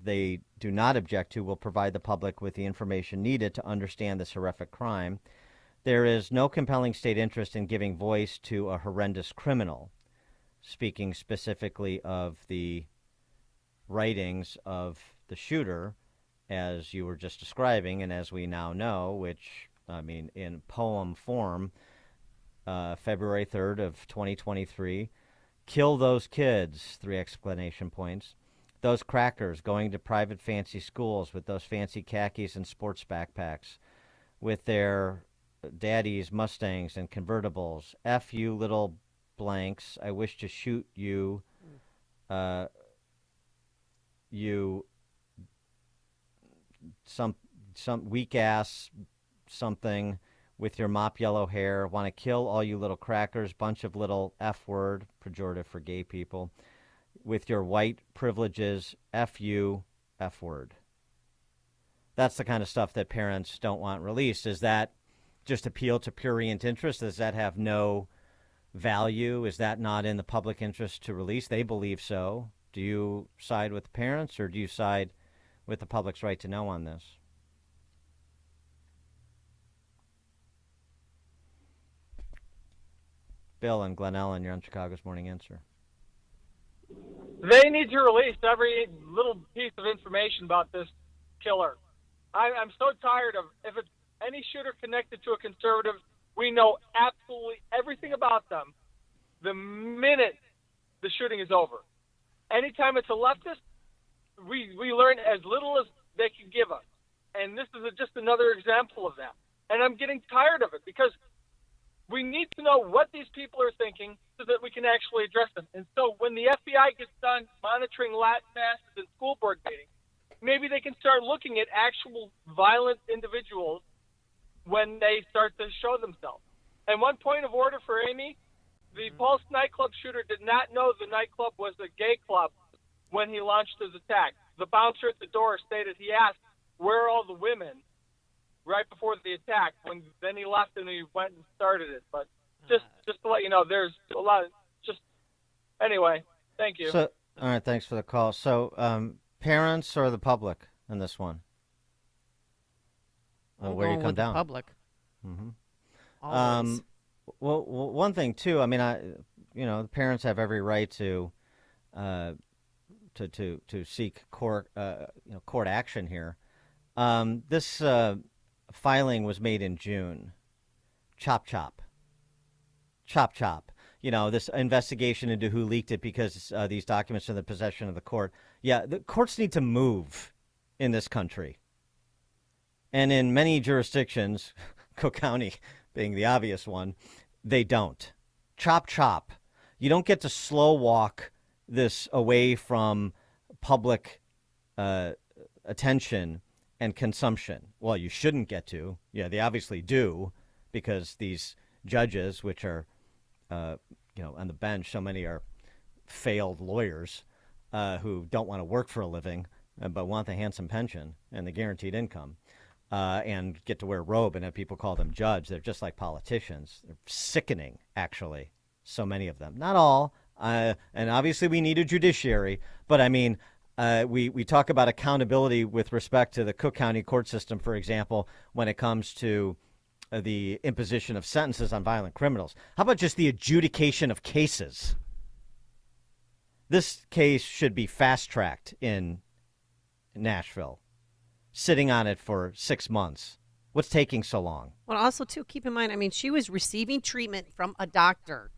they do not object to will provide the public with the information needed to understand this horrific crime. There is no compelling state interest in giving voice to a horrendous criminal, speaking specifically of the writings of the shooter, as you were just describing, and as we now know, which, I mean, in poem form, February 3rd of 2023, kill those kids, 3 exclamation points. Those crackers going to private fancy schools with those fancy khakis and sports backpacks, with their daddies, Mustangs, and convertibles. F you little blanks. I wish to shoot you. You some weak ass something with your mop yellow hair. Want to kill all you little crackers. Bunch of little F word, pejorative for gay people. With your white privileges, F you, F word. That's the kind of stuff that parents don't want released. Is that just appeal to prurient interest? Does that have no value? Is that not in the public interest to release? They believe so. Do you side with the parents, or do you side with the public's right to know on this? Bill and Glen Ellen, you're on Chicago's Morning Answer. They need to release every little piece of information about this killer. I'm so tired of, if it's any shooter connected to a conservative, we know absolutely everything about them the minute the shooting is over. Anytime it's a leftist, we learn as little as they can give us. And this is just another example of that. And I'm getting tired of it, because we need to know what these people are thinking so that we can actually address them. And so when the FBI gets done monitoring Latin masses and school board meetings, maybe they can start looking at actual violent individuals when they start to show themselves. And one point of order for Amy, the Pulse nightclub shooter did not know the nightclub was a gay club when he launched his attack. The bouncer at the door stated he asked, "Where are all the women?" right before the attack. Then he left and he went and started it. But just to let you know, there's a lot of anyway. Thank you. So, all right, thanks for the call. So, parents or the public in this one? Where do you come down? The public. Mm-hmm. Always. Well, one thing too. I mean, the parents have every right to seek court action here. This filing was made in June. Chop chop. This investigation into who leaked it, because these documents are in the possession of the court. Yeah, the courts need to move in this country. And in many jurisdictions, Cook County being the obvious one, they don't. Chop. You don't get to slow walk this away from public attention and consumption. Well, you shouldn't get to. Yeah, they obviously do, because these judges, which are, on the bench, so many are failed lawyers who don't want to work for a living but want the handsome pension and the guaranteed income. And get to wear a robe and have people call them judge. They're just like politicians. They're sickening, actually, so many of them. Not all. And obviously we need a judiciary. But, I mean, we talk about accountability with respect to the Cook County court system, for example, when it comes to the imposition of sentences on violent criminals. How about just the adjudication of cases? This case should be fast-tracked in Nashville. Sitting on it for 6 months. What's taking so long? Well, also, too, keep in mind, I mean, she was receiving treatment from a doctor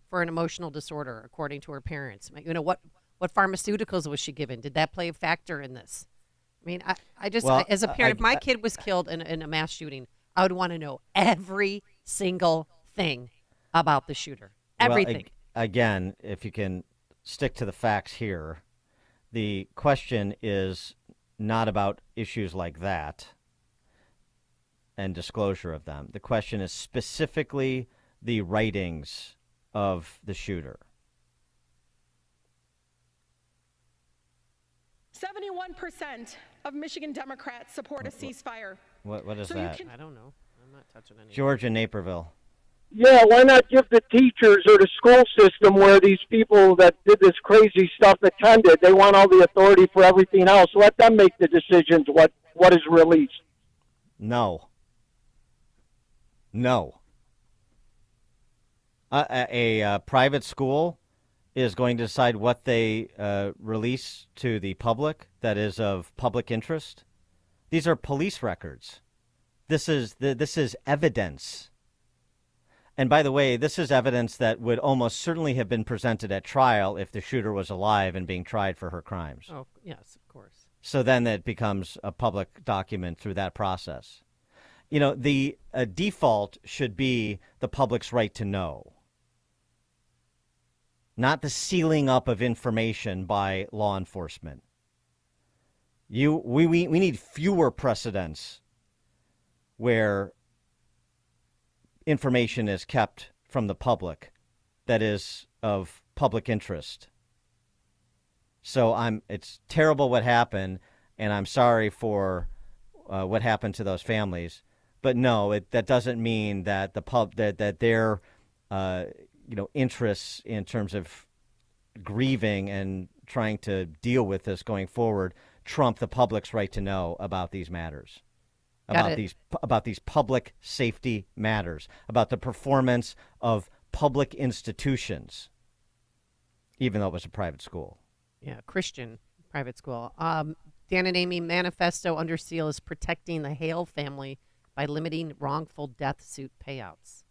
for an emotional disorder, according to her parents. What pharmaceuticals was she given? Did that play a factor in this? I mean, as a parent, if my kid was killed in a mass shooting, I would want to know every single thing about the shooter. Everything. Well, again, if you can stick to the facts here, the question is not about issues like that and disclosure of them. The question is specifically the writings of the shooter. 71% of Michigan Democrats support a ceasefire. What is So that? I don't know. I'm not touching anything. George in Naperville. Yeah, why not give the teachers or the school system where these people that did this crazy stuff attended? They want all the authority for everything else. Let them make the decisions what is released. No. No. A private school is going to decide what they release to the public that is of public interest. These are police records. This is evidence. And by the way, this is evidence that would almost certainly have been presented at trial if the shooter was alive and being tried for her crimes. Oh, yes, of course. So then it becomes a public document through that process. You know, the default should be the public's right to know, not the sealing up of information by law enforcement. We need fewer precedents where information is kept from the public that is of public interest. So it's terrible what happened, and I'm sorry for what happened to those families. But no, that doesn't mean that that their interests in terms of grieving and trying to deal with this going forward trump the public's right to know about these matters. About these public safety matters, about the performance of public institutions, even though it was a private school. Yeah, Christian private school. Dan and Amy, manifesto under seal is protecting the Hale family by limiting wrongful death suit payouts.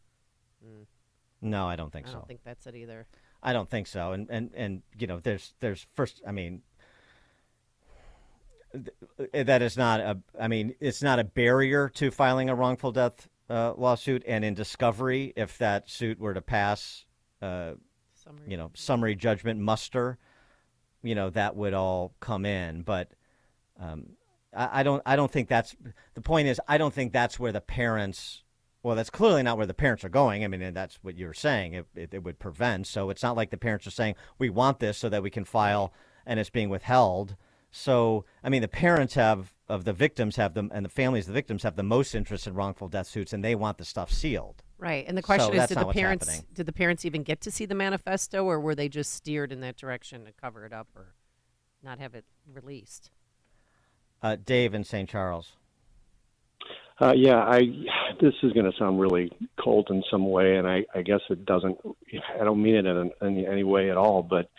No, I don't think so. I don't think that's it either. I don't think so. And you know, there's first. I mean, that is not it's not a barrier to filing a wrongful death lawsuit. And in discovery, if that suit were to pass, summary judgment muster, that would all come in. But I don't think that's the point. Is I don't think that's where the parents. Well, that's clearly not where the parents are going. I mean, and that's what you're saying. It would prevent. So it's not like the parents are saying we want this so that we can file, and it's being withheld. So, I mean, the parents and the families of the victims have the most interest in wrongful death suits, and they want the stuff sealed. Right. And the question is, did happening. the parents even get to see the manifesto, or were they just steered in that direction to cover it up or not have it released? Dave in St. Charles. This is going to sound really cold in some way, and I guess it doesn't. I don't mean it in any way at all. But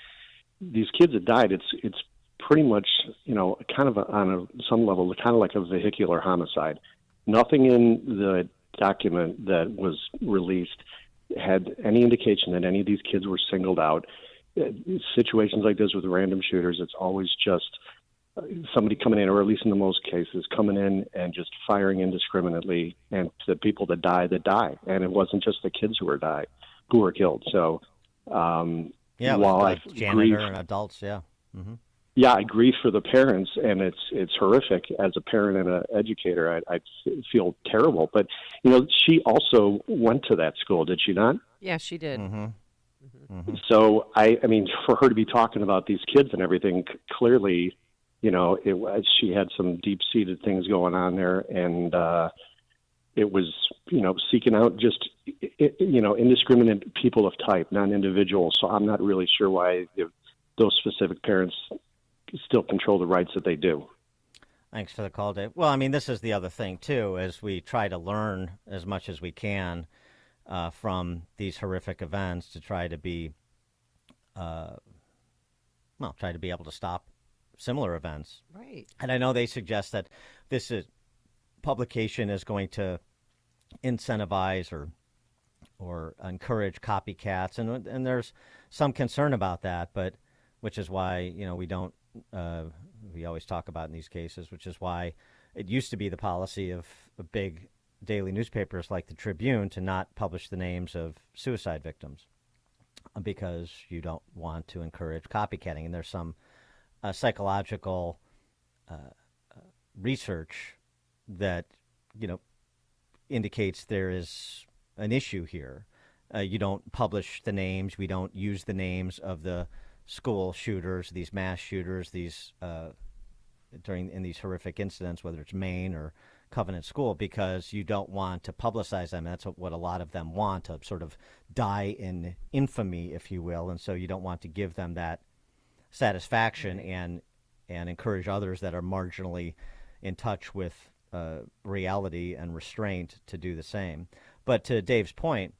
these kids that died, it's pretty much, kind of on some level, kind of like a vehicular homicide. Nothing in the document that was released had any indication that any of these kids were singled out. Situations like this with random shooters, it's always just somebody coming in, or at least in the most cases, coming in and just firing indiscriminately, and the people that die. And it wasn't just the kids who were killed. So, while I janitor and adults, yeah. Mm-hmm. Yeah, I grieve for the parents, and it's horrific. As a parent and an educator, I feel terrible. But she also went to that school, did she not? Yeah, she did. Mm-hmm. Mm-hmm. So I mean, for her to be talking about these kids and everything, clearly, she had some deep-seated things going on there, and it was, seeking out just, indiscriminate people of type, not individuals. So I'm not really sure why those specific parents still control the rights that they do. Thanks for the call, Dave. Well, I mean, this is the other thing, too, as we try to learn as much as we can from these horrific events to try to be, able to stop similar events. Right. And I know they suggest that publication is going to incentivize or encourage copycats, and there's some concern about that, but which is why we always talk about in these cases, which is why it used to be the policy of big daily newspapers like the Tribune to not publish the names of suicide victims because you don't want to encourage copycatting. And there's some psychological research that indicates there is an issue here. You don't publish the names. We don't use the names of the school shooters, these mass shooters, in these horrific incidents, whether it's Maine or Covenant School because you don't want to publicize them. That's what a lot of them want, to sort of die in infamy, if you will. And so you don't want to give them that satisfaction and encourage others that are marginally in touch with reality and restraint to do the same. But to Dave's point,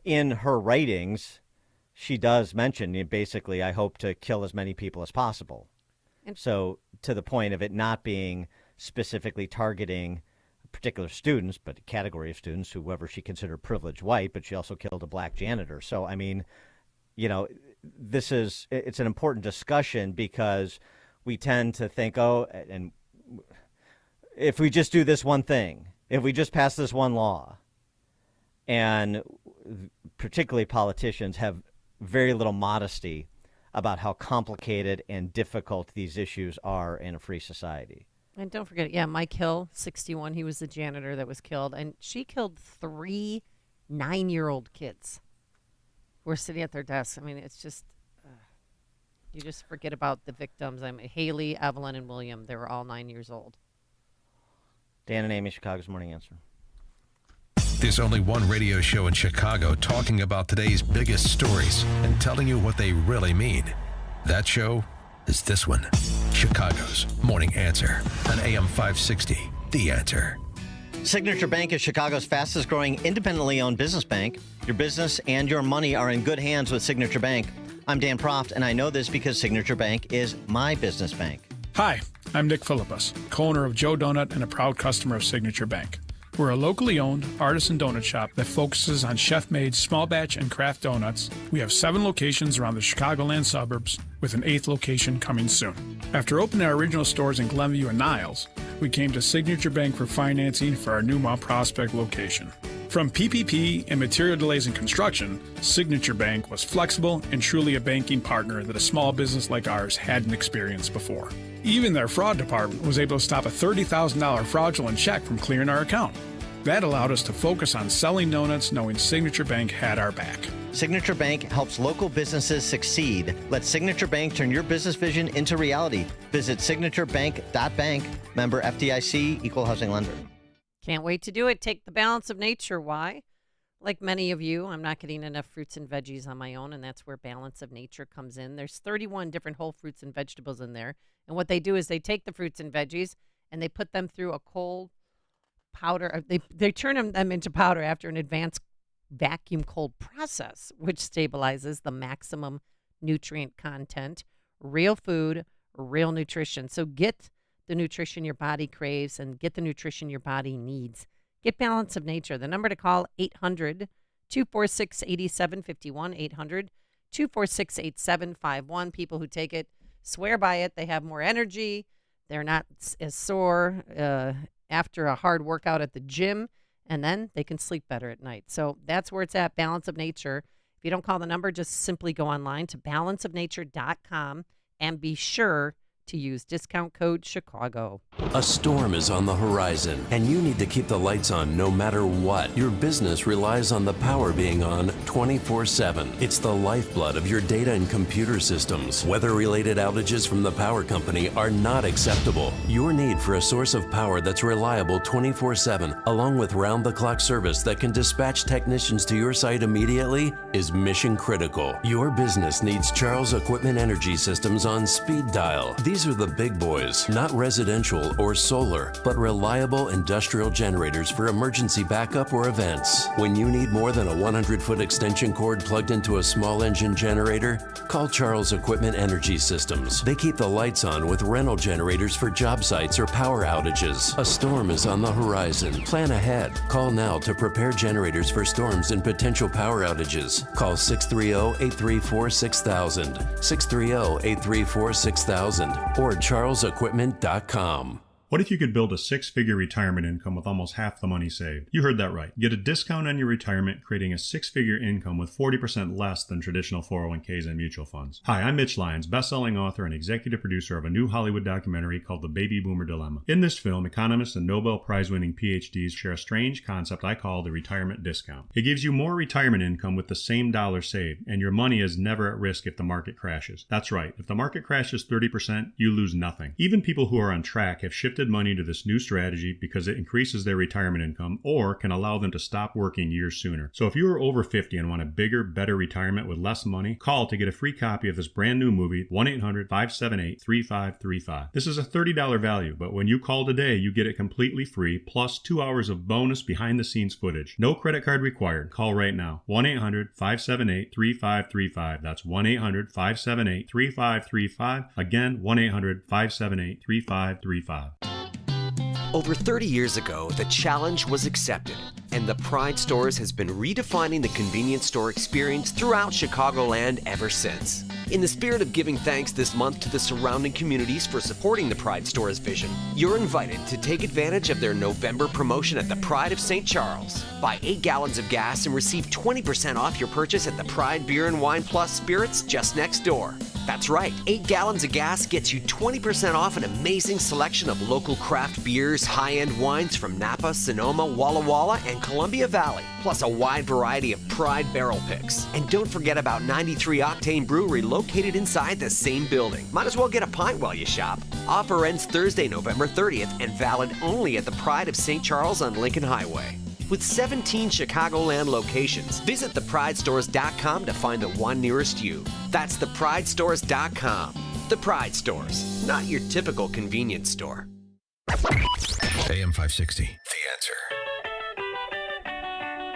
in her writings, she does mention, basically, I hope to kill as many people as possible. And so to the point of it not being specifically targeting particular students, but a category of students, whoever she considered privileged white, but she also killed a black janitor. So, I mean, it's an important discussion because we tend to think, and if we just do this one thing, if we just pass this one law, and particularly politicians have very little modesty about how complicated and difficult these issues are in a free society. And don't forget, Mike Hill, 61, he was the janitor that was killed, and she killed 3 9-year-old kids who were sitting at their desks. I mean, it's just, you just forget about the victims. Haley, Evelyn, and William, they were all 9 years old. Dan and Amy, Chicago's Morning Answer. There's only one radio show in Chicago talking about today's biggest stories and telling you what they really mean. That show is this one, Chicago's Morning Answer on AM 560, The Answer. Signature Bank is Chicago's fastest growing independently owned business bank. Your business and your money are in good hands with Signature Bank. I'm Dan Proft, and I know this because Signature Bank is my business bank. Hi, I'm Nick Philippus, co-owner of Joe Donut and a proud customer of Signature Bank. We're a locally owned artisan donut shop that focuses on chef-made small batch and craft donuts. We have 7 locations around the Chicagoland suburbs, with an 8th location coming soon. After opening our original stores in Glenview and Niles, we came to Signature Bank for financing for our new Mount Prospect location. From PPP and material delays in construction, Signature Bank was flexible and truly a banking partner that a small business like ours hadn't experienced before. Even their fraud department was able to stop a $30,000 fraudulent check from clearing our account. That allowed us to focus on selling donuts, knowing Signature Bank had our back. Signature Bank helps local businesses succeed. Let Signature Bank turn your business vision into reality. Visit signaturebank.bank. Member FDIC, Equal Housing Lender. Can't wait to do it. Take the balance of nature. Why? Like many of you, I'm not getting enough fruits and veggies on my own, and that's where balance of nature comes in. There's 31 different whole fruits and vegetables in there. And what they do is they take the fruits and veggies and they put them through a cold powder. They turn them into powder after an advanced vacuum cold process, which stabilizes the maximum nutrient content. Real food, real nutrition. So get the nutrition your body craves and get the nutrition your body needs. Get balance of nature. The number to call, 800-246-8751, 800-246-8751. People who take it swear by it. They have more energy. They're not as sore after a hard workout at the gym, and then they can sleep better at night. So that's where it's at, Balance of Nature. If you don't call the number, just simply go online to balanceofnature.com and be sure to use discount code Chicago. A storm is on the horizon, and you need to keep the lights on no matter what. Your business relies on the power being on 24/7. It's the lifeblood of your data and computer systems. Weather-related outages from the power company are not acceptable. Your need for a source of power that's reliable 24/7, along with round-the-clock service that can dispatch technicians to your site immediately, is mission critical. Your business needs Charles Equipment Energy Systems on speed dial. These are the big boys, not residential or solar, but reliable industrial generators for emergency backup or events. When you need more than a 100-foot extension cord plugged into a small engine generator, call Charles Equipment Energy Systems. They keep the lights on with rental generators for job sites or power outages. A storm is on the horizon. Plan ahead. Call now to prepare generators for storms and potential power outages. Call 630-834-6000, 630-834-6000, or charlesequipment.com. What if you could build a 6-figure retirement income with almost half the money saved? You heard that right. Get a discount on your retirement, creating a 6-figure income with 40% less than traditional 401ks and mutual funds. Hi, I'm Mitch Lyons, best-selling author and executive producer of a new Hollywood documentary called The Baby Boomer Dilemma. In this film, economists and Nobel Prize-winning PhDs share a strange concept I call the retirement discount. It gives you more retirement income with the same dollar saved, and your money is never at risk if the market crashes. That's right. If the market crashes 30%, you lose nothing. Even people who are on track have shifted gifted money to this new strategy because it increases their retirement income or can allow them to stop working years sooner. So if you are over 50 and want a bigger, better retirement with less money, call to get a free copy of this brand new movie, 1-800-578-3535. This is a $30 value, but when you call today, you get it completely free, plus 2 hours of bonus behind-the-scenes footage. No credit card required. Call right now. 1-800-578-3535. That's 1-800-578-3535. Again, 1-800-578-3535. Over 30 years ago, the challenge was accepted, and the Pride Stores has been redefining the convenience store experience throughout Chicagoland ever since. In the spirit of giving thanks this month to the surrounding communities for supporting the Pride Store's vision, you're invited to take advantage of their November promotion at the Pride of St. Charles. Buy 8 gallons of gas and receive 20% off your purchase at the Pride Beer and Wine Plus Spirits just next door. That's right, 8 gallons of gas gets you 20% off an amazing selection of local craft beers, high-end wines from Napa, Sonoma, Walla Walla, and Columbia Valley, plus a wide variety of Pride barrel picks. And don't forget about 93 Octane Brewery located inside the same building. Might as well get a pint while you shop. Offer ends Thursday, November 30th, and valid only at the Pride of St. Charles on Lincoln Highway. With 17 Chicagoland locations, visit thepridestores.com to find the one nearest you. That's thepridestores.com. The Pride Stores, not your typical convenience store. AM 560, The Answer.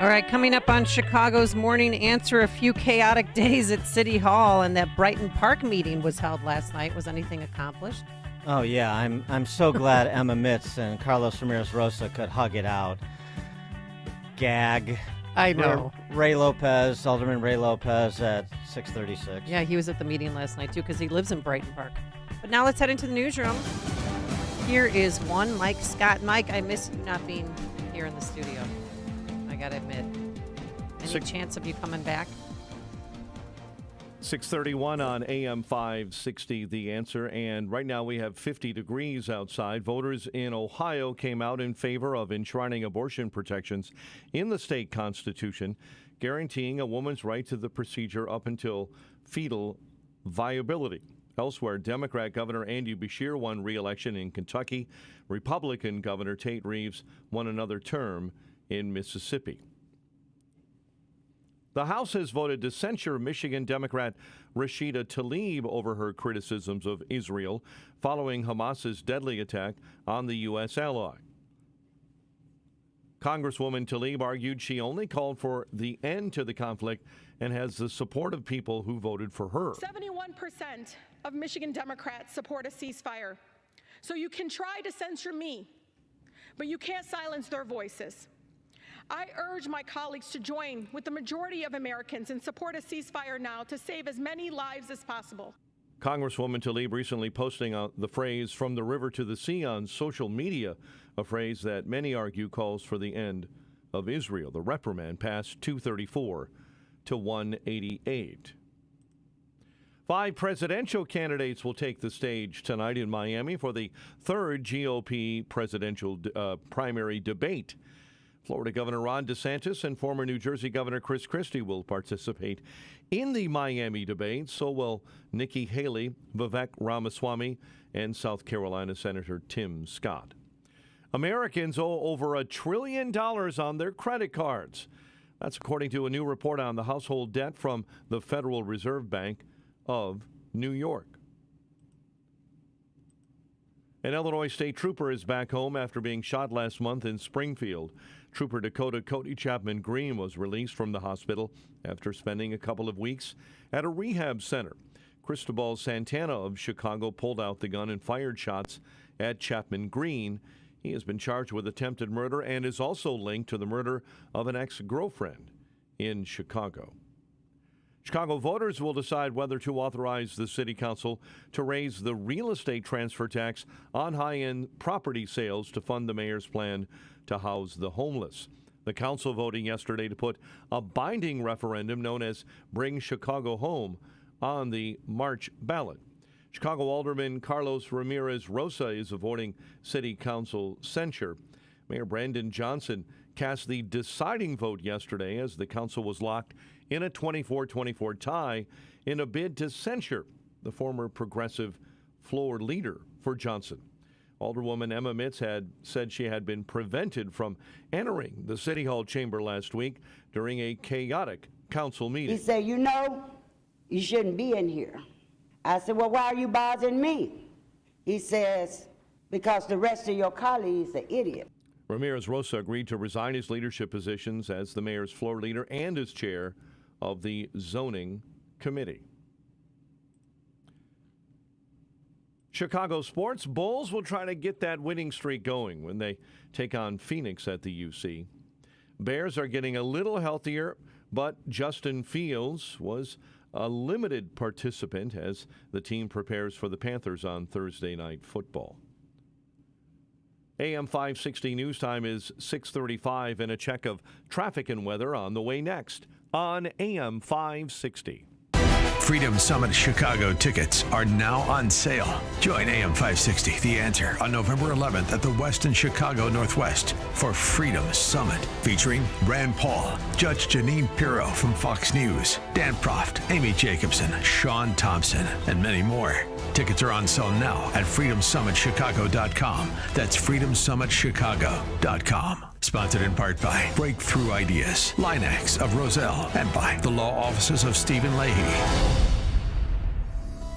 All right, coming up on Chicago's Morning Answer, a few chaotic days at City Hall, and that Brighton Park meeting was held last night. Was anything accomplished? Oh, yeah, I'm so glad Emma Mitz and Carlos Ramirez Rosa could hug it out. Gag. I know. Alderman Ray Lopez at 6:36. Yeah, he was at the meeting last night, too, because he lives in Brighton Park. But now let's head into the newsroom. Here is one Mike Scott. Mike, I miss you not being here in the studio. I got to admit. Any chance of you coming back? 6:31 on AM 560, The Answer. And right now we have 50 degrees outside. Voters in Ohio came out in favor of enshrining abortion protections in the state constitution, guaranteeing a woman's right to the procedure up until fetal viability. Elsewhere, Democrat Governor Andy Beshear won re-election in Kentucky. Republican Governor Tate Reeves won another term in Mississippi. The House has voted to censure Michigan Democrat Rashida Tlaib over her criticisms of Israel following Hamas's deadly attack on the U.S. ally. Congresswoman Tlaib argued she only called for the end to the conflict and has the support of people who voted for her. 71% of Michigan Democrats support a ceasefire. So you can try to censure me, but you can't silence their voices. I urge my colleagues to join with the majority of Americans and support a ceasefire now to save as many lives as possible. Congresswoman Tlaib recently posting the phrase "from the river to the sea" on social media, a phrase that many argue calls for the end of Israel. The reprimand passed 234 to 188. 5 presidential candidates will take the stage tonight in Miami for the third GOP presidential primary debate. Florida Governor Ron DeSantis and former New Jersey Governor Chris Christie will participate in the Miami debate. So will Nikki Haley, Vivek Ramaswamy, and South Carolina Senator Tim Scott. Americans owe over $1 trillion on their credit cards. That's according to a new report on the household debt from the Federal Reserve Bank of New York. An Illinois state trooper is back home after being shot last month in Springfield. Trooper Dakota Cody Chapman Green was released from the hospital after spending a couple of weeks at a rehab center. Cristobal Santana of Chicago pulled out the gun and fired shots at Chapman Green. He has been charged with attempted murder and is also linked to the murder of an ex-girlfriend in Chicago. Chicago voters will decide whether to authorize the city council to raise the real estate transfer tax on high-end property sales to fund the mayor's plan to house the homeless. The council voting yesterday to put a binding referendum known as Bring Chicago Home on the March ballot. Chicago Alderman Carlos Ramirez Rosa is avoiding city council censure. Mayor Brandon Johnson cast the deciding vote yesterday as the council was locked in a 24-24 tie in a bid to censure the former progressive floor leader for Johnson. Alderwoman Emma Mitz had said she had been prevented from entering the City Hall chamber last week during a chaotic council meeting. He said, you shouldn't be in here. I said, well, why are you bothering me? He says, because the rest of your colleagues are idiots. Ramirez Rosa agreed to resign his leadership positions as the mayor's floor leader and as chair of the zoning committee. Chicago sports. Bulls will try to get that winning streak going when they take on Phoenix at the UC. Bears are getting a little healthier, but Justin Fields was a limited participant as the team prepares for the Panthers on Thursday Night Football. AM 560 news time is 6:35, and a check of traffic and weather on the way next on AM 560. Freedom Summit Chicago tickets are now on sale. Join AM 560, The Answer, on November 11th at the Westin Chicago Northwest for Freedom Summit, featuring Rand Paul, Judge Janine Pirro from Fox News, Dan Proft, Amy Jacobson, Sean Thompson, and many more. Tickets are on sale now at freedomsummitchicago.com. That's freedomsummitchicago.com. Sponsored in part by Breakthrough Ideas, Linex of Roselle, and by the law offices of Stephen Leahy.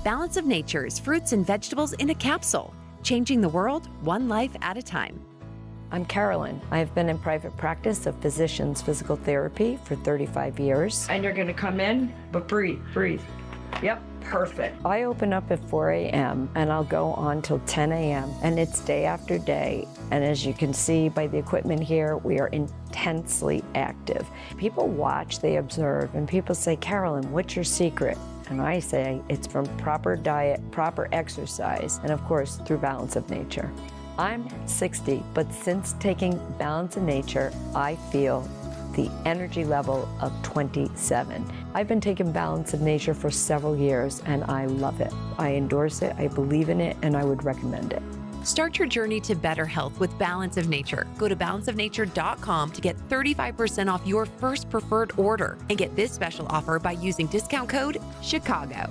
Balance of Nature's fruits and vegetables in a capsule, changing the world one life at a time. I'm Carolyn. I've been in private practice of physician's physical therapy for 35 years. And you're going to come in, but breathe. Yep, perfect. I open up at 4 a.m. and I'll go on till 10 a.m. and it's day after day. And as you can see by the equipment here, we are intensely active. People watch, they observe, and people say, Carolyn, what's your secret? And I say it's from proper diet, proper exercise, and of course, through Balance of Nature. I'm 60, but since taking Balance of Nature, I feel the energy level of 27. I've been taking Balance of Nature for several years, and I love it. I endorse it, I believe in it, and I would recommend it. Start your journey to better health with Balance of Nature. Go to balanceofnature.com to get 35% off your first preferred order and get this special offer by using discount code CHICAGO.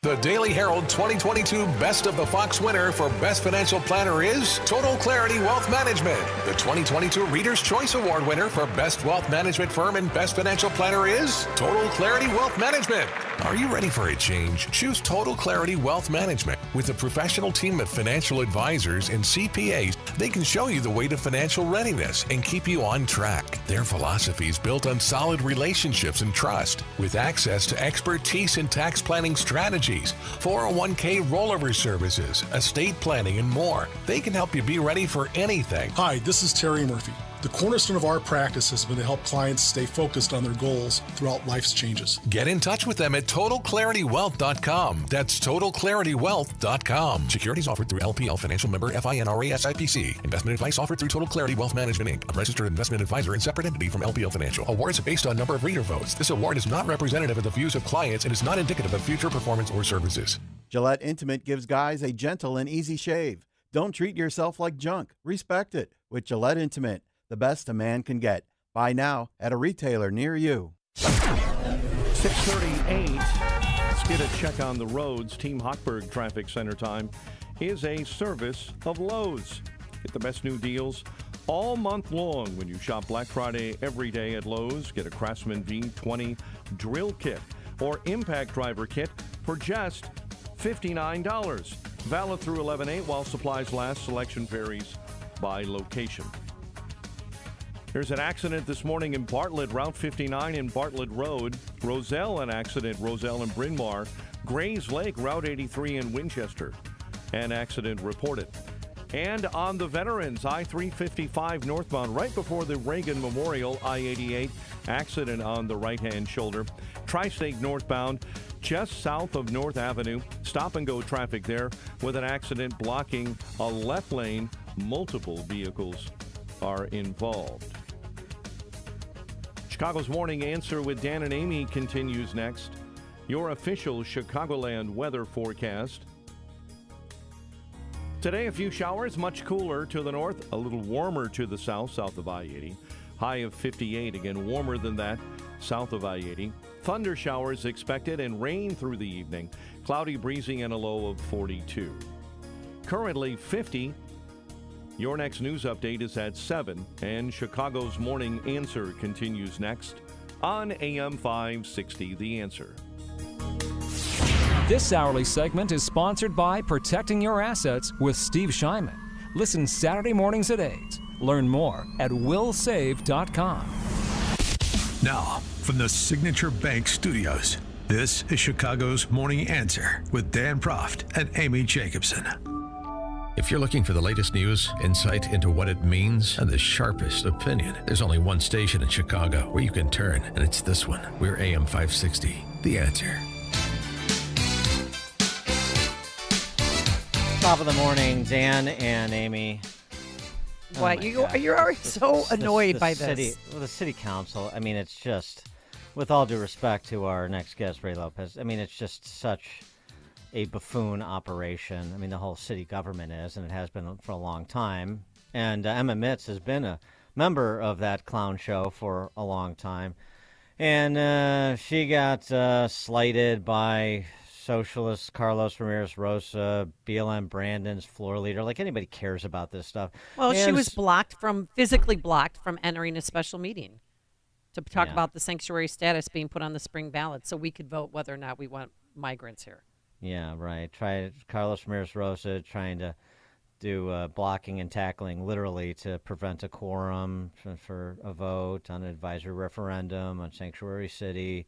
The Daily Herald 2022 Best of the Fox winner for Best Financial Planner is Total Clarity Wealth Management. The 2022 Reader's Choice Award winner for Best Wealth Management Firm and Best Financial Planner is Total Clarity Wealth Management. Are you ready for a change? Choose Total Clarity Wealth Management. With a professional team of financial advisors and CPAs, they can show you the way to financial readiness and keep you on track. Their philosophy is built on solid relationships and trust, with access to expertise in tax planning strategies, 401k rollover services, estate planning, and more. They can help you be ready for anything. Hi, this is Terry Murphy. The cornerstone of our practice has been to help clients stay focused on their goals throughout life's changes. Get in touch with them at TotalClarityWealth.com. That's TotalClarityWealth.com. Securities offered through LPL Financial Member FINRA SIPC. Investment advice offered through Total Clarity Wealth Management Inc., a registered investment advisor and separate entity from LPL Financial. Awards are based on number of reader votes. This award is not representative of the views of clients and is not indicative of future performance or services. Gillette Intimate gives guys a gentle and easy shave. Don't treat yourself like junk. Respect it with Gillette Intimate. The best a man can get. Buy now at a retailer near you. 6:38. Let's get a check on the roads. Team Hochberg Traffic Center time is a service of Lowe's. Get the best new deals all month long when you shop Black Friday every day at Lowe's. Get a Craftsman V20 drill kit or impact driver kit for just $59. Valid through 11/8 while supplies last. Selection varies by location. There's an accident this morning in Bartlett, Route 59 in Bartlett Road. Roselle, an accident, Roselle and Bryn Mawr. Grays Lake, Route 83 in Winchester. An accident reported. And on the Veterans, I-355 northbound, right before the Reagan Memorial, I-88, accident on the right-hand shoulder. Tri-State northbound, just south of North Avenue. Stop-and-go traffic there with an accident blocking a left lane. Multiple vehicles are involved. Chicago's Morning Answer with Dan and Amy continues next. Your official Chicagoland weather forecast. Today, a few showers, much cooler to the north, a little warmer to the south of I-80. High of 58, again warmer than that, south of I-80. Thunder showers expected and rain through the evening. Cloudy, breezy, and a low of 42. currently 50. Your next news update is at 7, and Chicago's Morning Answer continues next on AM 560, The Answer. This hourly segment is sponsored by Protecting Your Assets with Steve Shyman. Listen Saturday mornings at 8. Learn more at willsave.com. Now, from the Signature Bank Studios, this is Chicago's Morning Answer with Dan Proft and Amy Jacobson. If you're looking for the latest news, insight into what it means, and the sharpest opinion, there's only one station in Chicago where you can turn, and it's this one. We're AM 560, The Answer. Top of the morning, Dan and Amy. What? You're already so annoyed by this. The city council, I mean, it's just, with all due respect to our next guest, Ray Lopez, I mean, it's just such a buffoon operation. I mean, the whole city government is, and it has been for a long time. And Emma Mitz has been a member of that clown show for a long time. And she got slighted by socialist Carlos Ramirez Rosa, BLM Brandon's floor leader. Like, anybody cares about this stuff. Well, she was physically blocked from entering a special meeting to talk about the sanctuary status being put on the spring ballot so we could vote whether or not we want migrants here. Yeah, right. Carlos Ramirez Rosa trying to do blocking and tackling literally to prevent a quorum for a vote on an advisory referendum on Sanctuary City.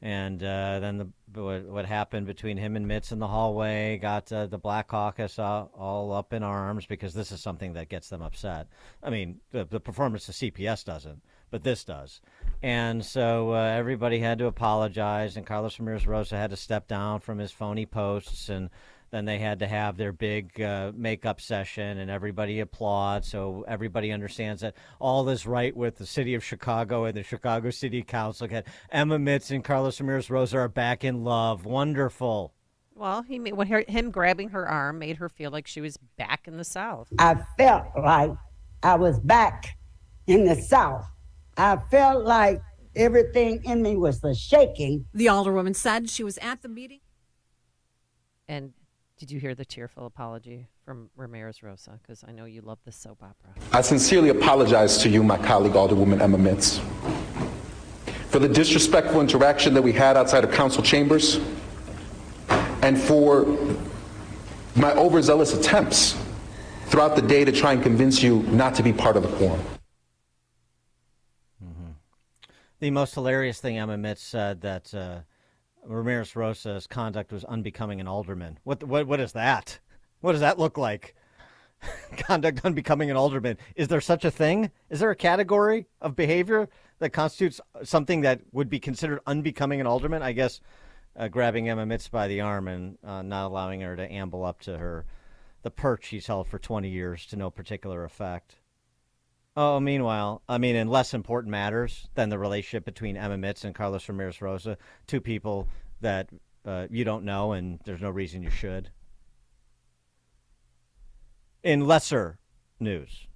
And then what happened between him and Mitz in the hallway got the Black Caucus all up in arms, because this is something that gets them upset. I mean, the performance of CPS doesn't, but this does. And so everybody had to apologize, and Carlos Ramirez Rosa had to step down from his phony posts, and then they had to have their big makeup session, and everybody applauds, so everybody understands that all is right with the city of Chicago and the Chicago City Council. Emma Mitz and Carlos Ramirez Rosa are back in love. Wonderful. Well, him grabbing her arm made her feel like she was back in the South. I felt like I was back in the South. I felt like everything in me was shaking. The alderwoman said she was at the meeting. And did you hear the tearful apology from Ramirez Rosa? Because I know you love this soap opera. I sincerely apologize to you, my colleague, Alderwoman Emma Mitz, for the disrespectful interaction that we had outside of council chambers, and for my overzealous attempts throughout the day to try and convince you not to be part of the quorum. The most hilarious thing Emma Mitz said that Ramirez Rosa's conduct was unbecoming an alderman. What is that? What does that look like? Conduct unbecoming an alderman. Is there such a thing? Is there a category of behavior that constitutes something that would be considered unbecoming an alderman? I guess grabbing Emma Mitz by the arm and not allowing her to amble up to the perch she's held for 20 years to no particular effect. Oh, meanwhile, I mean, in less important matters than the relationship between Emma Mitz and Carlos Ramirez Rosa, two people that you don't know, and there's no reason you should. In lesser news,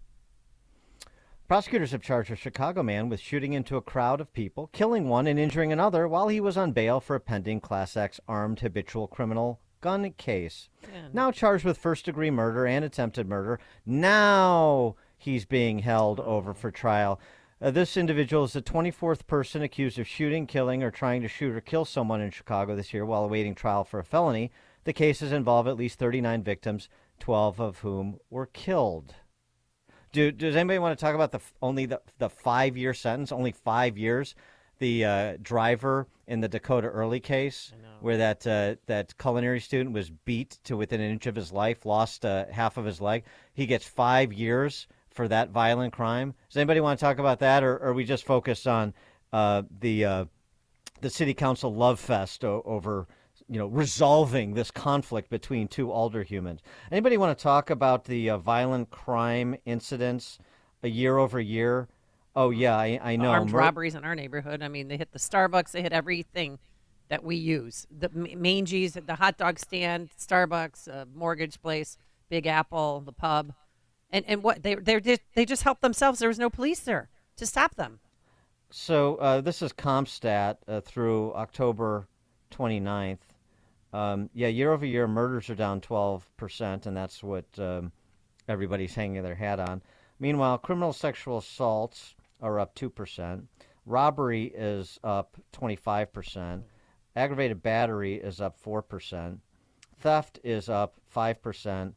prosecutors have charged a Chicago man with shooting into a crowd of people, killing one and injuring another while he was on bail for a pending Class X armed habitual criminal gun case. Yeah. Now charged with first-degree murder and attempted murder. Now he's being held over for trial. This individual is the 24th person accused of shooting, killing, or trying to shoot or kill someone in Chicago this year while awaiting trial for a felony. The cases involve at least 39 victims, 12 of whom were killed. Does anybody want to talk about the 5-year sentence? Only 5 years. The driver in the Dakota Early case, where that culinary student was beat to within an inch of his life, lost half of his leg. He gets 5 years for that violent crime. Does anybody want to talk about that, or are we just focused on the city council love fest over resolving this conflict between two alderhumans? Anybody want to talk about the violent crime incidents year over year? Oh yeah, I know. Armed robberies in our neighborhood. I mean, they hit the Starbucks. They hit everything that we use. The Mangy's, the hot dog stand, Starbucks, mortgage place, Big Apple, the pub. And what they just helped themselves. There was no police there to stop them. So this is CompStat through October 29th. Year over year, murders are down 12%, and that's what everybody's hanging their hat on. Meanwhile, criminal sexual assaults are up 2%. Robbery is up 25%. Aggravated battery is up 4%. Theft is up 5%.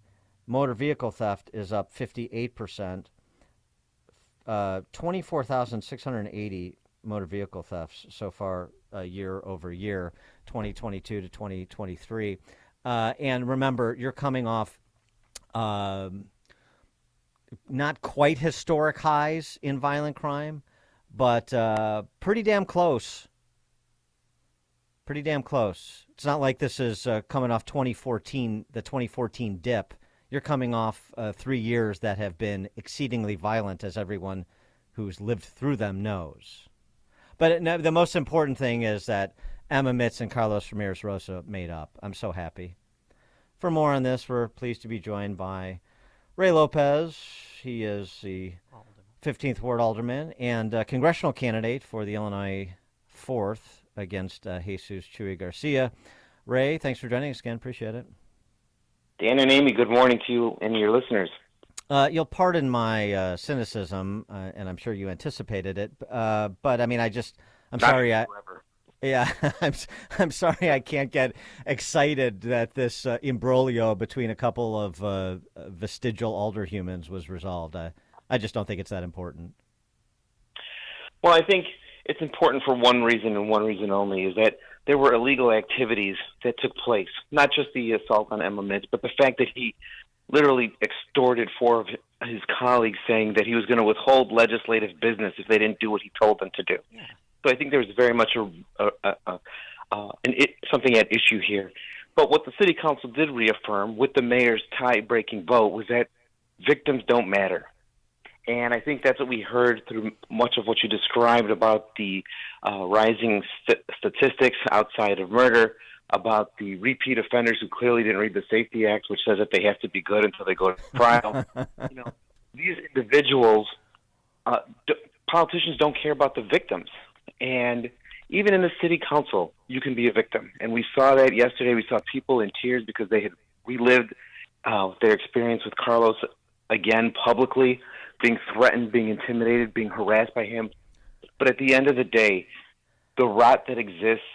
Motor vehicle theft is up 58%. 24,680 motor vehicle thefts so far year over year, 2022 to 2023. And remember, you're coming off not quite historic highs in violent crime, but pretty damn close. Pretty damn close. It's not like this is coming off 2014, the 2014 dip. You're coming off 3 years that have been exceedingly violent, as everyone who's lived through them knows. But the most important thing is that Emma Mitz and Carlos Ramirez Rosa made up. I'm so happy. For more on this, we're pleased to be joined by Ray Lopez. He is the 15th Ward Alderman and congressional candidate for the Illinois 4th against Jesus Chuy Garcia. Ray, thanks for joining us again. Appreciate it. Dan and Amy, good morning to you and your listeners. You'll pardon my cynicism, and I'm sure you anticipated it. But I mean, I'm sorry. I'm sorry I can't get excited that this imbroglio between a couple of vestigial alderhumans was resolved. I just don't think it's that important. Well, I think it's important for one reason and one reason only, is that there were illegal activities that took place, not just the assault on Emma Mitz, but the fact that he literally extorted 4 of his colleagues, saying that he was going to withhold legislative business if they didn't do what he told them to do. Yeah. So I think there's very much something at issue here. But what the city council did reaffirm with the mayor's tie-breaking vote was that victims don't matter. And I think that's what we heard through much of what you described about the rising statistics outside of murder, about the repeat offenders who clearly didn't read the Safety Act, which says that they have to be good until they go to trial. These individuals, politicians don't care about the victims. And even in the city council, you can be a victim. And we saw that yesterday. We saw people in tears because they had relived their experience with Carlos again publicly, being threatened, being intimidated, being harassed by him. But at the end of the day, the rot that exists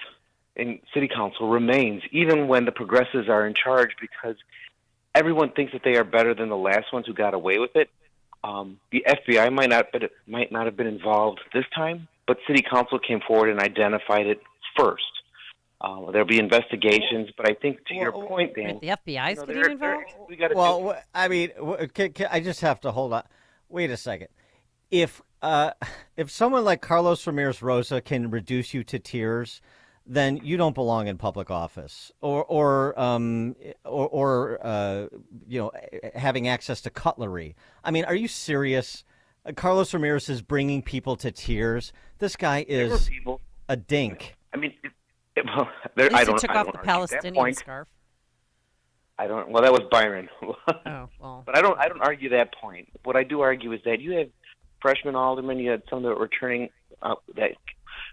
in city council remains, even when the progressives are in charge, because everyone thinks that they are better than the last ones who got away with it. The FBI might not have been involved this time, but city council came forward and identified it first. There'll be investigations, but I think to your point, Dan, the FBI's getting involved. I just have to hold on. Wait a second. If someone like Carlos Ramirez Rosa can reduce you to tears, then you don't belong in public office, or having access to cutlery. I mean, are you serious? Carlos Ramirez is bringing people to tears. This guy is a dink. I mean, I don't. Took off the Palestinian scarf. Well, that was Byron. Oh, well. But I don't argue that point. What I do argue is that you have freshman aldermen, you had some that are returning that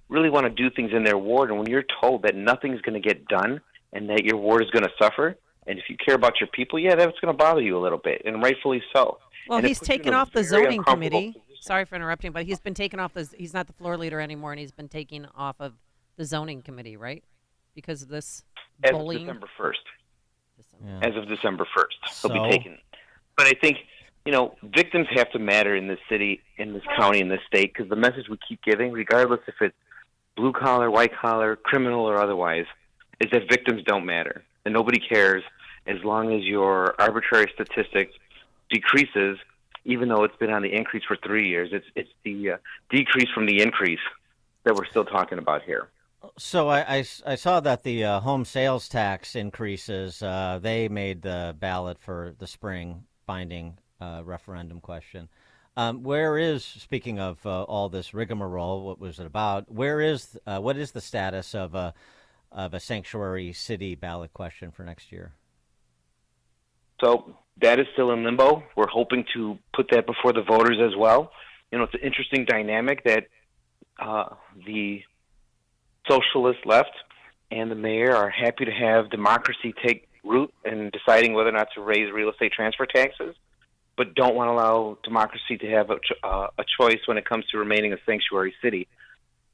really want to do things in their ward, and when you're told that nothing's going to get done and that your ward is going to suffer, and if you care about your people, that's going to bother you a little bit, and rightfully so. Well, he's taken off the zoning committee. Sorry for interrupting, but he's been taken off. He's not the floor leader anymore, and he's been taken off of the zoning committee, right? Because of this bullying. As of December 1st. Yeah. As of December 1st, he'll be taken. But I think, victims have to matter in this city, in this county, in this state, because the message we keep giving, regardless if it's blue collar, white collar, criminal, or otherwise, is that victims don't matter. And nobody cares as long as your arbitrary statistics decreases, even though it's been on the increase for 3 years. It's the decrease from the increase that we're still talking about here. So I saw that the home sales tax increases, they made the ballot for the spring binding referendum question. Speaking of all this rigmarole, what was it about? What is the status of a sanctuary city ballot question for next year? So that is still in limbo. We're hoping to put that before the voters as well. It's an interesting dynamic that the socialist left and the mayor are happy to have democracy take root in deciding whether or not to raise real estate transfer taxes, but don't want to allow democracy to have a choice when it comes to remaining a sanctuary city.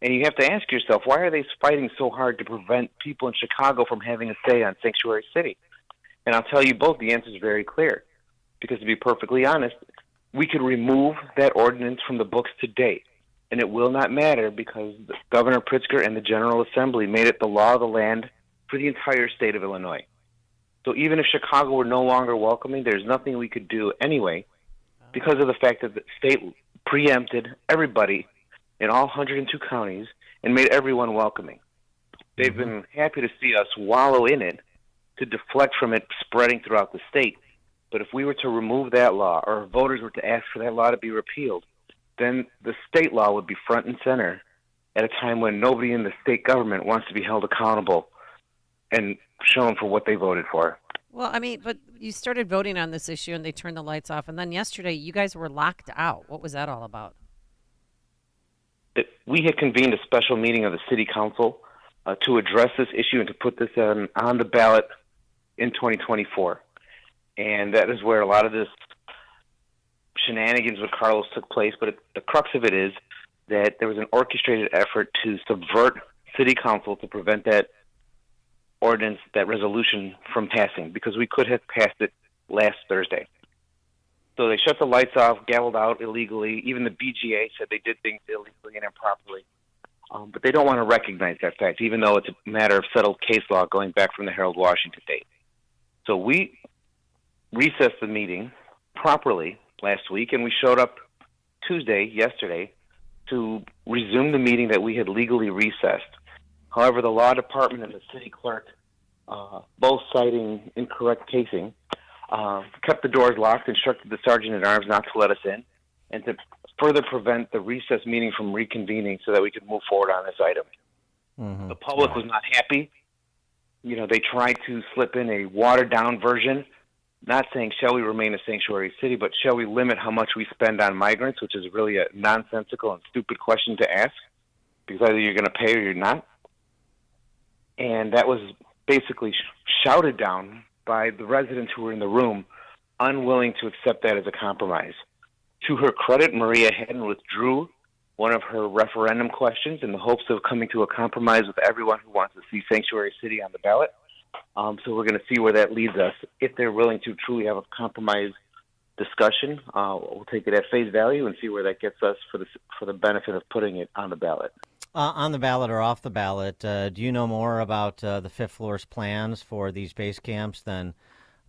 And you have to ask yourself, why are they fighting so hard to prevent people in Chicago from having a say on sanctuary city? And I'll tell you both, the answer is very clear. Because to be perfectly honest, we could remove that ordinance from the books today, and it will not matter because Governor Pritzker and the General Assembly made it the law of the land for the entire state of Illinois. So even if Chicago were no longer welcoming, there's nothing we could do anyway because of the fact that the state preempted everybody in all 102 counties and made everyone welcoming. They've been happy to see us wallow in it to deflect from it spreading throughout the state. But if we were to remove that law, or voters were to ask for that law to be repealed, then the state law would be front and center at a time when nobody in the state government wants to be held accountable and shown for what they voted for. Well, I mean, but you started voting on this issue and they turned the lights off. And then yesterday, you guys were locked out. What was that all about? We had convened a special meeting of the city council to address this issue and to put this on the ballot in 2024. And that is where a lot of this shenanigans with Carlos took place. But the crux of it is that there was an orchestrated effort to subvert city council to prevent that ordinance, that resolution from passing, because we could have passed it last Thursday. So they shut the lights off, gavelled out illegally. Even the BGA said they did things illegally and improperly. But they don't want to recognize that fact, even though it's a matter of settled case law going back from the Herald Washington date. So we recessed the meeting properly last week, and we showed up yesterday, to resume the meeting that we had legally recessed. However, the law department and the city clerk, both citing incorrect casing, kept the doors locked, instructed the sergeant-at-arms not to let us in, and to further prevent the recess meeting from reconvening so that we could move forward on this item. The public was not happy. They tried to slip in a watered-down version, not saying, shall we remain a sanctuary city, but shall we limit how much we spend on migrants, which is really a nonsensical and stupid question to ask, because either you're going to pay or you're not. And that was basically shouted down by the residents who were in the room, unwilling to accept that as a compromise. To her credit, Maria Hedden withdrew one of her referendum questions in the hopes of coming to a compromise with everyone who wants to see Sanctuary City on the ballot. So we're going to see where that leads us. If they're willing to truly have a compromise discussion, we'll take it at face value and see where that gets us for the benefit of putting it on the ballot. On the ballot or off the ballot, do you know more about the fifth floor's plans for these base camps than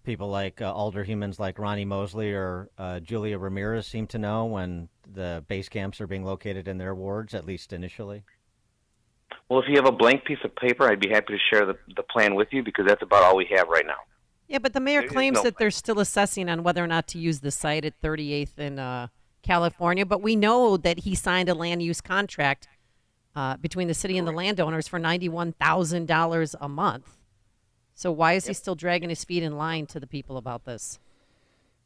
people like alderhumans like Ronnie Mosley or Julia Ramirez seem to know when the base camps are being located in their wards, at least initially? Well, if you have a blank piece of paper, I'd be happy to share the plan with you, because that's about all we have right now. Yeah, but the mayor claims that they're still assessing on whether or not to use the site at 38th in California, but we know that he signed a land use contract between the city and the landowners for $91,000 a month. So why is he still dragging his feet in line to the people about this?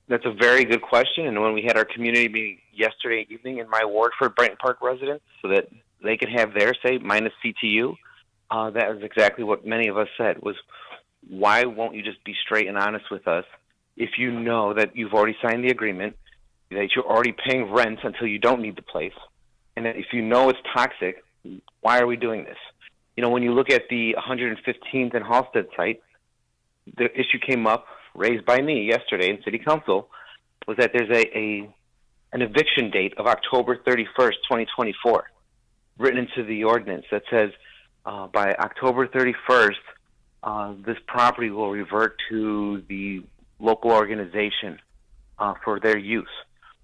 That's a very good question. And when we had our community meeting yesterday evening in my ward for Brighton Park residents so that they could have their say minus CTU, that was exactly what many of us said was, why won't you just be straight and honest with us if you know that you've already signed the agreement, that you're already paying rent until you don't need the place, and that if you know it's toxic, why are we doing this? When you look at the 115th and Halstead site, the issue came up, raised by me yesterday in City Council, was that there's an eviction date of October 31st, 2024, written into the ordinance that says by October 31st, this property will revert to the local organization for their use.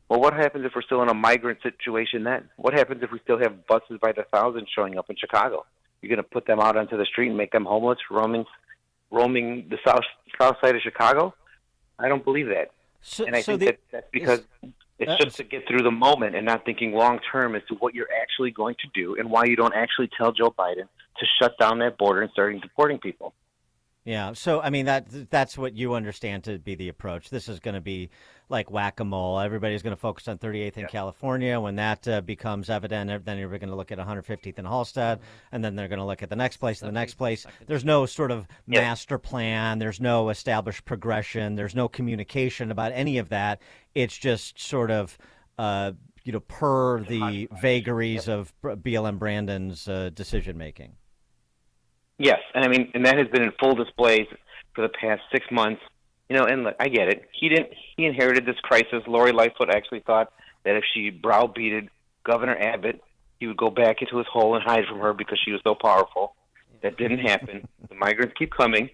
Well, what happens if we're still in a migrant situation then? What happens if we still have buses by the thousands showing up in Chicago? You're going to put them out onto the street and make them homeless, roaming the south side of Chicago? I don't believe that. And I think that's because it's just to get through the moment and not thinking long term as to what you're actually going to do and why you don't actually tell Joe Biden to shut down that border and starting deporting people. Yeah. So, I mean, that's what you understand to be the approach. This is going to be like whack-a-mole. Everybody's going to focus on 38th in California. When that becomes evident, then you're going to look at 150th in Halstead, and then they're going to look at the next place and the next place. There's no sort of master plan. There's no established progression. There's no communication about any of that. It's just sort of, per the vagaries of BLM Brandon's decision-making. Yes, and I mean, and that has been in full display for the past 6 months. And look, I get it. He inherited this crisis. Lori Lightfoot actually thought that if she browbeated Governor Abbott, he would go back into his hole and hide from her because she was so powerful. That didn't happen. The migrants keep coming.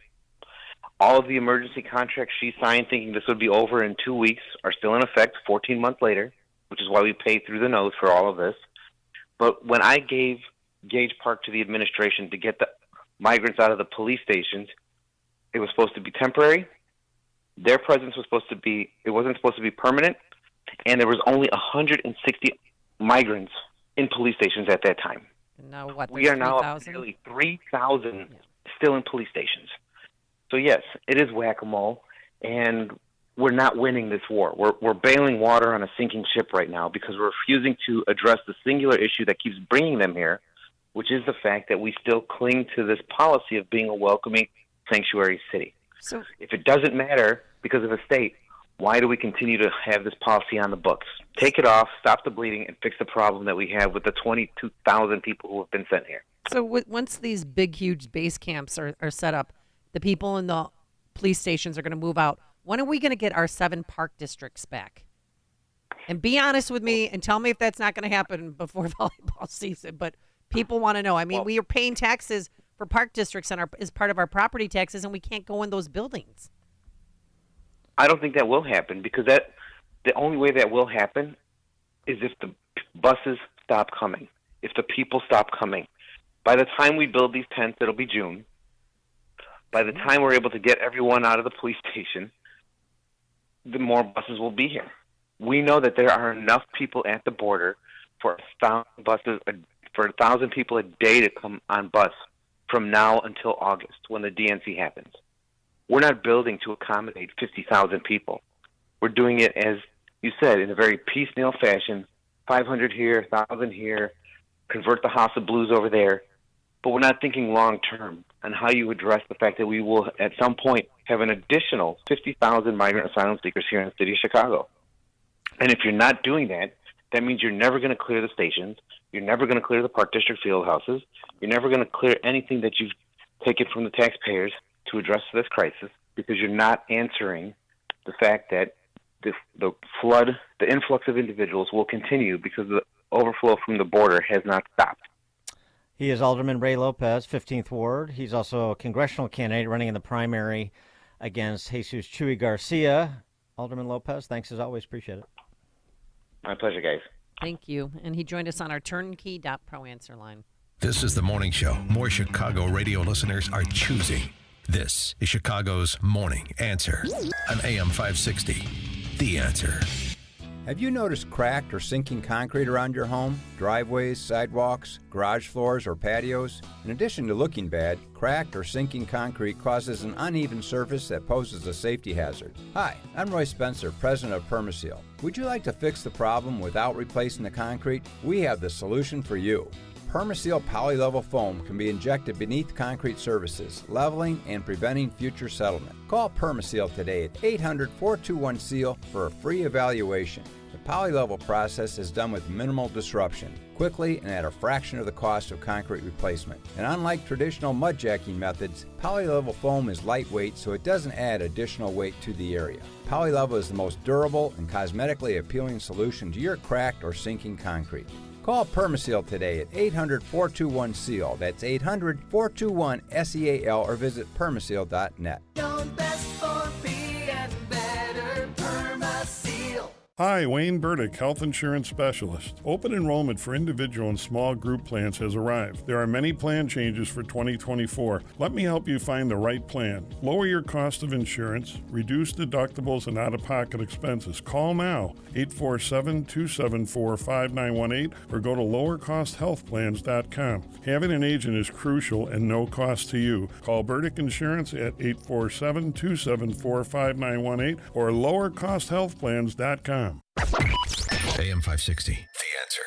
All of the emergency contracts she signed thinking this would be over in 2 weeks are still in effect 14 months later, which is why we pay through the nose for all of this. But when I gave Gage Park to the administration to get the migrants out of the police stations, it was supposed to be temporary. Their presence was supposed to be, it wasn't supposed to be permanent, and there was only 160 migrants in police stations at that time. And now what? We are now up to nearly 3,000 still in police stations. So yes, it is whack-a-mole, and we're not winning this war. We're bailing water on a sinking ship right now because we're refusing to address the singular issue that keeps bringing them here, which is the fact that we still cling to this policy of being a welcoming sanctuary city. So, if it doesn't matter because of a state, why do we continue to have this policy on the books? Take it off, stop the bleeding, and fix the problem that we have with the 22,000 people who have been sent here. So once these big, huge base camps are set up, the people in the police stations are going to move out. When are we going to get our 7 park districts back? And be honest with me and tell me if that's not going to happen before volleyball season. But people want to know. I mean, we are paying taxes for park districts as part of our property taxes, and we can't go in those buildings. I don't think that will happen because the only way that will happen is if the buses stop coming, if the people stop coming. By the time we build these tents, it'll be June. By the time we're able to get everyone out of the police station, the more buses will be here. We know that there are enough people at the border for 1,000 people a day to come on bus from now until August when the DNC happens. We're not building to accommodate 50,000 people. We're doing it, as you said, in a very piecemeal fashion, 500 here, 1,000 here, convert the House of Blues over there. But we're not thinking long-term on how you address the fact that we will, at some point, have an additional 50,000 migrant asylum seekers here in the city of Chicago. And if you're not doing that, that means you're never going to clear the stations. You're never going to clear the Park District field houses. You're never going to clear anything that you've taken from the taxpayers to address this crisis because you're not answering the fact that the flood, the influx of individuals will continue because the overflow from the border has not stopped. He is Alderman Ray Lopez, 15th Ward. He's also a congressional candidate running in the primary against Jesus Chuy Garcia. Alderman Lopez, thanks as always. Appreciate it. My pleasure, guys. Thank you. And he joined us on our turnkey.pro answer line. This is the morning show more Chicago radio listeners are choosing. This is Chicago's Morning Answer on AM 560. The Answer. Have you noticed cracked or sinking concrete around your home, driveways, sidewalks, garage floors, or patios? In addition to looking bad, cracked or sinking concrete causes an uneven surface that poses a safety hazard. Hi, I'm Roy Spencer, president of Permaseal. Would you like to fix the problem without replacing the concrete? We have the solution for you. Permaseal polylevel foam can be injected beneath concrete surfaces, leveling and preventing future settlement. Call Permaseal today at 800-421-SEAL for a free evaluation. The polylevel process is done with minimal disruption, quickly and at a fraction of the cost of concrete replacement. And unlike traditional mud jacking methods, polylevel foam is lightweight so it doesn't add additional weight to the area. Polylevel is the most durable and cosmetically appealing solution to your cracked or sinking concrete. Call Permaseal today at 800-421-SEAL. That's 800-421-SEAL or visit permaseal.net. Hi, Wayne Burdick, Health Insurance Specialist. Open enrollment for individual and small group plans has arrived. There are many plan changes for 2024. Let me help you find the right plan. Lower your cost of insurance, reduce deductibles and out-of-pocket expenses. Call now, 847-274-5918, or go to lowercosthealthplans.com. Having an agent is crucial and no cost to you. Call Burdick Insurance at 847-274-5918 or lowercosthealthplans.com. AM 560, The Answer.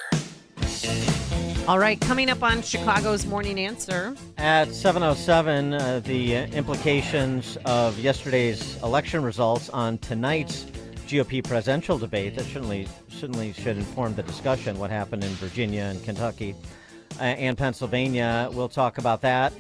All right, coming up on Chicago's Morning Answer. At 7:07, the implications of yesterday's election results on tonight's GOP presidential debate that certainly should inform the discussion, what happened in Virginia and Kentucky and Pennsylvania. We'll talk about that.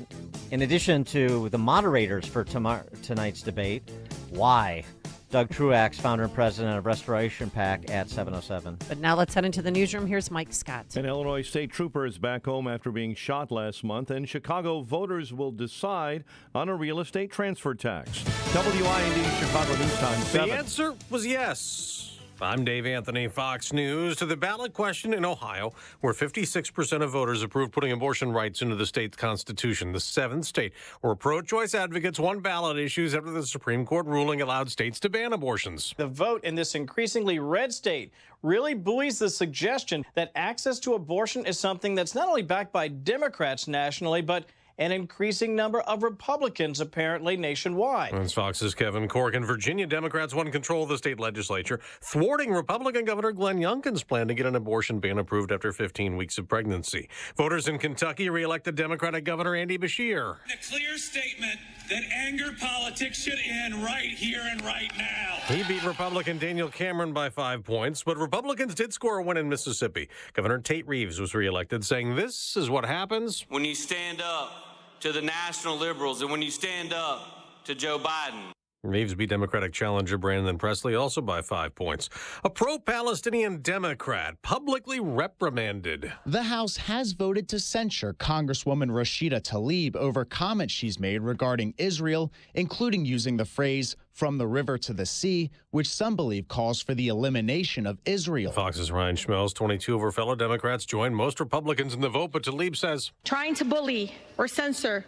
In addition to the moderators for tonight's debate, why? Doug Truax, founder and president of Restoration PAC, at 7:07. But now let's head into the newsroom. Here's Mike Scott. An Illinois state trooper is back home after being shot last month, and Chicago voters will decide on a real estate transfer tax. WIND Chicago News Time 7. The answer was yes. I'm Dave Anthony, Fox News. To the ballot question in Ohio, where 56% of voters approved putting abortion rights into the state's constitution, the seventh state where pro-choice advocates won ballot issues after the Supreme Court ruling allowed states to ban abortions. The vote in this increasingly red state really buoys the suggestion that access to abortion is something that's not only backed by Democrats nationally, but an increasing number of Republicans, apparently nationwide. That's Fox's Kevin Corkin. Virginia Democrats won control of the state legislature, thwarting Republican Governor Glenn Youngkin's plan to get an abortion ban approved after 15 weeks of pregnancy. Voters in Kentucky re-elected Democratic Governor Andy Beshear. A clear statement that anger politics should end right here and right now. He beat Republican Daniel Cameron by 5 points, but Republicans did score a win in Mississippi. Governor Tate Reeves was re-elected, saying this is what happens when you stand up to the national liberals and when you stand up to Joe Biden. Reeves beat Democratic challenger Brandon Presley also by 5 points. A pro-Palestinian Democrat publicly reprimanded. The House has voted to censure Congresswoman Rashida Tlaib over comments she's made regarding Israel, including using the phrase "from the river to the sea," which some believe calls for the elimination of Israel. Fox's Ryan Schmelz, 22 of her fellow Democrats joined most Republicans in the vote, but Tlaib says Trying to bully or censor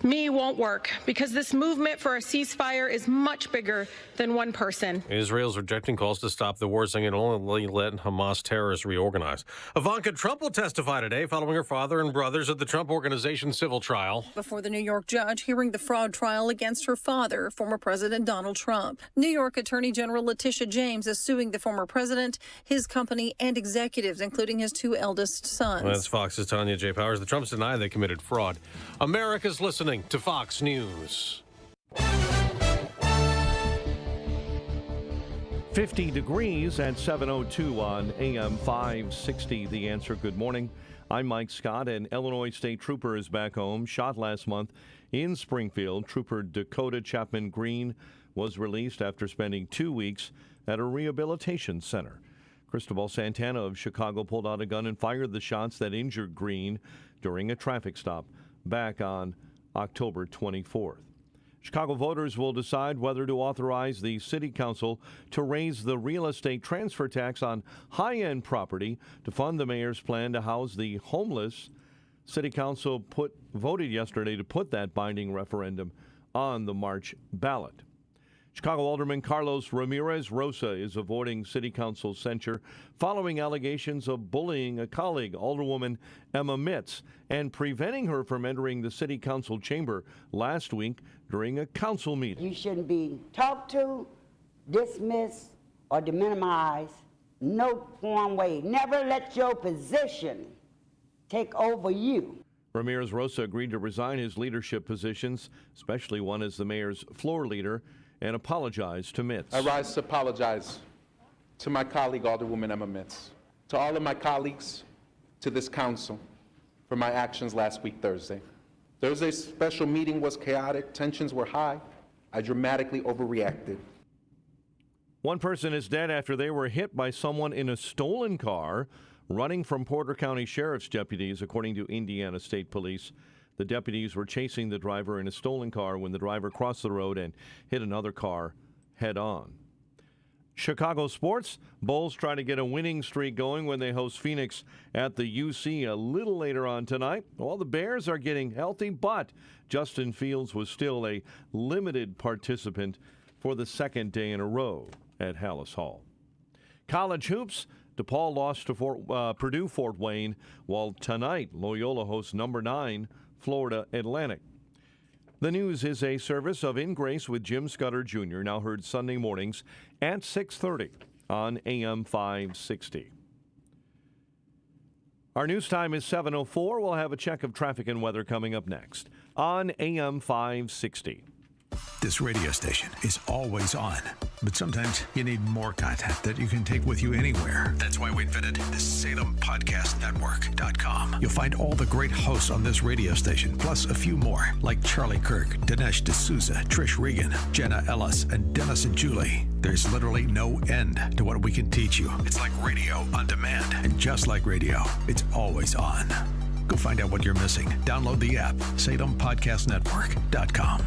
me won't work because this movement for a ceasefire is much bigger than one person. Israel's rejecting calls to stop the war, saying it only let Hamas terrorists reorganize. Ivanka Trump will testify today following her father and brothers at the Trump Organization civil trial. Before the New York judge hearing the fraud trial against her father, former President Donald Trump. New York Attorney General Letitia James is suing the former president, his company, and executives, including his two eldest sons. That's Fox's Tanya J. Powers. The Trumps deny they committed fraud. America's listening to Fox News. 50 degrees at 7:02 on AM 560. The Answer. Good morning. I'm Mike Scott. An Illinois state trooper is back home, shot last month in Springfield. Trooper Dakota Chapman Green was released after spending 2 weeks at a rehabilitation center. Cristobal Santana of Chicago pulled out a gun and fired the shots that injured Green during a traffic stop back on October 24th. Chicago voters will decide whether to authorize the city council to raise the real estate transfer tax on high-end property to fund the mayor's plan to house the homeless. City council voted yesterday to put that binding referendum on the March ballot. Chicago Alderman Carlos Ramirez Rosa is avoiding city council censure following allegations of bullying a colleague, Alderwoman Emma Mitz, and preventing her from entering the city council chamber last week during a council meeting. You shouldn't be talked to, dismissed, or deminimized. No form way. Never let your position take over you. Ramirez Rosa agreed to resign his leadership positions, especially one as the mayor's floor leader, and apologize to Mitz. I rise to apologize to my colleague, Alderwoman Emma Mitz, to all of my colleagues, to this council, for my actions last week, Thursday. Thursday's special meeting was chaotic. Tensions were high. I dramatically overreacted. One person is dead after they were hit by someone in a stolen car running from Porter County Sheriff's deputies, according to Indiana State Police. The deputies were chasing the driver in a stolen car when the driver crossed the road and hit another car head-on. Chicago sports, Bulls try to get a winning streak going when they host Phoenix at the UC a little later on tonight. Well, the Bears are getting healthy, but Justin Fields was still a limited participant for the second day in a row at Hallis Hall. College hoops, DePaul lost to Purdue Fort Wayne, while tonight Loyola hosts number 9 Florida Atlantic. The News is a service of In Grace with Jim Scudder Jr., now heard Sunday mornings at 6:30 on AM 560. Our news time is 7:04. We'll have a check of traffic and weather coming up next on AM 560. This radio station is always on, but sometimes you need more content that you can take with you anywhere. That's why we invented the SalemPodcastNetwork.com. You'll find all the great hosts on this radio station, plus a few more, like Charlie Kirk, Dinesh D'Souza, Trish Regan, Jenna Ellis, and Dennis and Julie. There's literally no end to what we can teach you. It's like radio on demand, and just like radio, it's always on. Go find out what you're missing. Download the app, SalemPodcastNetwork.com.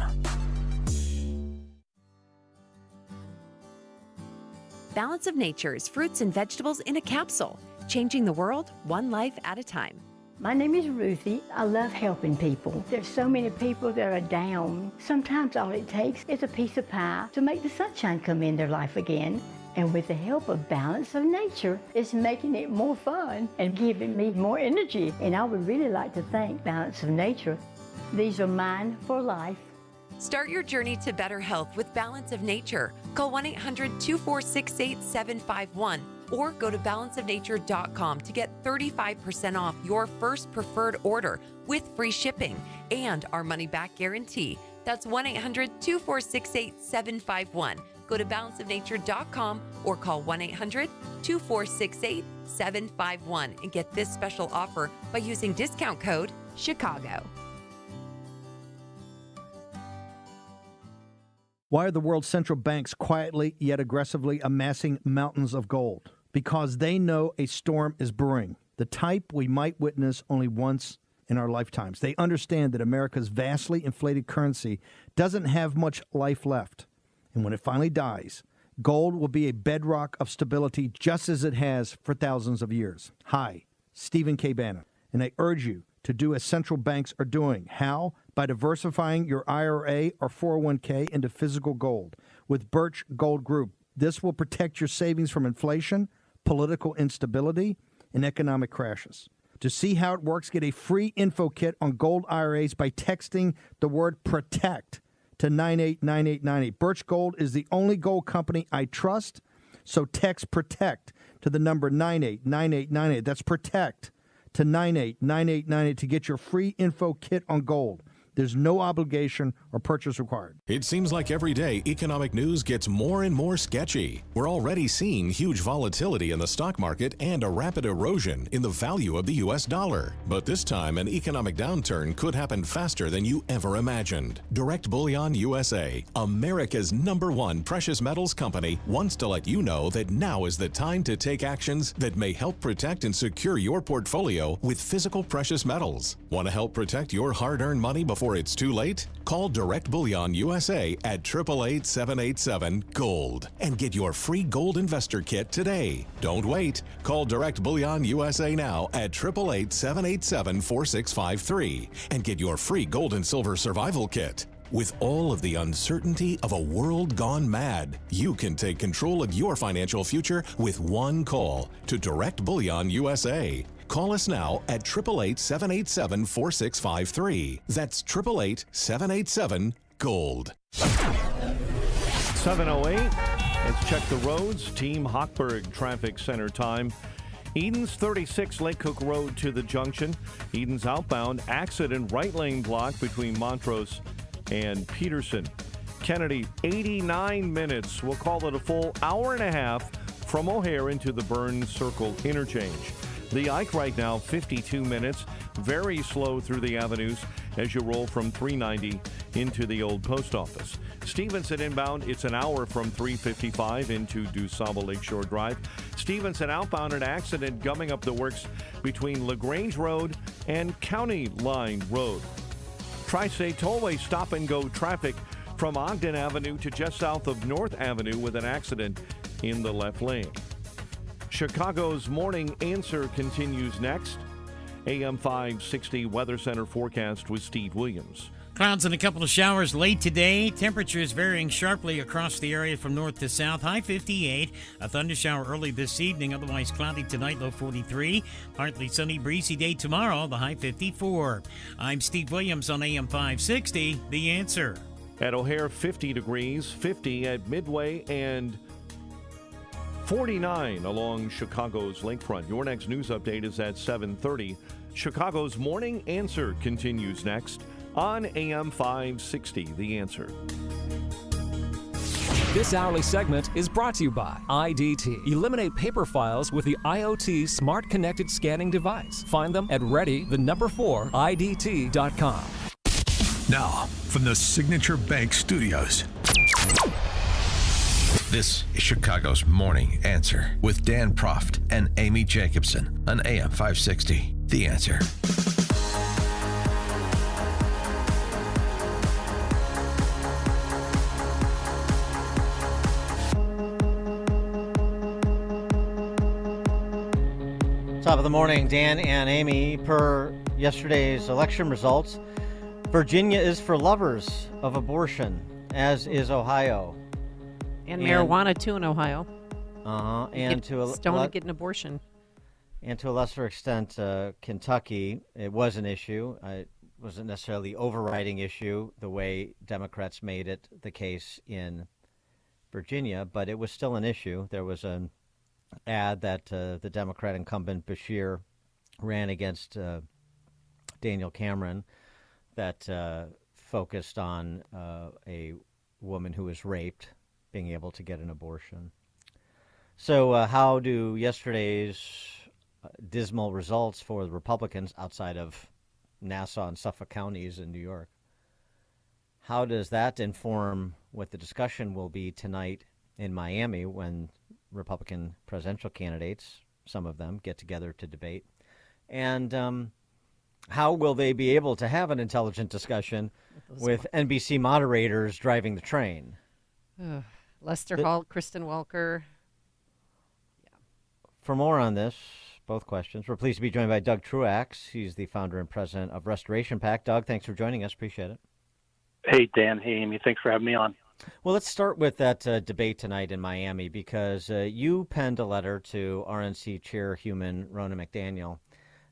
Balance of Nature's fruits and vegetables in a capsule, changing the world one life at a time. My name is Ruthie. I love helping people. There's so many people that are down. Sometimes all it takes is a piece of pie to make the sunshine come in their life again. And with the help of Balance of Nature, it's making it more fun and giving me more energy. And I would really like to thank Balance of Nature. These are mine for life. Start your journey to better health with Balance of Nature. Call 1-800-246-8751 or go to balanceofnature.com to get 35% off your first preferred order with free shipping and our money-back guarantee. That's 1-800-246-8751. Go to balanceofnature.com or call 1-800-246-8751 and get this special offer by using discount code CHICAGO. Why are the world's central banks quietly yet aggressively amassing mountains of gold? Because they know a storm is brewing, the type we might witness only once in our lifetimes. They understand that America's vastly inflated currency doesn't have much life left. And when it finally dies, gold will be a bedrock of stability just as it has for thousands of years. Hi, Stephen K. Bannon, and I urge you to do as central banks are doing. How? By diversifying your IRA or 401k into physical gold with Birch Gold Group. This will protect your savings from inflation, political instability, and economic crashes. To see how it works, get a free info kit on gold IRAs by texting the word PROTECT to 989898. Birch Gold is the only gold company I trust, so text PROTECT to the number 989898. That's PROTECT to 989898 to get your free info kit on gold. There's no obligation or purchase required. It seems like every day economic news gets more and more sketchy. We're already seeing huge volatility in the stock market and a rapid erosion in the value of the U.S. dollar. But this time, an economic downturn could happen faster than you ever imagined. Direct Bullion USA, America's #1 precious metals company, wants to let you know that now is the time to take actions that may help protect and secure your portfolio with physical precious metals. Want to help protect your hard-earned money before it's too late? Call Direct Bullion USA at 888-787-GOLD and get your free gold investor kit today. Don't wait. Call Direct Bullion USA now at 888-787-4653 and get your free gold and silver survival kit. With all of the uncertainty of a world gone mad, you can take control of your financial future with one call to Direct Bullion USA. Call us now at 888-787-4653. That's 888-787-GOLD. 7:08. Let's check the roads. Team Hochberg Traffic Center time. Eden's 36 Lake Cook Road to the junction. Eden's outbound accident right lane block between Montrose and Peterson. Kennedy, 89 minutes. We'll call it a full hour and a half from O'Hare into the Burns Circle interchange. The Ike right now, 52 minutes. Very slow through the avenues as you roll from 390 into the old post office. Stevenson inbound, it's an hour from 355 into DuSable Lakeshore Drive. Stevenson outbound, an accident gumming up the works between LaGrange Road and County Line Road. Tri-State Tollway stop and go traffic from Ogden Avenue to just south of North Avenue with an accident in the left lane. Chicago's Morning Answer continues next. AM 560 Weather Center forecast with Steve Williams. Clouds and a couple of showers late today. Temperatures varying sharply across the area from north to south. High 58. A thundershower early this evening. Otherwise cloudy tonight, low 43. Partly sunny, breezy day tomorrow, the high 54. I'm Steve Williams on AM 560, The Answer. At O'Hare, 50 degrees, 50 at Midway, and 49 along Chicago's lakefront. Your next news update is at 7:30. Chicago's Morning Answer continues next on AM 560, The Answer. This hourly segment is brought to you by IDT. Eliminate paper files with the IoT Smart Connected Scanning Device. Find them at ready4IDT.com. Now, from the Signature Bank Studios, this is Chicago's Morning Answer with Dan Proft and Amy Jacobson on AM 560, The Answer. Top of the morning, Dan and Amy. Per yesterday's election results, Virginia is for lovers of abortion, as is Ohio. And marijuana, too, in Ohio. And to stoned to get an abortion. And to a lesser extent, Kentucky. It was an issue. It wasn't necessarily the overriding issue, the way Democrats made it the case in Virginia, but it was still an issue. There was an ad that the Democrat incumbent Bashir ran against Daniel Cameron that focused on a woman who was raped being able to get an abortion. So how do yesterday's dismal results for the Republicans outside of Nassau and Suffolk counties in New York, how does that inform what the discussion will be tonight in Miami when Republican presidential candidates, some of them, get together to debate? And how will they be able to have an intelligent discussion with NBC moderators driving the train? Lester Holt, Kristen Welker. For more on this, both questions, we're pleased to be joined by Doug Truax. He's the founder and president of Restoration PAC. Doug, thanks for joining us. Appreciate it. Hey, Dan. Hey, Amy. Thanks for having me on. Well, let's start with that debate tonight in Miami, because you penned a letter to RNC Chairwoman Ronna McDaniel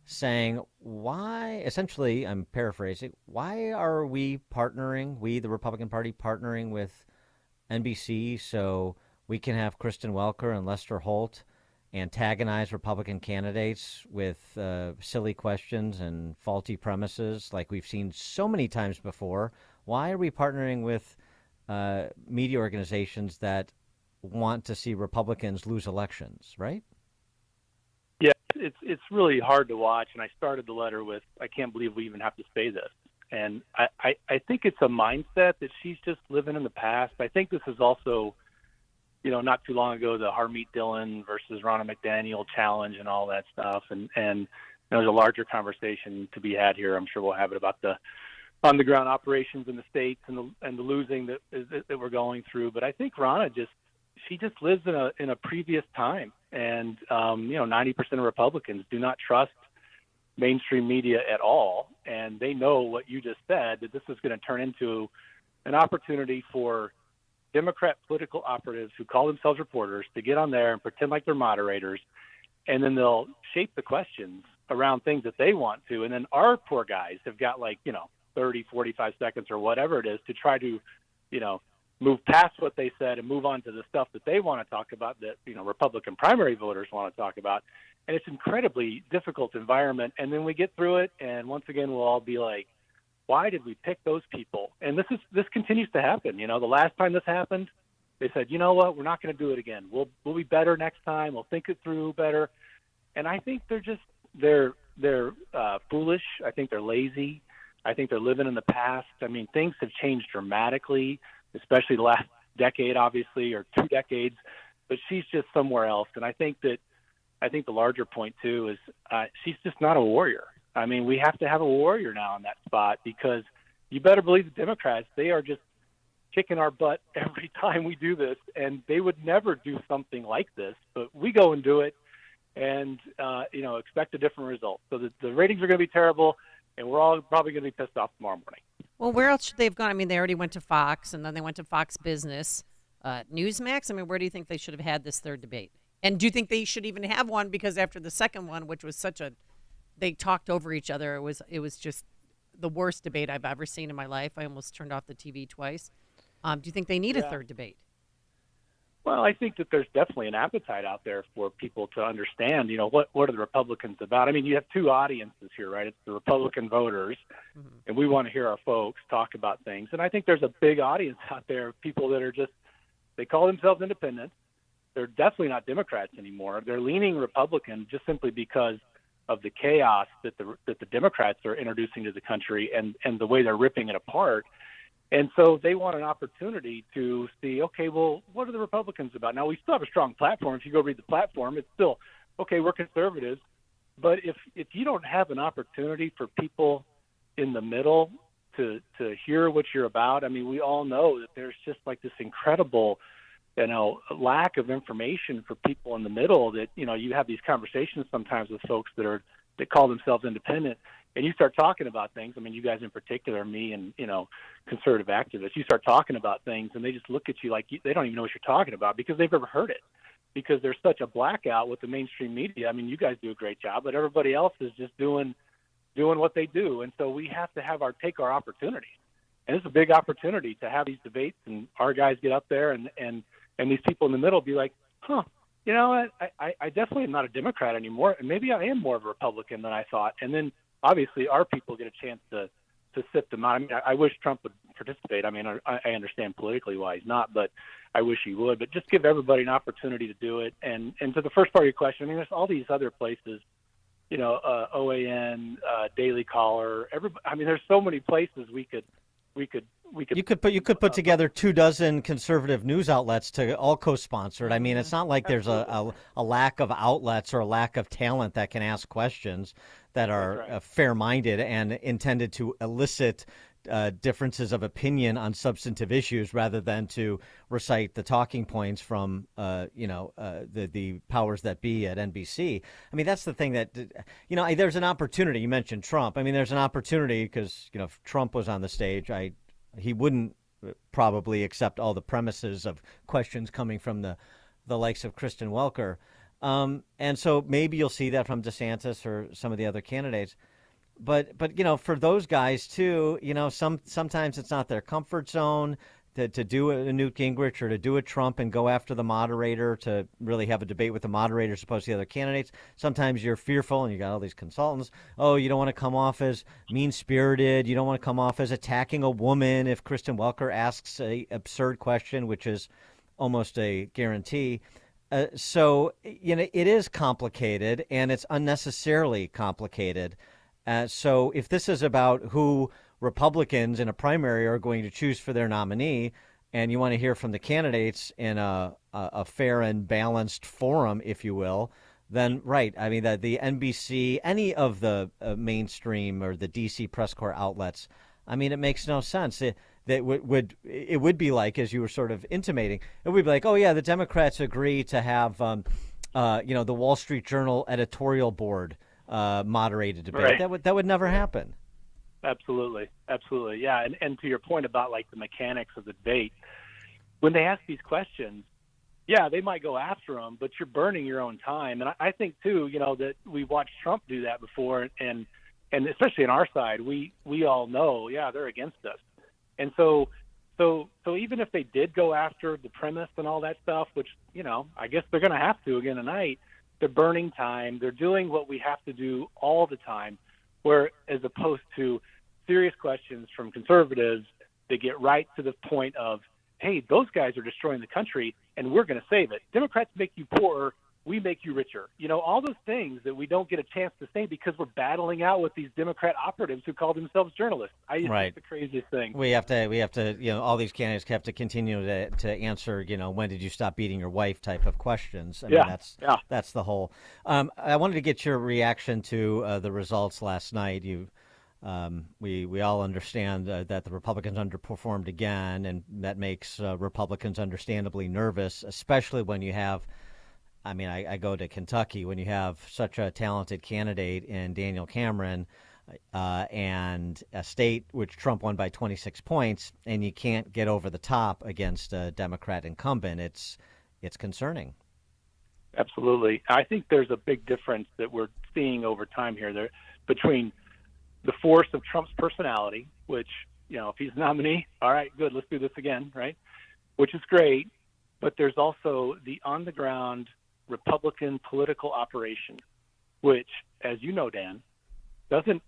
saying why, essentially, I'm paraphrasing, why are we partnering, we, the Republican Party, partnering with NBC so we can have Kristen Welker and Lester Holt antagonize Republican candidates with silly questions and faulty premises like we've seen so many times before? Why are we partnering with media organizations that want to see Republicans lose elections, right? Yeah, it's really hard to watch, and I started the letter with, I can't believe we even have to say this. And I think it's a mindset that she's just living in the past. I think this is also, not too long ago, the Harmeet Dillon versus Ronna McDaniel challenge and all that stuff. And there's a larger conversation to be had here. I'm sure we'll have it about the on-the-ground operations in the states and the losing that we're going through. But I think Ronna she just lives in a previous time. And 90% of Republicans do not trust mainstream media at all, and they know what you just said, that this is going to turn into an opportunity for Democrat political operatives who call themselves reporters to get on there and pretend like they're moderators, and then they'll shape the questions around things that they want to, and then our poor guys have got 30, 45 seconds or whatever it is to try to, move past what they said and move on to the stuff that they want to talk about, that, Republican primary voters want to talk about. And it's an incredibly difficult environment. And then we get through it, and once again, we'll all be like, why did we pick those people? And this continues to happen. The last time this happened, they said, you know what, we're not going to do it again. We'll be better next time. We'll think it through better. And I think they're foolish. I think they're lazy. I think they're living in the past. I mean, things have changed dramatically, especially the last decade, obviously, or 2 decades. But she's just somewhere else. And I think the larger point, too, is she's just not a warrior. I mean, we have to have a warrior now in that spot, because you better believe the Democrats, they are just kicking our butt every time we do this, and they would never do something like this, but we go and do it and, expect a different result. So the ratings are going to be terrible, and we're all probably going to be pissed off tomorrow morning. Well, where else should they have gone? I mean, they already went to Fox, and then they went to Fox Business. Newsmax, I mean, where do you think they should have had this third debate? And do you think they should even have one? Because after the second one, which was they talked over each other. It was just the worst debate I've ever seen in my life. I almost turned off the TV twice. Do you think they need a third debate? Well, I think that there's definitely an appetite out there for people to understand, what are the Republicans about? I mean, you have two audiences here, right? It's the Republican voters, and we want to hear our folks talk about things. And I think there's a big audience out there of people that are they call themselves independents. They're definitely not Democrats anymore. They're leaning Republican just simply because of the chaos that the Democrats are introducing to the country and the way they're ripping it apart. And so they want an opportunity to see, okay, well, what are the Republicans about? Now, we still have a strong platform. If you go read the platform, it's still, okay, we're conservatives. But if you don't have an opportunity for people in the middle to hear what you're about, I mean, we all know that there's just like this incredible, lack of information for people in the middle that, you have these conversations sometimes with folks that call themselves independent. And you start talking about things. I mean, you guys in particular, me and, conservative activists, you start talking about things and they just look at you like they don't even know what you're talking about because they've never heard it, because there's such a blackout with the mainstream media. I mean, you guys do a great job, but everybody else is just doing what they do. And so we have to take our opportunities. And it's a big opportunity to have these debates and our guys get up there and these people in the middle be like, you know what, I definitely am not a Democrat anymore, and maybe I am more of a Republican than I thought. And then obviously our people get a chance to sift them out. I mean, I wish Trump would participate. I mean, I understand politically why he's not, but I wish he would. But just give everybody an opportunity to do it. And to the first part of your question, I mean, there's all these other places, OAN, Daily Caller. There's so many places we could. You could put together 24 conservative news outlets to all co-sponsor it. I mean, it's not like there's a lack of outlets or a lack of talent that can ask questions that are fair-minded and intended to elicit differences of opinion on substantive issues rather than to recite the talking points from the powers that be at NBC. I mean, that's the thing that there's an opportunity. You mentioned Trump. I mean, there's an opportunity because if Trump was on the stage, he wouldn't probably accept all the premises of questions coming from the likes of Kristen Welker. And so maybe you'll see that from DeSantis or some of the other candidates. But for those guys too, sometimes it's not their comfort zone to do a Newt Gingrich or to do a Trump and go after the moderator to really have a debate with the moderator as opposed to the other candidates. Sometimes you're fearful and you got all these consultants. Oh, you don't want to come off as mean-spirited. You don't want to come off as attacking a woman if Kristen Welker asks a absurd question, which is almost a guarantee. So it is complicated, and it's unnecessarily complicated. So if this is about who Republicans in a primary are going to choose for their nominee, and you want to hear from the candidates in a fair and balanced forum, if you will, then right. I mean, the NBC, any of the mainstream or the DC press corps outlets, I mean, it makes no sense. It would be like, as you were sort of intimating, it would be like, oh yeah, the Democrats agree to have the Wall Street Journal editorial board moderated debate. Right. That would never happen. Absolutely. Yeah. And to your point about like the mechanics of the debate, when they ask these questions, yeah, they might go after them, but you're burning your own time. And I think too, that we watched Trump do that before, and especially on our side, we all know, yeah, they're against us. And so even if they did go after the premise and all that stuff, which, I guess they're going to have to again tonight, they're burning time. They're doing what we have to do all the time, where as opposed to serious questions from conservatives, they get right to the point of, hey, those guys are destroying the country and we're going to save it. Democrats make you poorer, we make you richer. All those things that we don't get a chance to say because we're battling out with these Democrat operatives who call themselves journalists. Right. It's the craziest thing. We have to, all these candidates have to continue to answer, when did you stop beating your wife type of questions. I mean, that's the whole. I wanted to get your reaction to the results last night. You We all understand that the Republicans underperformed again, and that makes Republicans understandably nervous, especially when you have, I mean, I go to Kentucky, when you have such a talented candidate in Daniel Cameron, and a state which Trump won by 26 points, and you can't get over the top against a Democrat incumbent. It's concerning. Absolutely. I think there's a big difference that we're seeing over time here between the force of Trump's personality, which, if he's nominee, all right, good, let's do this again, right? Which is great. But there's also the on-the-ground Republican political operation, which, as you know, Dan, doesn't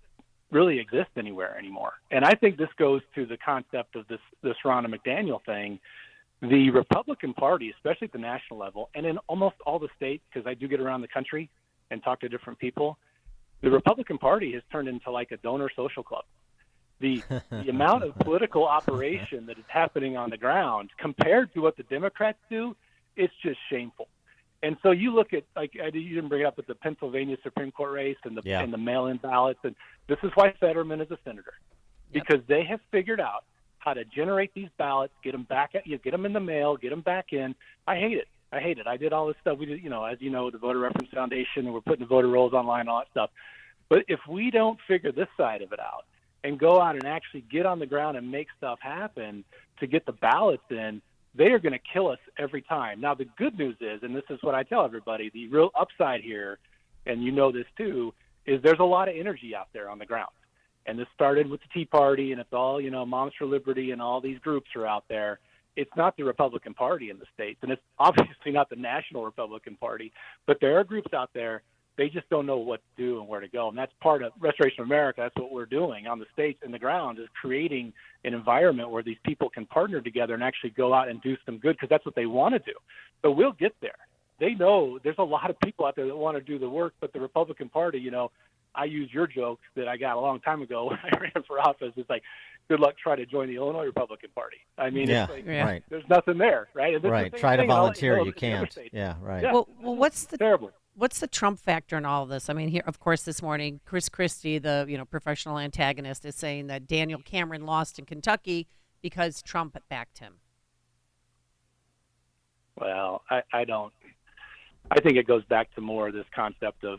really exist anywhere anymore. And I think this goes to the concept of this Ronna McDaniel thing. The Republican Party, especially at the national level, and in almost all the states, because I do get around the country and talk to different people, the Republican Party has turned into like a donor social club. The amount of political operation that is happening on the ground compared to what the Democrats do, it's just shameful. And so you look at, like, you didn't bring it up with the Pennsylvania Supreme Court race and the mail-in ballots, and this is why Fetterman is a senator, because they have figured out how to generate these ballots, get them back at you, get them in the mail, get them back in. I hate it. I did all this stuff. We did, as you know, the Voter Reference Foundation, and we're putting the voter rolls online, all that stuff. But if we don't figure this side of it out and go out and actually get on the ground and make stuff happen to get the ballots in, they are going to kill us every time. Now, the good news is, and this is what I tell everybody, the real upside here, and you know this too, is there's a lot of energy out there on the ground. And this started with the Tea Party, and it's all, Moms for Liberty, and all these groups are out there. It's not the Republican Party in the states, and it's obviously not the National Republican Party, but there are groups out there. They just don't know what to do and where to go. And that's part of Restoration of America. That's what we're doing on the states and the ground, is creating an environment where these people can partner together and actually go out and do some good, because that's what they want to do. But we'll get there. They know there's a lot of people out there that want to do the work, but the Republican Party, I use your joke that I got a long time ago when I ran for office. It's like, good luck trying to join the Illinois Republican Party. I mean, it's like, right. There's nothing there, right? And right. Try to volunteer, you can't. Yeah, right. Yeah. Well, what's the Trump factor in all of this? I mean, here, of course, this morning, Chris Christie, the professional antagonist, is saying that Daniel Cameron lost in Kentucky because Trump backed him. Well, I don't. I think it goes back to more this concept of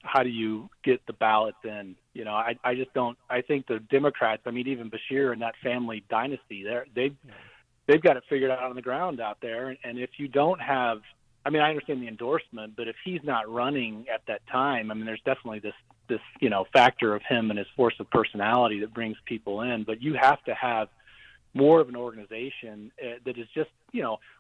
how do you get the ballots in? I just don't. I think the Democrats, I mean, even Bashir and that family dynasty, they've got it figured out on the ground out there. And if you don't have, I mean, I understand the endorsement, but if he's not running at that time, I mean, there's definitely this factor of him and his force of personality that brings people in. But you have to have more of an organization that is just,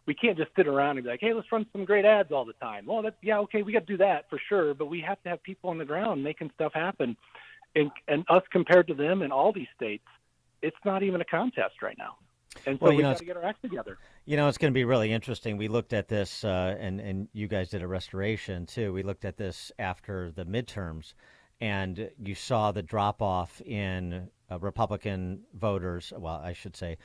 we can't just sit around and be like, hey, let's run some great ads all the time. Well, okay, we got to do that for sure, but we have to have people on the ground making stuff happen. And us compared to them in all these states, it's not even a contest right now. And so we got to get our act together. It's going to be really interesting. We looked at this, and you guys did a restoration too. We looked at this after the midterms, and you saw the drop-off in Republican voters, well, I should say,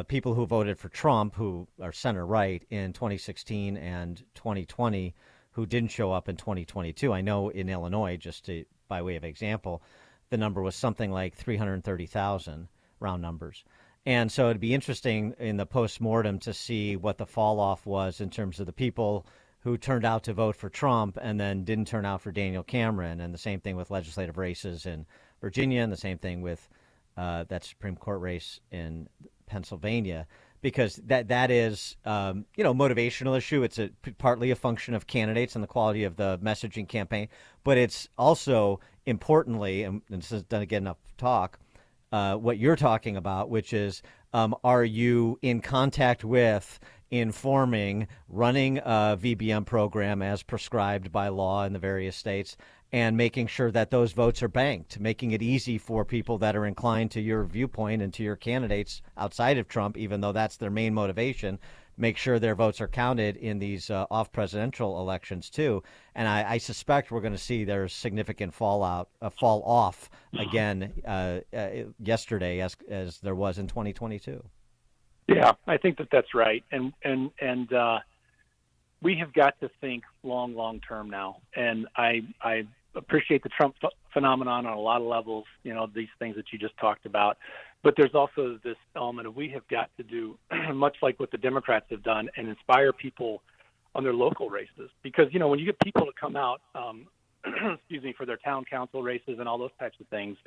people who voted for Trump, who are center-right in 2016 and 2020, who didn't show up in 2022. I know in Illinois, by way of example, the number was something like 330,000, round numbers. And so it'd be interesting in the post-mortem to see what the fall-off was in terms of the people who turned out to vote for Trump and then didn't turn out for Daniel Cameron, and the same thing with legislative races in Virginia, and the same thing with that Supreme Court race in Pennsylvania, because that is motivational issue. It's partly a function of candidates and the quality of the messaging campaign, but it's also importantly, and this doesn't get enough talk, what you're talking about, which is are you in contact with, informing, running a VBM program as prescribed by law in the various states, and making sure that those votes are banked, making it easy for people that are inclined to your viewpoint and to your candidates outside of Trump, even though that's their main motivation, make sure their votes are counted in these off-presidential elections too. And I suspect we're going to see there's significant fall off again yesterday as there was in 2022. Yeah, I think that's right. And we have got to think long term now. And I appreciate the Trump phenomenon on a lot of levels, these things that you just talked about. But there's also this element of we have got to do much like what the Democrats have done and inspire people on their local races. Because, when you get people to come out, for their town council races and all those types of things,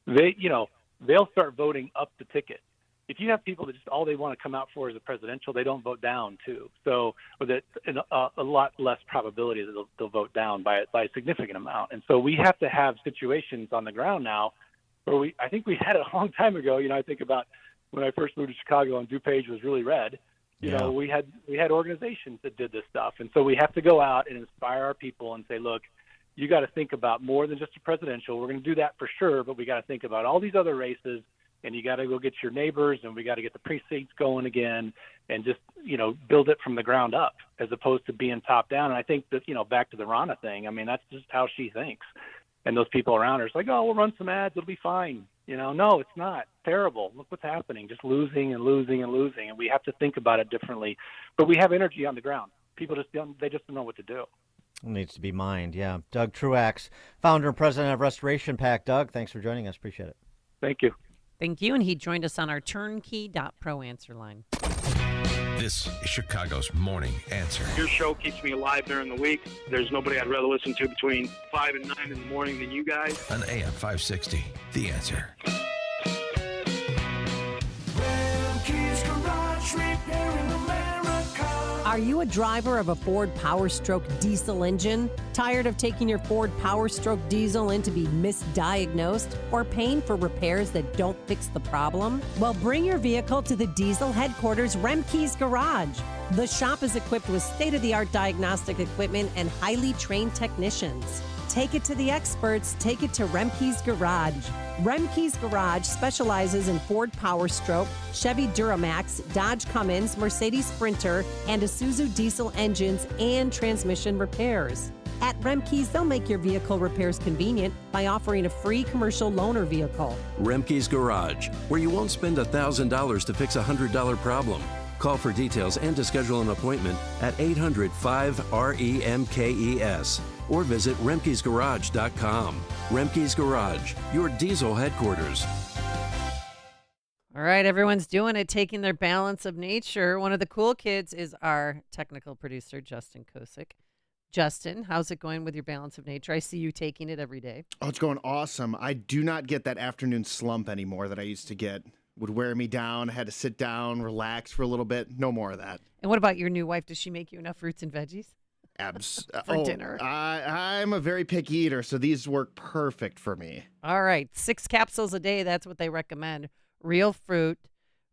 they'll start voting up the ticket. If you have people that just all they want to come out for is a presidential, they don't vote down too. So with a lot less probability that they'll vote down by a significant amount. And so we have to have situations on the ground now where I think we had it a long time ago. I think about when I first moved to Chicago and DuPage was really red. We had organizations that did this stuff. And so we have to go out and inspire our people and say, look, you got to think about more than just a presidential. We're going to do that for sure, but we got to think about all these other races, and you got to go get your neighbors, and we got to get the precincts going again, and just build it from the ground up as opposed to being top down. And I think that back to the Ronna thing. I mean, that's just how she thinks, and those people around her. It's like, oh, we'll run some ads, it'll be fine. No, it's not. Terrible. Look what's happening. Just losing and losing and losing, and we have to think about it differently. But we have energy on the ground. People just don't know what to do. It needs to be mined, yeah. Doug Truax, founder and president of Restoration PAC. Doug, thanks for joining us. Appreciate it. Thank you. Thank you. And he joined us on our turnkey.pro answer line. This is Chicago's Morning Answer. Your show keeps me alive during the week. There's nobody I'd rather listen to between 5 and 9 in the morning than you guys. On AM 560, The Answer. Are you a driver of a Ford Power Stroke diesel engine? Tired of taking your Ford Power Stroke diesel in to be misdiagnosed or paying for repairs that don't fix the problem? Well, bring your vehicle to the diesel headquarters, Remke's Garage. The shop is equipped with state-of-the-art diagnostic equipment and highly trained technicians. Take it to the experts. Take it to Remke's Garage. Remke's Garage specializes in Ford Power Stroke, Chevy Duramax, Dodge Cummins, Mercedes Sprinter, and Isuzu diesel engines and transmission repairs. At Remke's, they'll make your vehicle repairs convenient by offering a free commercial loaner vehicle. Remke's Garage, where you won't spend $1,000 to fix a $100 problem. Call for details and to schedule an appointment at 800-5-REMKES or visit remkesgarage.com. Remke's Garage, your diesel headquarters. All right, everyone's doing it, taking their balance of nature. One of the cool kids is our technical producer, Justin Kosick. Justin, how's it going with your balance of nature? I see you taking it every day. Oh, it's going awesome. I do not get that afternoon slump anymore that I used to get. Would wear me down. I had to sit down, relax for a little bit. No more of that. And what about your new wife? Does she make you enough fruits and veggies? For dinner. I'm a very picky eater, so these work perfect for me. All right. 6 capsules a day. That's what they recommend. Real fruit,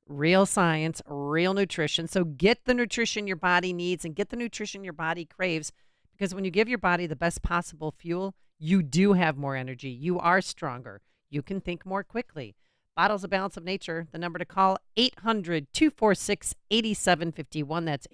real science, real nutrition. So get the nutrition your body needs and get the nutrition your body craves, because when you give your body the best possible fuel, you do have more energy. You are stronger. You can think more quickly. Bottles of Balance of Nature, the number to call, 800-246-8751. That's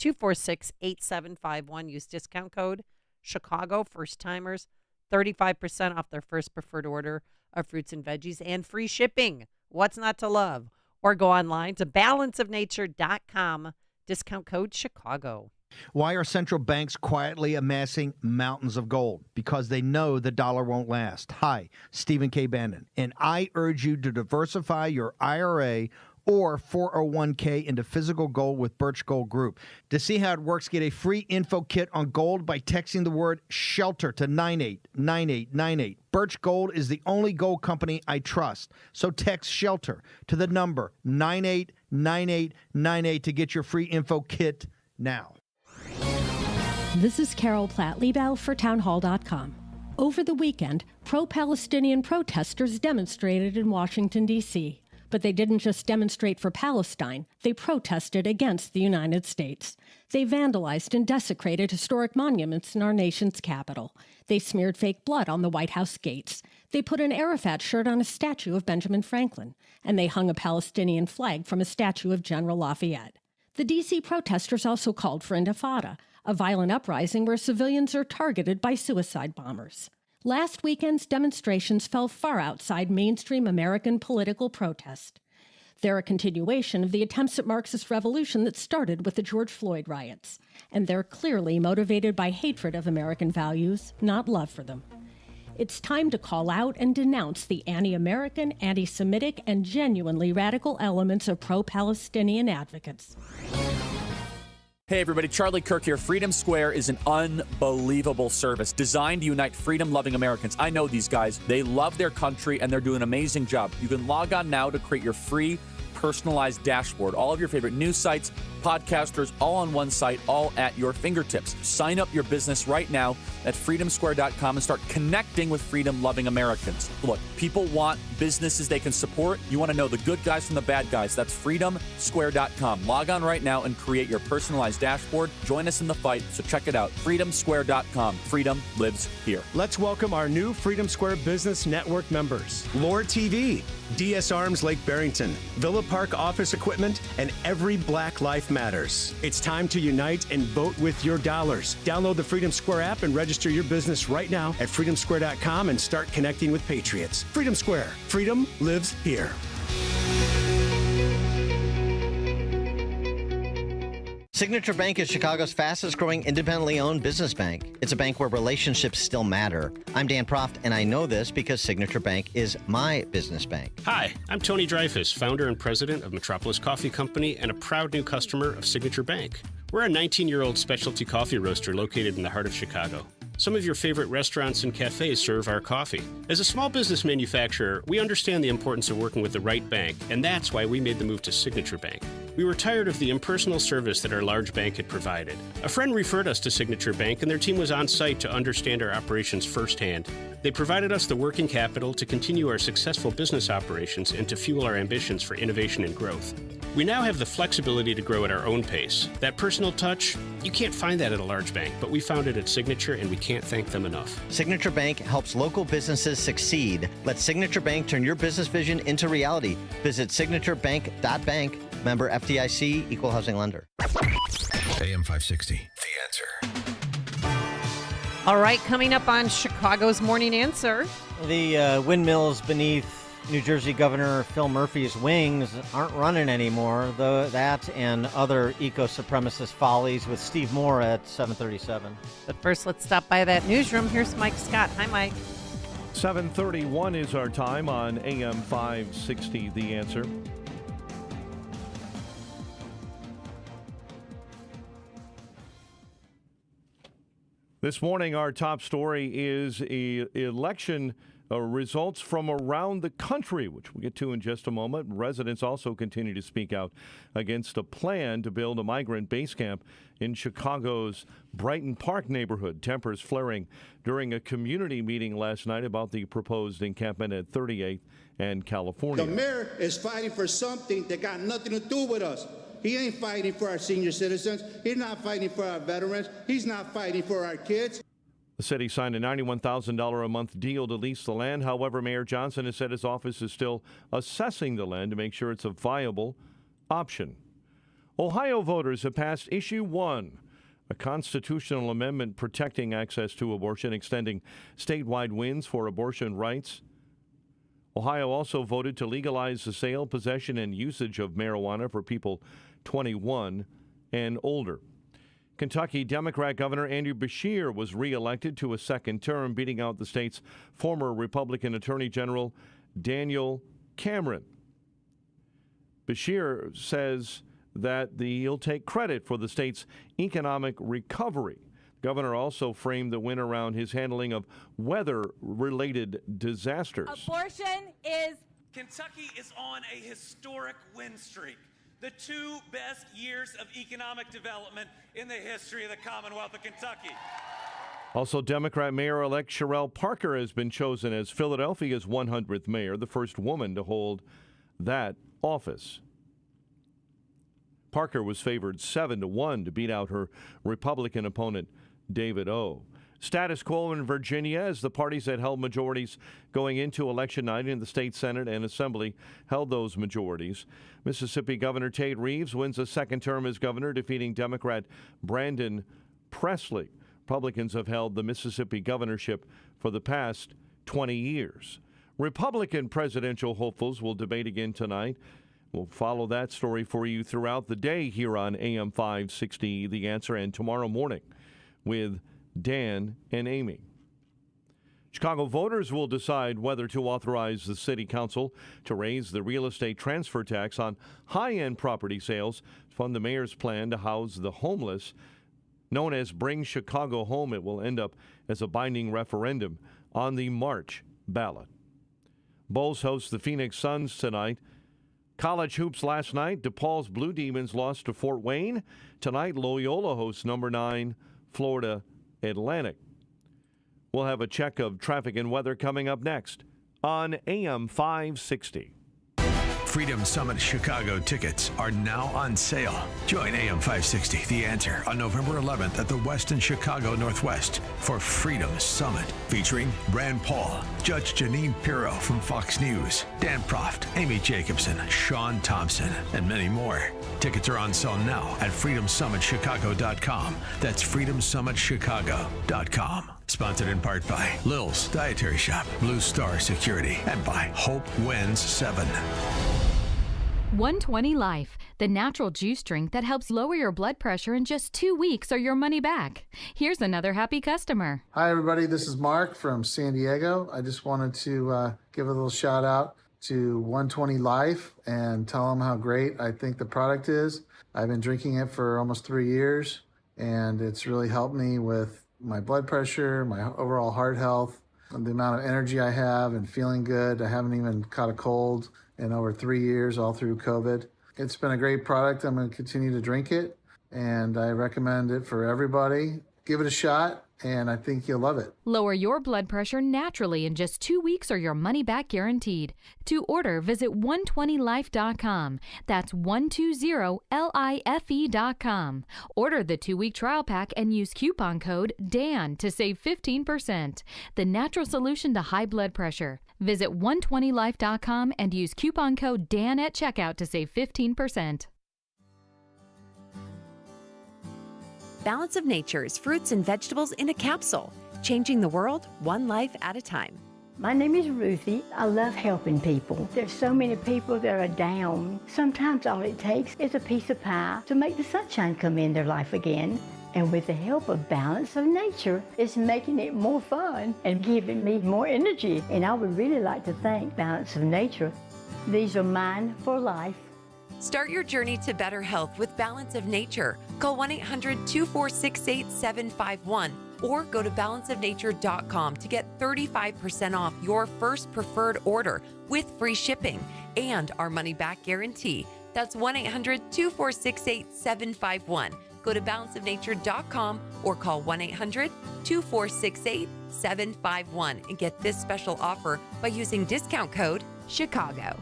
800-246-8751. Use discount code Chicago. First timers, 35% off their first preferred order of fruits and veggies and free shipping. What's not to love? Or go online to balanceofnature.com. Discount code Chicago. Why are central banks quietly amassing mountains of gold? Because they know the dollar won't last. Hi, Stephen K. Bannon, and I urge you to diversify your IRA or 401k into physical gold with Birch Gold Group. To see how it works, get a free info kit on gold by texting the word SHELTER to 989898. Birch Gold is the only gold company I trust. So text SHELTER to the number 989898 to get your free info kit now. This is Carol Platt-Liebau for townhall.com. Over the weekend, pro-Palestinian protesters demonstrated in Washington, D.C. But they didn't just demonstrate for Palestine. They protested against the United States. They vandalized and desecrated historic monuments in our nation's capital. They smeared fake blood on the White House gates. They put an Arafat shirt on a statue of Benjamin Franklin. And they hung a Palestinian flag from a statue of General Lafayette. The D.C. protesters also called for Intifada, a violent uprising where civilians are targeted by suicide bombers. Last weekend's demonstrations fell far outside mainstream American political protest. They're a continuation of the attempts at Marxist revolution that started with the George Floyd riots. And they're clearly motivated by hatred of American values, not love for them. It's time to call out and denounce the anti-American, anti-Semitic, and genuinely radical elements of pro-Palestinian advocates. Hey everybody, Charlie Kirk here. Freedom Square is an unbelievable service designed to unite freedom-loving Americans. I know these guys. They love their country and they're doing an amazing job. You can log on now to create your free personalized dashboard. All of your favorite news sites, podcasters, all on one site, all at your fingertips. Sign up your business right now at freedomsquare.com and start connecting with freedom-loving Americans. Look, people want businesses they can support. You want to know the good guys from the bad guys. That's freedomsquare.com. Log on right now and create your personalized dashboard. Join us in the fight, so check it out. freedomsquare.com. Freedom lives here. Let's welcome our new Freedom Square Business Network members. Lore TV, DS Arms Lake Barrington, Villa Park Office Equipment, and Every Black Life Matters. It's time to unite and vote with your dollars. Download the Freedom Square app and register your business right now at freedomsquare.com and start connecting with patriots. Freedom Square. Freedom lives here. Signature Bank is Chicago's fastest growing independently owned business bank. It's a bank where relationships still matter. I'm Dan Proft, and I know this because Signature Bank is my business bank. Hi, I'm Tony Dreyfus, founder and president of Metropolis Coffee Company and a proud new customer of Signature Bank. We're a 19-year-old specialty coffee roaster located in the heart of Chicago. Some of your favorite restaurants and cafes serve our coffee. As a small business manufacturer, we understand the importance of working with the right bank, and that's why we made the move to Signature Bank. We were tired of the impersonal service that our large bank had provided. A friend referred us to Signature Bank, and their team was on site to understand our operations firsthand. They provided us the working capital to continue our successful business operations and to fuel our ambitions for innovation and growth. We now have the flexibility to grow at our own pace. That personal touch, you can't find that at a large bank, but we found it at Signature, and we can't thank them enough. Signature Bank helps local businesses succeed. Let Signature Bank turn your business vision into reality. Visit signaturebank.bank. Member FDIC, Equal Housing Lender. AM 560, The Answer. All right, coming up on Chicago's Morning Answer. The windmills beneath New Jersey Governor Phil Murphy's wings aren't running anymore, though. That and other eco-supremacist follies with Steve Moore at 7:37. But first, let's stop by that newsroom. Here's Mike Scott. Hi, Mike. 7:31 is our time on AM 560, The Answer. This morning, our top story is election results from around the country, which we'll get to in just a moment. Residents also continue to speak out against a plan to build a migrant base camp in Chicago's Brighton Park neighborhood. Tempers flaring during a community meeting last night about the proposed encampment at 38th and California. The mayor is fighting for something that got nothing to do with us. He ain't fighting for our senior citizens. He's not fighting for our veterans. He's not fighting for our kids. The city signed a $91,000 a month deal to lease the land. However, Mayor Johnson has said his office is still assessing the land to make sure it's a viable option. Ohio voters have passed Issue 1, a constitutional amendment protecting access to abortion, extending statewide wins for abortion rights. Ohio also voted to legalize the sale, possession, and usage of marijuana for people 21 and older. Kentucky Democrat Governor Andrew Beshear was reelected to a second term, beating out the state's former Republican Attorney General Daniel Cameron. Beshear says that he'll take credit for the state's economic recovery. The governor also framed the win around his handling of weather-related disasters. Abortion is... Kentucky is on a historic win streak. The two best years of economic development in the history of the Commonwealth of Kentucky. Also, Democrat Mayor-elect Sherelle Parker has been chosen as Philadelphia's 100th mayor, the first woman to hold that office. Parker was favored 7-1 to beat out her Republican opponent, David O. Status quo in Virginia as the parties that held majorities going into election night in the state Senate and Assembly held those majorities. Mississippi Governor Tate Reeves wins a second term as governor, defeating Democrat Brandon Presley. Republicans have held the Mississippi governorship for the past 20 years. Republican presidential hopefuls will debate again tonight We'll follow that story for you throughout the day here on AM 560, The Answer, and tomorrow morning with Dan and Amy. Chicago voters will decide whether to authorize the city council to raise the real estate transfer tax on high-end property sales to fund the mayor's plan to house the homeless. Known as Bring Chicago Home, it will end up as a binding referendum on the March ballot. Bulls host the Phoenix Suns tonight. College hoops last night. DePaul's Blue Demons lost to Fort Wayne. Tonight, Loyola hosts number 9 Florida Atlantic. We'll have a check of traffic and weather coming up next on AM 560. Freedom Summit Chicago tickets are now on sale. Join AM 560, The Answer, on November 11th at the Westin Chicago Northwest for Freedom Summit, featuring Rand Paul, Judge Janine Pirro from Fox News, Dan Proft, Amy Jacobson, Sean Thompson, and many more. Tickets are on sale now at freedomsummitchicago.com. That's freedomsummitchicago.com. Sponsored in part by Lil's Dietary Shop, Blue Star Security, and by Hope Wins 7. 120 Life, the natural juice drink that helps lower your blood pressure in just 2 weeks or your money back. Here's another happy customer. Hi, everybody. This is Mark from San Diego. I just wanted to give a little shout out to 120 Life and tell them how great I think the product is. I've been drinking it for almost 3 years, and it's really helped me with my blood pressure, my overall heart health, the amount of energy I have and feeling good. I haven't even caught a cold in over 3 years, all through COVID. It's been a great product. I'm going to continue to drink it, and I recommend it for everybody. Give it a shot, and I think you'll love it. Lower your blood pressure naturally in just 2 weeks or your money back guaranteed. To order, visit 120life.com. That's 120life.com. Order the 2-week trial pack and use coupon code DAN to save 15%. The natural solution to high blood pressure. Visit 120life.com and use coupon code DAN at checkout to save 15%. Balance of Nature's fruits and vegetables in a capsule, changing the world one life at a time. My name is Ruthie. I love helping people. There's so many people that are down. Sometimes all it takes is a piece of pie to make the sunshine come in their life again. And with the help of Balance of Nature, it's making it more fun and giving me more energy. And I would really like to thank Balance of Nature. These are mine for life. Start your journey to better health with Balance of Nature. Call 1-800-246-8751 or go to balanceofnature.com to get 35% off your first preferred order with free shipping and our money-back guarantee. That's 1-800-246-8751. Go to balanceofnature.com or call 1-800-246-8751 and get this special offer by using discount code CHICAGO.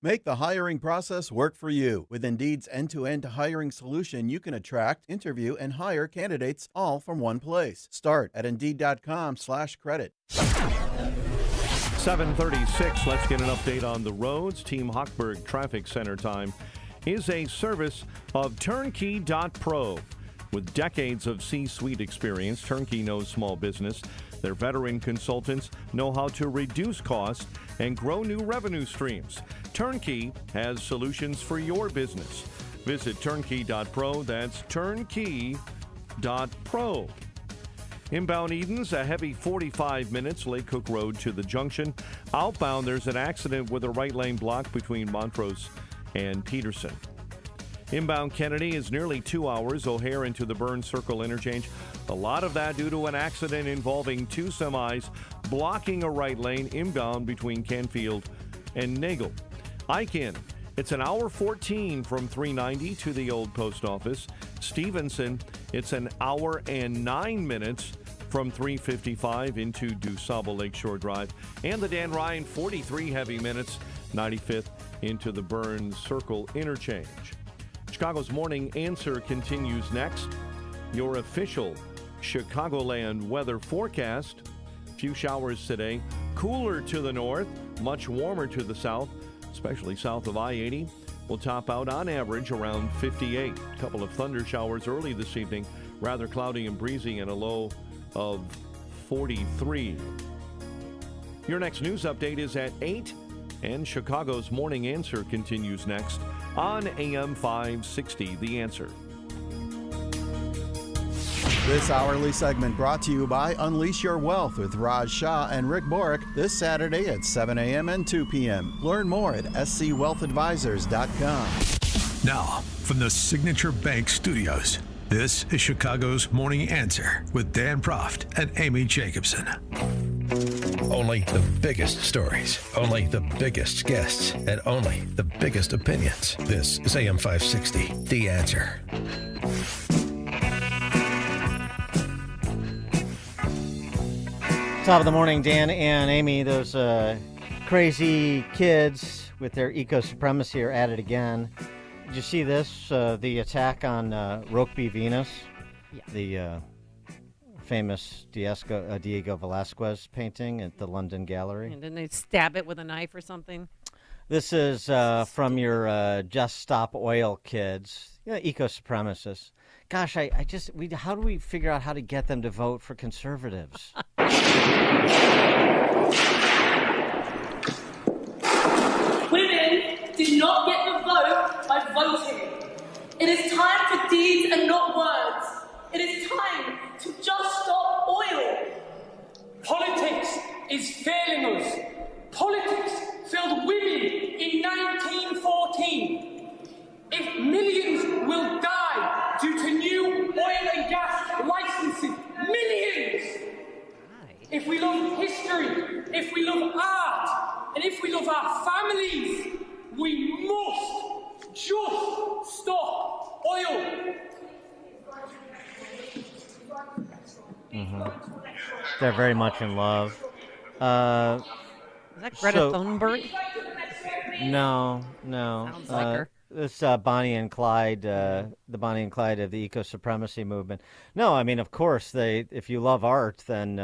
Make the hiring process work for you. With Indeed's end-to-end hiring solution, you can attract, interview, and hire candidates all from one place. Start at Indeed.com/credit. 7:36. Let's get an update on the roads. Team Hochberg Traffic Center time is a service of Turnkey.pro. With decades of C-suite experience, Turnkey knows small business. Their veteran consultants know how to reduce costs and grow new revenue streams. Turnkey has solutions for your business. Visit Turnkey.pro. That's Turnkey.pro. Inbound Edens, a heavy 45 minutes, Lake Cook Road to the junction. Outbound, there's an accident with a right lane block between Montrose and Peterson. Inbound Kennedy is nearly 2 hours, O'Hare into the Burns Circle interchange. A lot of that due to an accident involving two semis blocking a right lane inbound between Canfield and Nagel. Eichen, it's an hour 14 from 390 to the old post office. Stevenson, it's an hour and 9 minutes from 355 into DuSable Lakeshore Drive. And the Dan Ryan, 43 heavy minutes, 95th into the Burns Circle interchange. Chicago's Morning Answer continues next. Your official Chicagoland weather forecast. Few showers today. Cooler to the north, much warmer to the south, especially south of I-80. Will top out on average around 58. A couple of thunder showers early this evening. Rather cloudy and breezy and a low of 43. Your next news update is at 8, and Chicago's Morning Answer continues next on AM 560, The Answer. This hourly segment brought to you by Unleash Your Wealth with Raj Shah and Rick Borick this Saturday at 7 a.m. and 2 p.m. Learn more at scwealthadvisors.com. Now, from the Signature Bank Studios, this is Chicago's Morning Answer with Dan Proft and Amy Jacobson. Only the biggest stories, only the biggest guests, and only the biggest opinions. This is AM 560, The Answer. Top of the morning, Dan and Amy. Those crazy kids with their eco-supremacy are at it again. Did you see this? The attack on Rokeby Venus, the famous Diego Velázquez painting at the London Gallery. And then they stab it with a knife or something. This is from your Just Stop Oil kids, eco-supremacists. Gosh, how do we figure out how to get them to vote for conservatives? Women did not get the vote by voting. It is time for deeds and not words. It is time to just stop oil. Politics is failing us. Politics failed women in 1914. If millions will die due to new oil and gas licensing, millions! If we love history, if we love art, and if we love our families, we must just stop oil. Mm-hmm. They're very much in love. Is that Greta Thunberg? No. Sounds like her. This Bonnie and Clyde, the Bonnie and Clyde of the eco-supremacy movement. No, I mean, of course, if you love art, then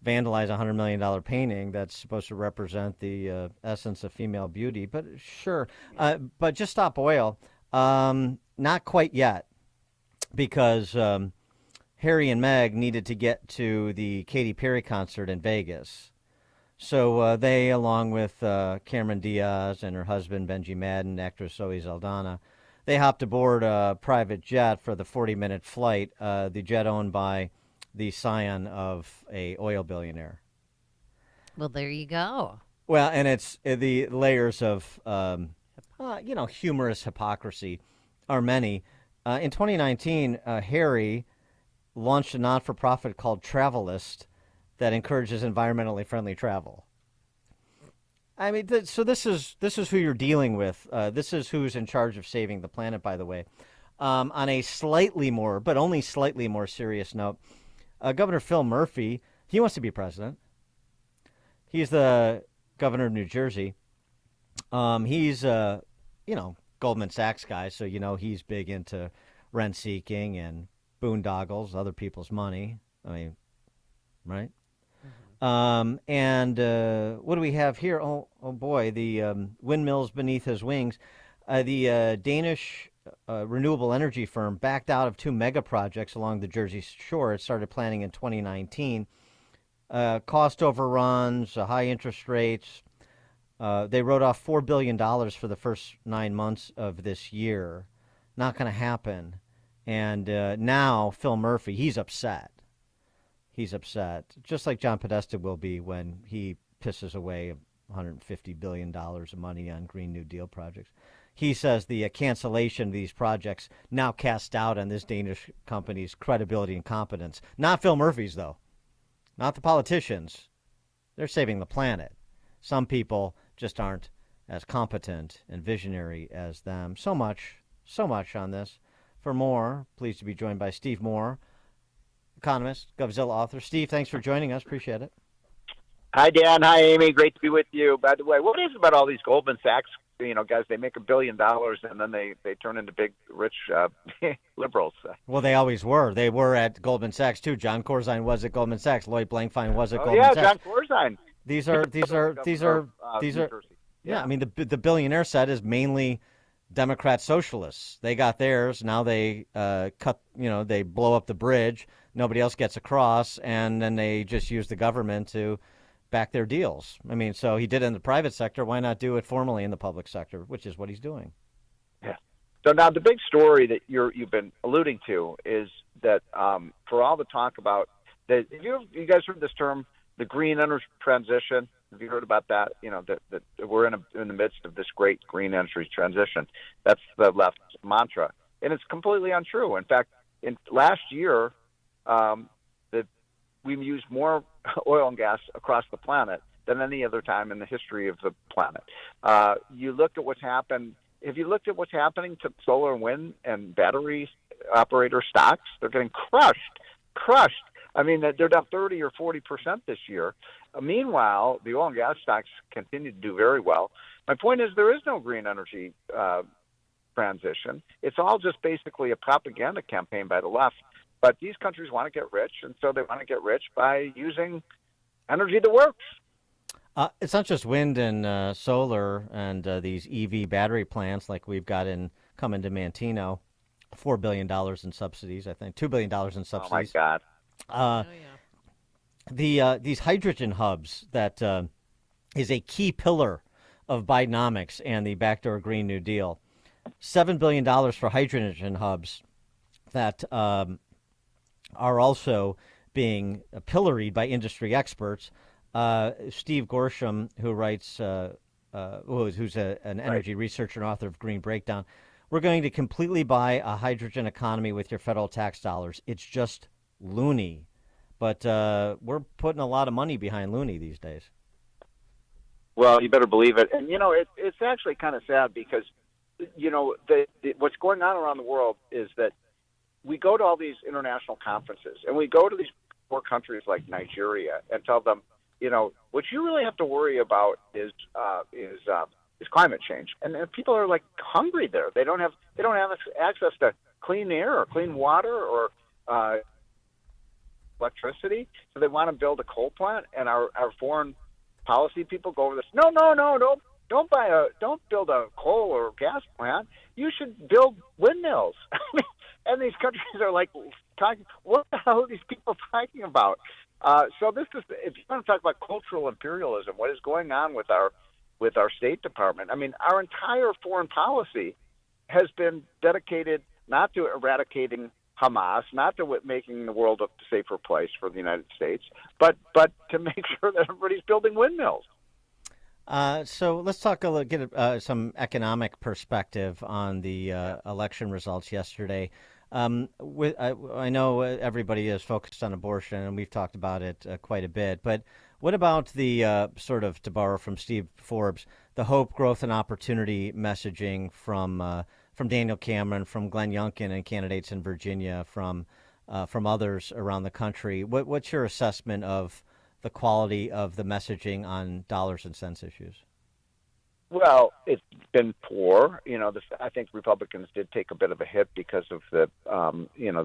vandalize a $100 million painting that's supposed to represent the essence of female beauty. But sure, but Just Stop Oil, not quite yet, because Harry and Meg needed to get to the Katy Perry concert in Vegas. So they, along with Cameron Diaz and her husband, Benji Madden, actress Zoe Saldana, they hopped aboard a private jet for the 40-minute flight, the jet owned by the scion of a oil billionaire. Well, there you go. Well, and it's the layers of, humorous hypocrisy are many. In 2019, Harry launched a not-for-profit called Travelist that encourages environmentally friendly travel. I mean, so this is who you're dealing with. This is who's in charge of saving the planet, by the way. On a slightly more, but only slightly more serious note, Governor Phil Murphy, he wants to be president. He's the governor of New Jersey. He's Goldman Sachs guy, so he's big into rent-seeking and boondoggles, other people's money. I mean, right? And what do we have here? Oh boy, the windmills beneath his wings. The Danish renewable energy firm backed out of 2 mega projects along the Jersey Shore. It started planning in 2019. Cost overruns, high interest rates. They wrote off $4 billion for the first 9 months of this year. Not going to happen. And now Phil Murphy, he's upset. He's upset, just like John Podesta will be when he pisses away $150 billion of money on Green New Deal projects. He says the cancellation of these projects now cast doubt on this Danish company's credibility and competence. Not Phil Murphy's, though. Not the politicians. They're saving the planet. Some people just aren't as competent and visionary as them. So much on this. For more, pleased to be joined by Steve Moore, economist, GovZilla author. Steve, thanks for joining us. Appreciate it. Hi, Dan. Hi, Amy. Great to be with you. By the way, what is it about all these Goldman Sachs, guys? They make $1 billion and then they turn into big, rich liberals. Well, they always were. They were at Goldman Sachs too. John Corzine was at Goldman Sachs. Lloyd Blankfein was at Goldman Sachs. John Corzine. These are. Yeah, I mean the billionaire set is mainly Democrat socialists. They got theirs. Now they they blow up the bridge. Nobody else gets across, and then they just use the government to back their deals. I mean, so he did it in the private sector. Why not do it formally in the public sector, which is what he's doing? Yeah. So now the big story that you've been alluding to is that for all the talk about that, you guys heard this term, the green energy transition? Have you heard about that? You know, that we're in the midst of this great green energy transition. That's the left mantra, and it's completely untrue. In fact, in last year, that we've used more oil and gas across the planet than any other time in the history of the planet. You look at what's happened. Have you looked at what's happening to solar and wind and battery operator stocks? They're getting crushed. I mean, they're down 30 or 40% this year. Meanwhile, the oil and gas stocks continue to do very well. My point is there is no green energy transition. It's all just basically a propaganda campaign by the left. But these countries want to get rich, and so they want to get rich by using energy that works. It's not just wind and solar and these EV battery plants like we've got coming to Manteno, $4 billion in subsidies, I think, $2 billion in subsidies. Oh, my God. These hydrogen hubs that is a key pillar of Bidenomics and the backdoor Green New Deal. $7 billion for hydrogen hubs that are also being pilloried by industry experts. Steve Gorsham, who writes, who's an energy researcher and author of Green Breakdown, we're going to completely buy a hydrogen economy with your federal tax dollars. It's just loony. But we're putting a lot of money behind loony these days. Well, you better believe it. And, it's actually kind of sad because, what's going on around the world is that we go to all these international conferences and we go to these poor countries like Nigeria and tell them, what you really have to worry about is climate change. And people are like hungry there. They don't have access to clean air or clean water or electricity. So they want to build a coal plant, and our foreign policy people go over this. No, don't build a coal or gas plant. You should build windmills. And these countries are like talking, what the hell are these people talking about? So this is, if you want to talk about cultural imperialism, what is going on with our State Department? I mean, our entire foreign policy has been dedicated not to eradicating Hamas, not to making the world a safer place for the United States, but to make sure that everybody's building windmills. So let's talk get some economic perspective on the election results yesterday. I know everybody is focused on abortion, and we've talked about it quite a bit. But what about the sort of, to borrow from Steve Forbes, the hope, growth, and opportunity messaging from Daniel Cameron, from Glenn Youngkin and candidates in Virginia, from others around the country? What's your assessment of the quality of the messaging on dollars and cents issues? Well, it's been poor. I think Republicans did take a bit of a hit because of the,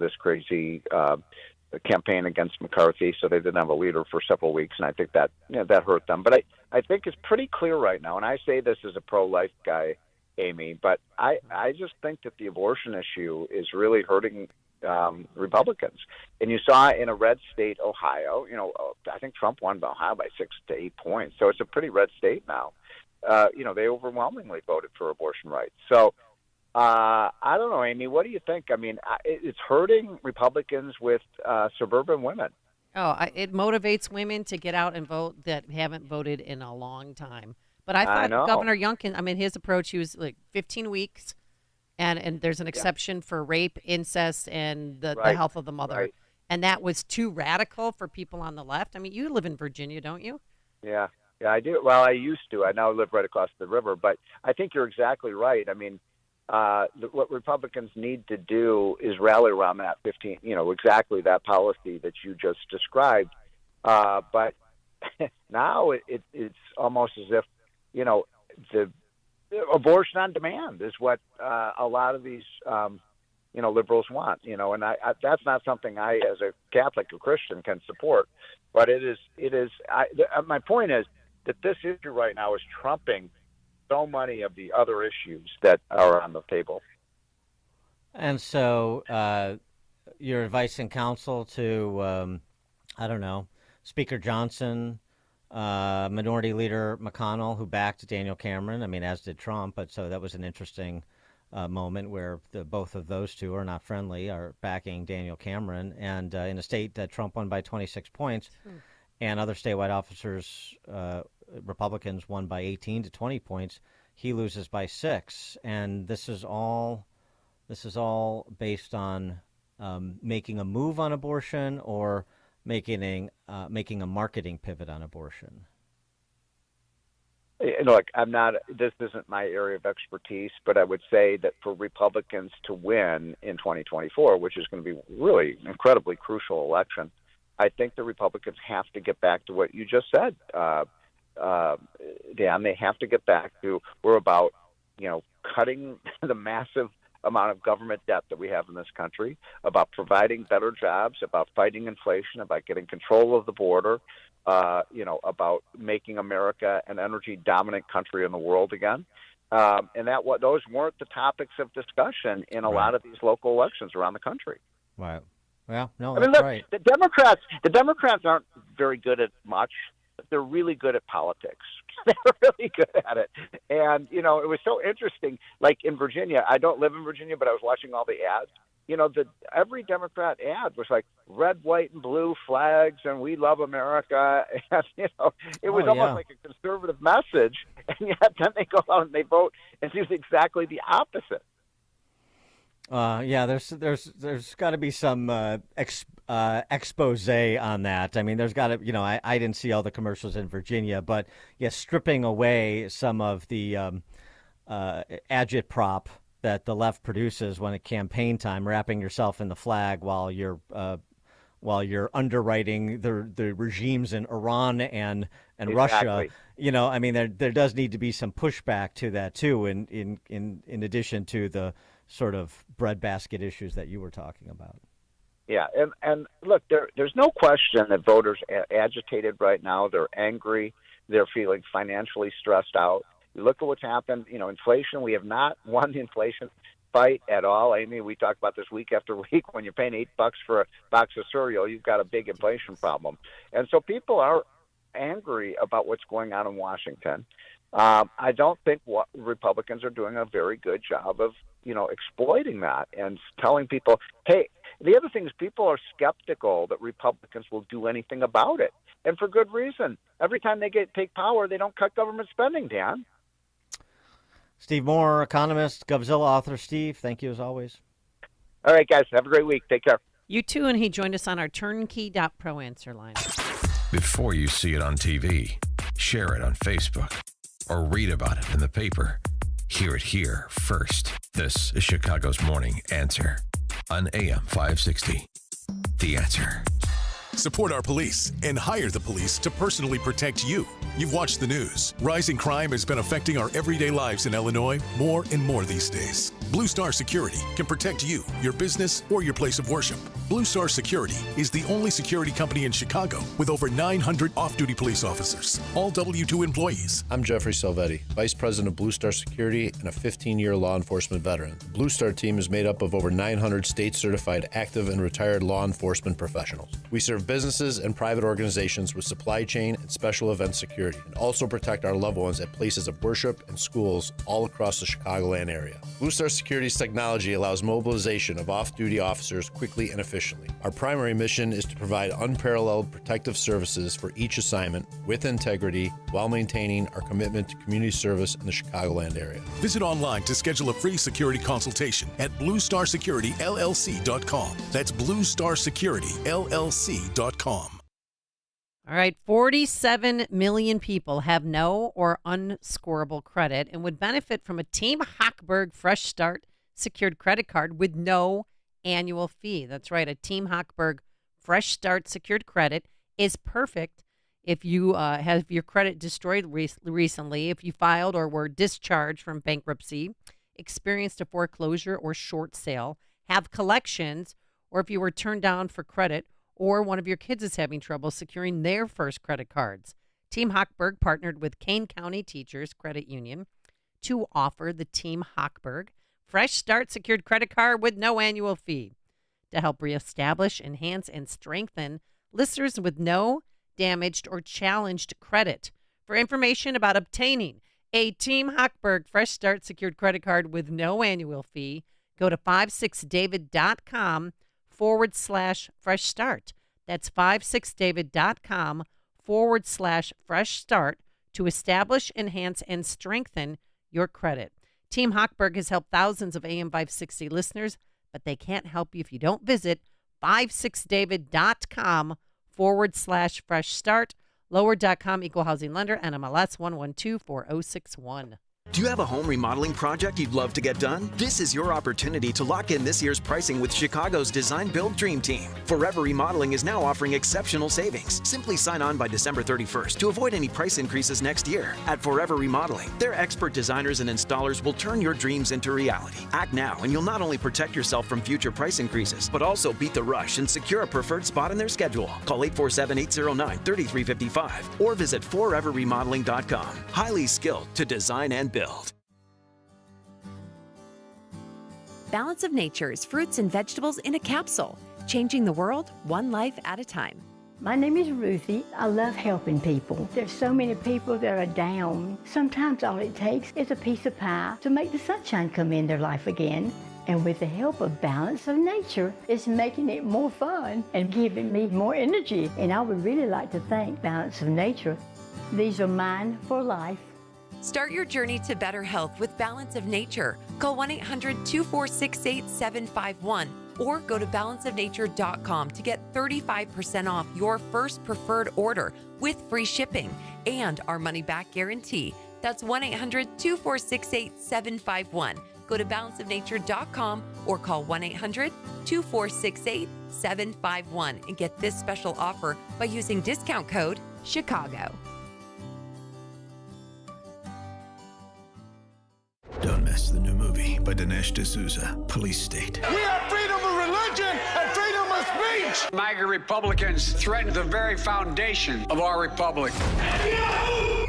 this crazy campaign against McCarthy. So they didn't have a leader for several weeks, and I think that that hurt them. But I think it's pretty clear right now, and I say this as a pro-life guy, Amy, but I just think that the abortion issue is really hurting Republicans. And you saw in a red state, Ohio, I think Trump won Ohio by 6 to 8 points. So it's a pretty red state now. They overwhelmingly voted for abortion rights. So I don't know, Amy, what do you think? I mean, it's hurting Republicans with suburban women. It motivates women to get out and vote that haven't voted in a long time. But I thought Governor Youngkin, his approach, he was like 15 weeks, and there's an exception for rape, incest, and the health of the mother. Right. And that was too radical for people on the left. I mean, you live in Virginia, don't you? Yeah, I do. Well, I used to. I now live right across the river. But I think you're exactly right. I mean, what Republicans need to do is rally around that 15, exactly that policy that you just described. But now it's almost as if, the abortion on demand is what a lot of these, liberals want, and that's not something I, as a Catholic or Christian, can support. But it is. My point is that this issue right now is trumping so many of the other issues that are on the table. And so, your advice and counsel to, Speaker Johnson, Minority Leader McConnell, who backed Daniel Cameron, I mean, as did Trump, but so that was an interesting moment where both of those two are not friendly, are backing Daniel Cameron. And in a state that Trump won by 26 points, and other statewide officers, Republicans, won by 18 to 20 points, he loses by 6. And this is all based on making a move on abortion or making a marketing pivot on abortion. Look, this isn't my area of expertise, but I would say that for Republicans to win in 2024, which is going to be really incredibly crucial election, I think the Republicans have to get back to what you just said, Dan. They have to get back to, we're about, cutting the massive amount of government debt that we have in this country, about providing better jobs, about fighting inflation, about getting control of the border, about making America an energy dominant country in the world again. And those weren't the topics of discussion in a lot of these local elections around the country. Right. Well, no, that's look, right. The Democrats aren't very good at much, but they're really good at politics. They're really good at it. And, it was so interesting. Like in Virginia, I don't live in Virginia, but I was watching all the ads. Every Democrat ad was like red, white, and blue flags, and we love America. And, it was almost like a conservative message. And yet then they go out and they vote and do exactly the opposite. There's got to be some expose on that. I mean, there's got to, I didn't see all the commercials in Virginia, but stripping away some of the agitprop that the left produces when at campaign time, wrapping yourself in the flag while you're underwriting the regimes in Iran and Russia. I mean, there does need to be some pushback to that too, in addition to the sort of breadbasket issues that you were talking about. Yeah, and look, there's no question that voters are agitated right now. They're angry. They're feeling financially stressed out. You look at what's happened. Inflation. We have not won the inflation fight at all. Amy, we talk about this week after week. When you're paying $8 for a box of cereal, you've got a big inflation problem. And so people are angry about what's going on in Washington. I don't think Republicans are doing a very good job of exploiting that and telling people, hey, the other thing is people are skeptical that Republicans will do anything about it. And for good reason. Every time they take power, they don't cut government spending, Dan. Steve Moore, economist, Govzilla author. Steve, thank you as always. All right, guys. Have a great week. Take care. You too, and he joined us on our turnkey.pro answer line. Before you see it on TV, share it on Facebook, or read about it in the paper. Hear it here first. This is Chicago's Morning Answer on AM 560. The Answer. Support our police and hire the police to personally protect you. You've watched the news. Rising crime has been affecting our everyday lives in Illinois more and more these days. Blue Star Security can protect you, your business, or your place of worship. Blue Star Security is the only security company in Chicago with over 900 off-duty police officers, all W-2 employees. I'm Jeffrey Salvetti, Vice President of Blue Star Security and a 15-year law enforcement veteran. The Blue Star team is made up of over 900 state-certified active and retired law enforcement professionals. We serve businesses and private organizations with supply chain and special event security, and also protect our loved ones at places of worship and schools all across the Chicagoland area. Blue Star Security's technology allows mobilization of off-duty officers quickly and efficiently. Our primary mission is to provide unparalleled protective services for each assignment with integrity while maintaining our commitment to community service in the Chicagoland area. Visit online to schedule a free security consultation at bluestarsecurityllc.com. That's bluestarsecurityllc.com. All right, 47 million people have no or unscorable credit and would benefit from a Team Hochberg Fresh Start secured credit card with no annual fee. That's right, a Team Hochberg Fresh Start secured credit is perfect if you have your credit destroyed recently, if you filed or were discharged from bankruptcy, experienced a foreclosure or short sale, have collections, or if you were turned down for credit, or one of your kids is having trouble securing their first credit cards. Team Hochberg partnered with Kane County Teachers Credit Union to offer the Team Hochberg Fresh Start secured credit card with no annual fee to help reestablish, enhance, and strengthen listeners with no damaged, or challenged credit. For information about obtaining a Team Hochberg Fresh Start secured credit card with no annual fee, go to 56david.com/fresh start. That's 56david.com/fresh start to establish, enhance, and strengthen your credit. Team Hochberg has helped thousands of AM 560 listeners, but they can't help you if you don't visit 56david.com/fresh start. Lower.com, equal housing lender, NMLS 1124061. Do you have a home remodeling project you'd love to get done? This is your opportunity to lock in this year's pricing with Chicago's Design Build Dream Team. Forever Remodeling is now offering exceptional savings. Simply sign on by December 31st to avoid any price increases next year. At Forever Remodeling, their expert designers and installers will turn your dreams into reality. Act now and you'll not only protect yourself from future price increases, but also beat the rush and secure a preferred spot in their schedule. Call 847-809-3355 or visit foreverremodeling.com. Highly skilled to design and build. Balance of Nature's fruits and vegetables in a capsule, changing the world one life at a time. My name is Ruthie. I love helping people. There's so many people that are down. Sometimes all it takes is a piece of pie to make the sunshine come in their life again. And with the help of Balance of Nature, it's making it more fun and giving me more energy. And I would really like to thank Balance of Nature. These are mine for life. Start your journey to better health with Balance of Nature. Call 1-800-246-8751 or go to balanceofnature.com to get 35% off your first preferred order with free shipping and our money-back guarantee. That's 1-800-246-8751. Go to balanceofnature.com or call 1-800-246-8751 and get this special offer by using discount code CHICAGO. Don't miss the new movie by Dinesh D'Souza, Police State. We have freedom of religion and freedom of speech. MAGA Republicans threaten the very foundation of our republic.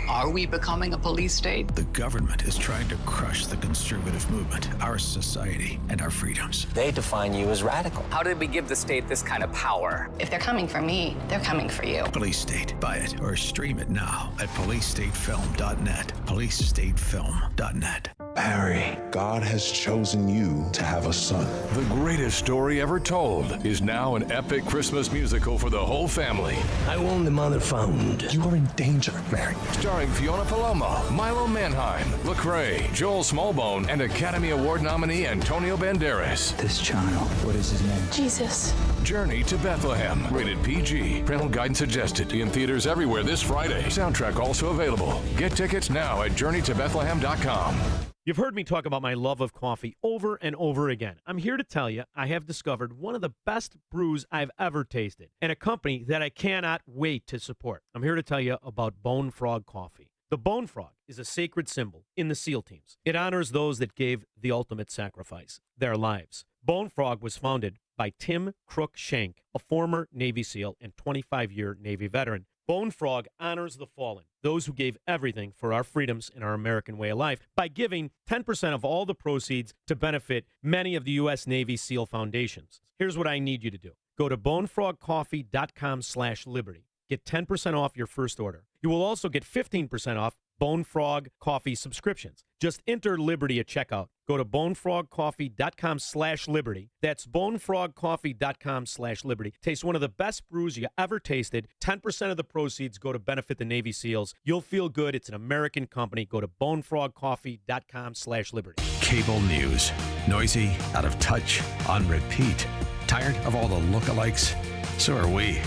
Are we becoming a police state? The government is trying to crush the conservative movement, our society, and our freedoms. They define you as radical. How did we give the state this kind of power? If they're coming for me, they're coming for you. Police State. Buy it or stream it now at policestatefilm.net. policestatefilm.net. Harry, God has chosen you to have a son. The greatest story ever told is now an epic Christmas musical for the whole family. I won the mother found. You are in danger, Mary. Starring Fiona Paloma, Milo Manheim, Lecrae, Joel Smallbone, and Academy Award nominee Antonio Banderas. This child, what is his name? Jesus. Journey to Bethlehem. Rated PG. Parental guidance suggested. In theaters everywhere this Friday. Soundtrack also available. Get tickets now at journeytobethlehem.com. You've heard me talk about my love of coffee over and over again. I'm here to tell you I have discovered one of the best brews I've ever tasted and a company that I cannot wait to support. I'm here to tell you about Bone Frog Coffee. The Bone Frog is a sacred symbol in the SEAL teams. It honors those that gave the ultimate sacrifice, their lives. Bone Frog was founded by Tim Crook Shank, a former Navy SEAL and 25-year Navy veteran. Bone Frog honors the fallen, those who gave everything for our freedoms and our American way of life, by giving 10% of all the proceeds to benefit many of the U.S. Navy SEAL foundations. Here's what I need you to do. Go to bonefrogcoffee.com/liberty. Get 10% off your first order. You will also get 15% off Bone Frog Coffee subscriptions. Just enter Liberty at checkout. Go to bonefrogcoffee.com/liberty. That's bonefrogcoffee.com/liberty. Taste one of the best brews you ever tasted. 10% of the proceeds go to benefit the Navy SEALs. You'll feel good. It's an American company. Go to bonefrogcoffee.com/liberty. Cable news. Noisy, out of touch, on repeat. Tired of all the lookalikes? So are we.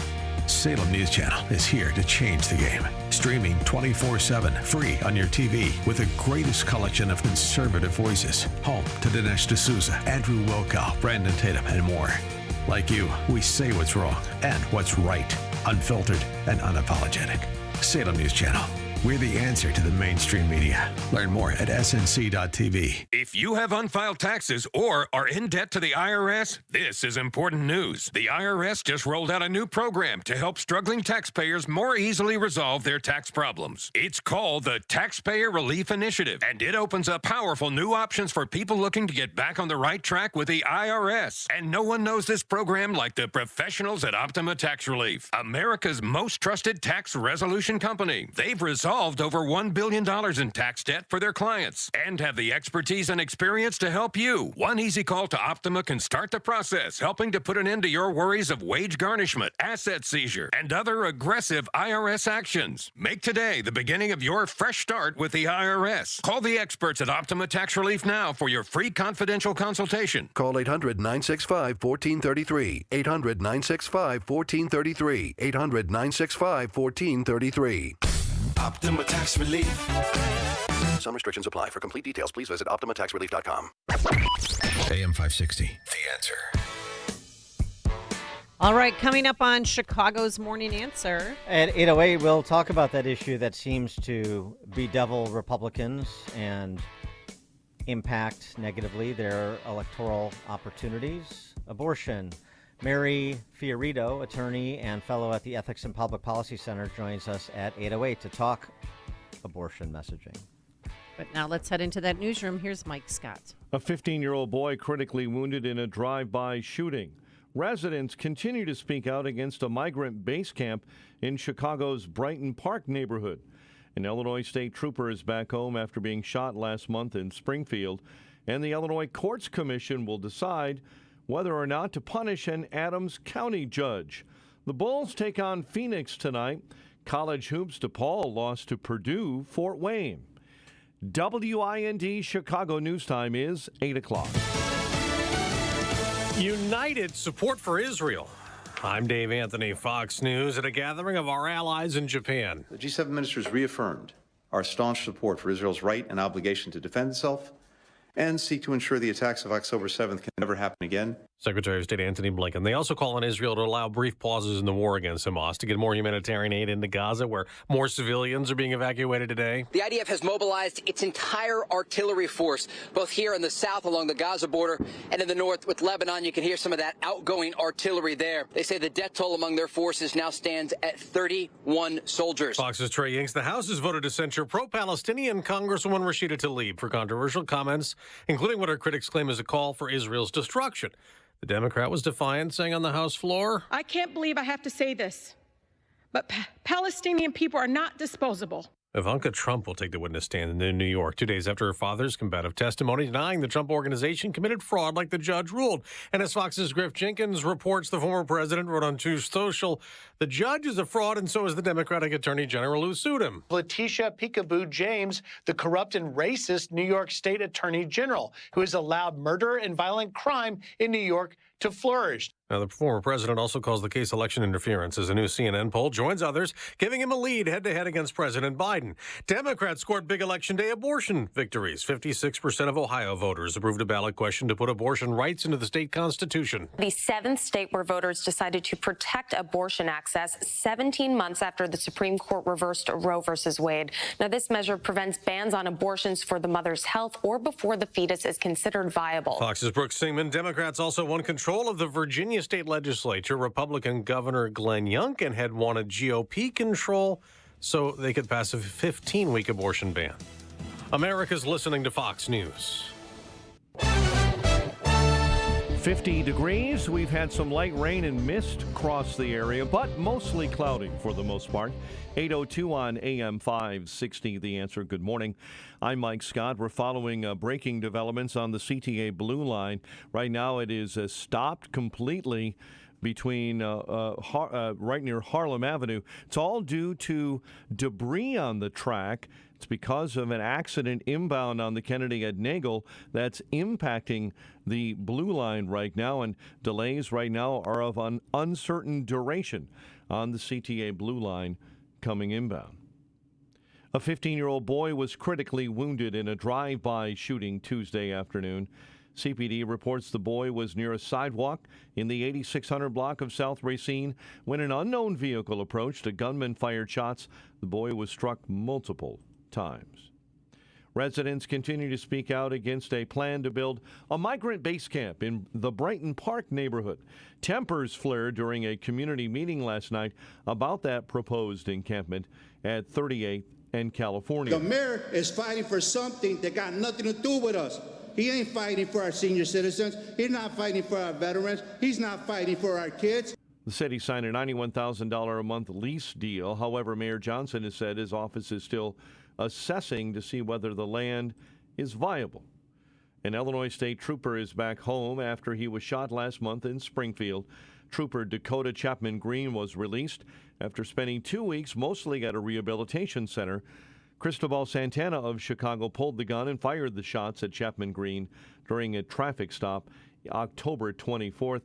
Salem News Channel is here to change the game. Streaming 24/7, free on your TV, with the greatest collection of conservative voices. Home to Dinesh D'Souza, Andrew Wilkow, Brandon Tatum, and more. Like you, we say what's wrong and what's right. Unfiltered and unapologetic. Salem News Channel. We're the answer to the mainstream media. Learn more at snc.tv. If you have unfiled taxes or are in debt to the IRS, this is important news. The IRS just rolled out a new program to help struggling taxpayers more easily resolve their tax problems. It's called the Taxpayer Relief Initiative, and it opens up powerful new options for people looking to get back on the right track with the IRS. And no one knows this program like the professionals at Optima Tax Relief, America's most trusted tax resolution company. They've resolved over $1 billion in tax debt for their clients and have the expertise and experience to help you. One easy call to Optima can start the process, helping to put an end to your worries of wage garnishment, asset seizure, and other aggressive IRS actions. Make today the beginning of your fresh start with the IRS. Call the experts at Optima Tax Relief now for your free confidential consultation. Call 800-965-1433. 800-965-1433. 800-965-1433. Optima Tax Relief. Some restrictions apply. For complete details, please visit OptimaTaxRelief.com. AM 560, The Answer. All right, coming up on Chicago's Morning Answer. At 8:08, we'll talk about that issue that seems to bedevil Republicans and impact negatively their electoral opportunities. Abortion. Mary Fiorito, attorney and fellow at the Ethics and Public Policy Center, joins us at 8:08 to talk abortion messaging. But now let's head into that newsroom. Here's Mike Scott. A 15-year-old boy critically wounded in a drive-by shooting. Residents continue to speak out against a migrant base camp in Chicago's Brighton Park neighborhood. An Illinois state trooper is back home after being shot last month in Springfield, and the Illinois Courts Commission will decide whether or not to punish an Adams County judge. The Bulls take on Phoenix tonight. College hoops DePaul lost to Purdue, Fort Wayne. WIND Chicago News Time is 8 o'clock. United support for Israel. I'm Dave Anthony, Fox News, at a gathering of our allies in Japan. The G7 ministers reaffirmed our staunch support for Israel's right and obligation to defend itself and seek to ensure the attacks of October 7th can never happen again. Secretary of State Antony Blinken. They also call on Israel to allow brief pauses in the war against Hamas to get more humanitarian aid into Gaza, where more civilians are being evacuated today. The IDF has mobilized its entire artillery force, both here in the south along the Gaza border and in the north with Lebanon. You can hear some of that outgoing artillery there. They say the death toll among their forces now stands at 31 soldiers. Fox's Trey Yanks. The House has voted to censure pro-Palestinian Congresswoman Rashida Tlaib for controversial comments, including what her critics claim is a call for Israel's destruction. The Democrat was defiant, saying on the House floor, I can't believe I have to say this, but Palestinian people are not disposable. Ivanka Trump will take the witness stand in New York 2 days after her father's combative testimony denying the Trump organization committed fraud like the judge ruled. And as Fox's Griff Jenkins reports, the former president wrote on Truth Social, the judge is a fraud and so is the Democratic Attorney General who sued him. Letitia Peekaboo James, the corrupt and racist New York State Attorney General, who has allowed murder and violent crime in New York to flourish. Now, the former president also calls the case election interference as a new CNN poll joins others, giving him a lead head-to-head against President Biden. Democrats scored big Election Day abortion victories. 56% of Ohio voters approved a ballot question to put abortion rights into the state constitution. The seventh state where voters decided to protect abortion access 17 months after the Supreme Court reversed Roe versus Wade. Now, this measure prevents bans on abortions for the mother's health or before the fetus is considered viable. Fox's Brooks Singman. Democrats also won control of the Virginia state legislature. Republican Governor Glenn Youngkin had wanted GOP control so they could pass a 15-week abortion ban. America's listening to Fox News. 50 degrees. We've had some light rain and mist across the area, but mostly cloudy for the most part. 8:02 on AM 560, The Answer. Good morning. I'm Mike Scott. We're following breaking developments on the CTA Blue Line. Right now it is stopped completely between right near Harlem Avenue. It's all due to debris on the track. It's because of an accident inbound on the Kennedy at Nagel that's impacting the Blue Line right now, and delays right now are of an uncertain duration on the CTA Blue Line coming inbound. A 15-year-old boy was critically wounded in a drive-by shooting Tuesday afternoon. CPD reports the boy was near a sidewalk in the 8600 block of South Racine when an unknown vehicle approached. A gunman fired shots. The boy was struck multiple times. Residents continue to speak out against a plan to build a migrant base camp in the Brighton Park neighborhood. Tempers flared during a community meeting last night about that proposed encampment at 38th and California. The mayor is fighting for something that got nothing to do with us. He ain't fighting for our senior citizens. He's not fighting for our veterans. He's not fighting for our kids. The city signed a $91,000 a month lease deal. However, Mayor Johnson has said his office is still assessing to see whether the land is viable. An Illinois state trooper is back home after he was shot last month in Springfield. Trooper Dakota Chapman Green was released after spending 2 weeks mostly at a rehabilitation center. Cristobal Santana of Chicago pulled the gun and fired the shots at Chapman Green during a traffic stop October 24th.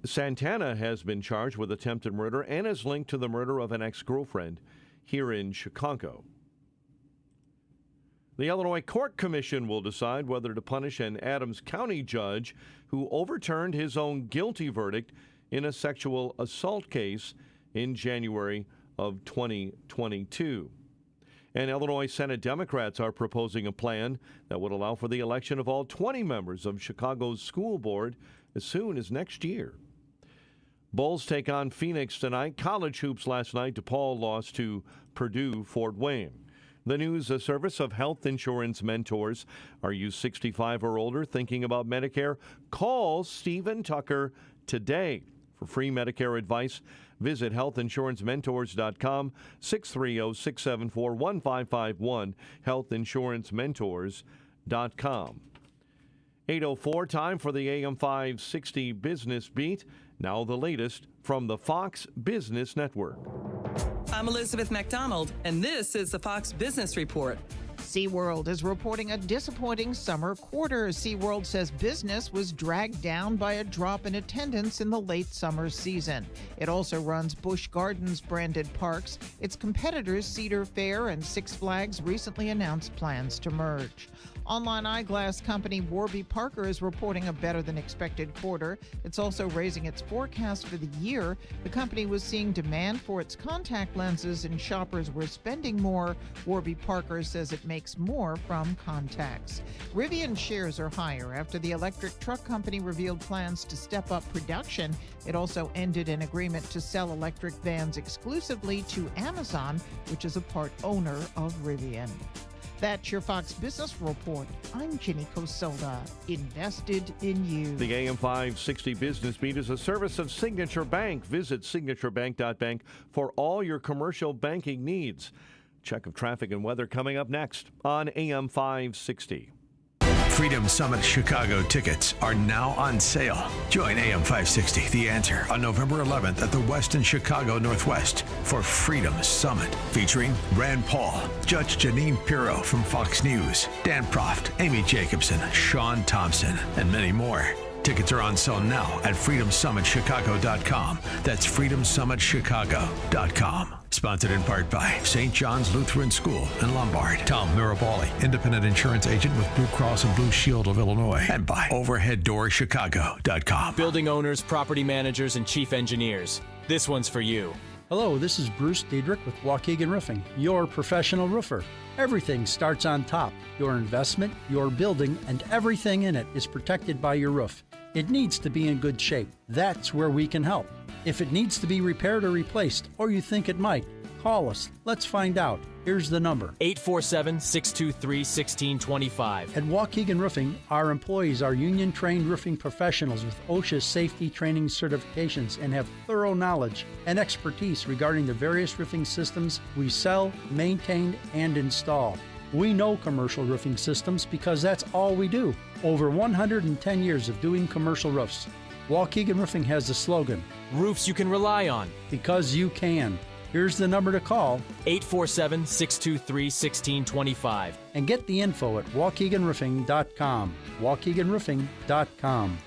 Santana has been charged with attempted murder and is linked to the murder of an ex-girlfriend here in Chicago. The Illinois Court Commission will decide whether to punish an Adams County judge who overturned his own guilty verdict in a sexual assault case in January of 2022. And Illinois Senate Democrats are proposing a plan that would allow for the election of all 20 members of Chicago's school board as soon as next year. Bulls take on Phoenix tonight. College hoops last night. DePaul lost to Purdue Fort Wayne. The news, a service of Health Insurance Mentors. Are you 65 or older thinking about Medicare? Call Stephen Tucker today. For free Medicare advice, visit healthinsurancementors.com, 630-674-1551, healthinsurancementors.com. 8:04, time for the AM 560 Business Beat. Now the latest from the Fox Business Network. I'm Elizabeth McDonald, and this is the Fox Business Report. SeaWorld is reporting a disappointing summer quarter. SeaWorld says business was dragged down by a drop in attendance in the late summer season. It also runs Busch Gardens branded parks. Its competitors, Cedar Fair and Six Flags, recently announced plans to merge. Online eyeglass company Warby Parker is reporting a better-than-expected quarter. It's also raising its forecast for the year. The company was seeing demand for its contact lenses, and shoppers were spending more. Warby Parker says it makes more from contacts. Rivian shares are higher after the electric truck company revealed plans to step up production. It also ended an agreement to sell electric vans exclusively to Amazon, which is a part owner of Rivian. That's your Fox Business Report. I'm Ginny Cosola, invested in you. The AM 560 Business Beat is a service of Signature Bank. Visit signaturebank.bank for all your commercial banking needs. Check of traffic and weather coming up next on AM 560. Freedom Summit Chicago tickets are now on sale. Join AM 560, The Answer, on November 11th at the Westin Chicago Northwest for Freedom Summit, featuring Rand Paul, Judge Janine Pirro from Fox News, Dan Proft, Amy Jacobson, Sean Thompson, and many more. Tickets are on sale now at freedomsummitchicago.com. That's freedomsummitchicago.com. Sponsored in part by St. John's Lutheran School in Lombard, Tom Mirabali, independent insurance agent with Blue Cross and Blue Shield of Illinois, and by overheaddoorchicago.com. Building owners, property managers, and chief engineers. This one's for you. Hello, this is Bruce Diedrich with Waukegan Roofing, your professional roofer. Everything starts on top. Your investment, your building, and everything in it is protected by your roof. It needs to be in good shape. That's where we can help. If it needs to be repaired or replaced, or you think it might, call us. Let's find out. Here's the number. 847-623-1625. At Waukegan Roofing, our employees are union-trained roofing professionals with OSHA safety training certifications and have thorough knowledge and expertise regarding the various roofing systems we sell, maintain, and install. We know commercial roofing systems because that's all we do. Over 110 years of doing commercial roofs. Waukegan Roofing has the slogan, roofs you can rely on. Because you can. Here's the number to call. 847-623-1625. And get the info at waukeganroofing.com. waukeganroofing.com.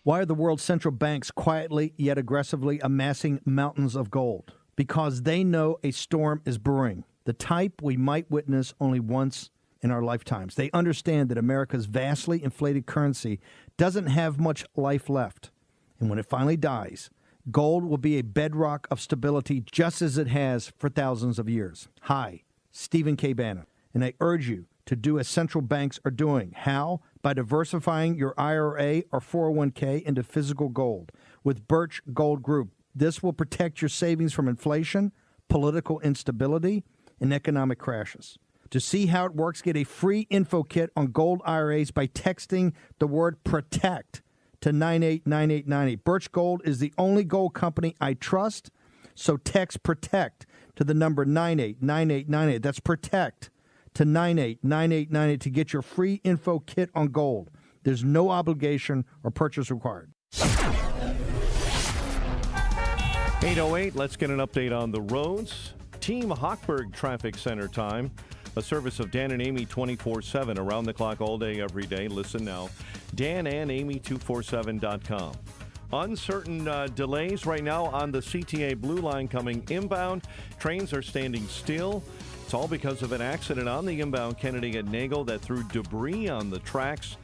Why are the world's central banks quietly yet aggressively amassing mountains of gold? Because they know a storm is brewing, the type we might witness only once in our lifetimes. They understand that America's vastly inflated currency doesn't have much life left. And when it finally dies, gold will be a bedrock of stability just as it has for thousands of years. Hi, Stephen K. Bannon, and I urge you to do as central banks are doing. How? By diversifying your IRA or 401k into physical gold with Birch Gold Group. This will protect your savings from inflation, political instability, and economic crashes. To see how it works, get a free info kit on gold IRAs by texting the word PROTECT to 989898. Birch Gold is the only gold company I trust, so text PROTECT to the number 989898. That's PROTECT to 989898 to get your free info kit on gold. There's no obligation or purchase required. 8:08, let's get an update on the roads. Team Hochberg Traffic Center time, a service of Dan and Amy 24/7, around the clock, all day, every day. Listen now, danandamy247.com. Uncertain delays right now on the CTA Blue Line coming inbound. Trains are standing still. It's all because of an accident on the inbound Kennedy at Nagel that threw debris on the tracks,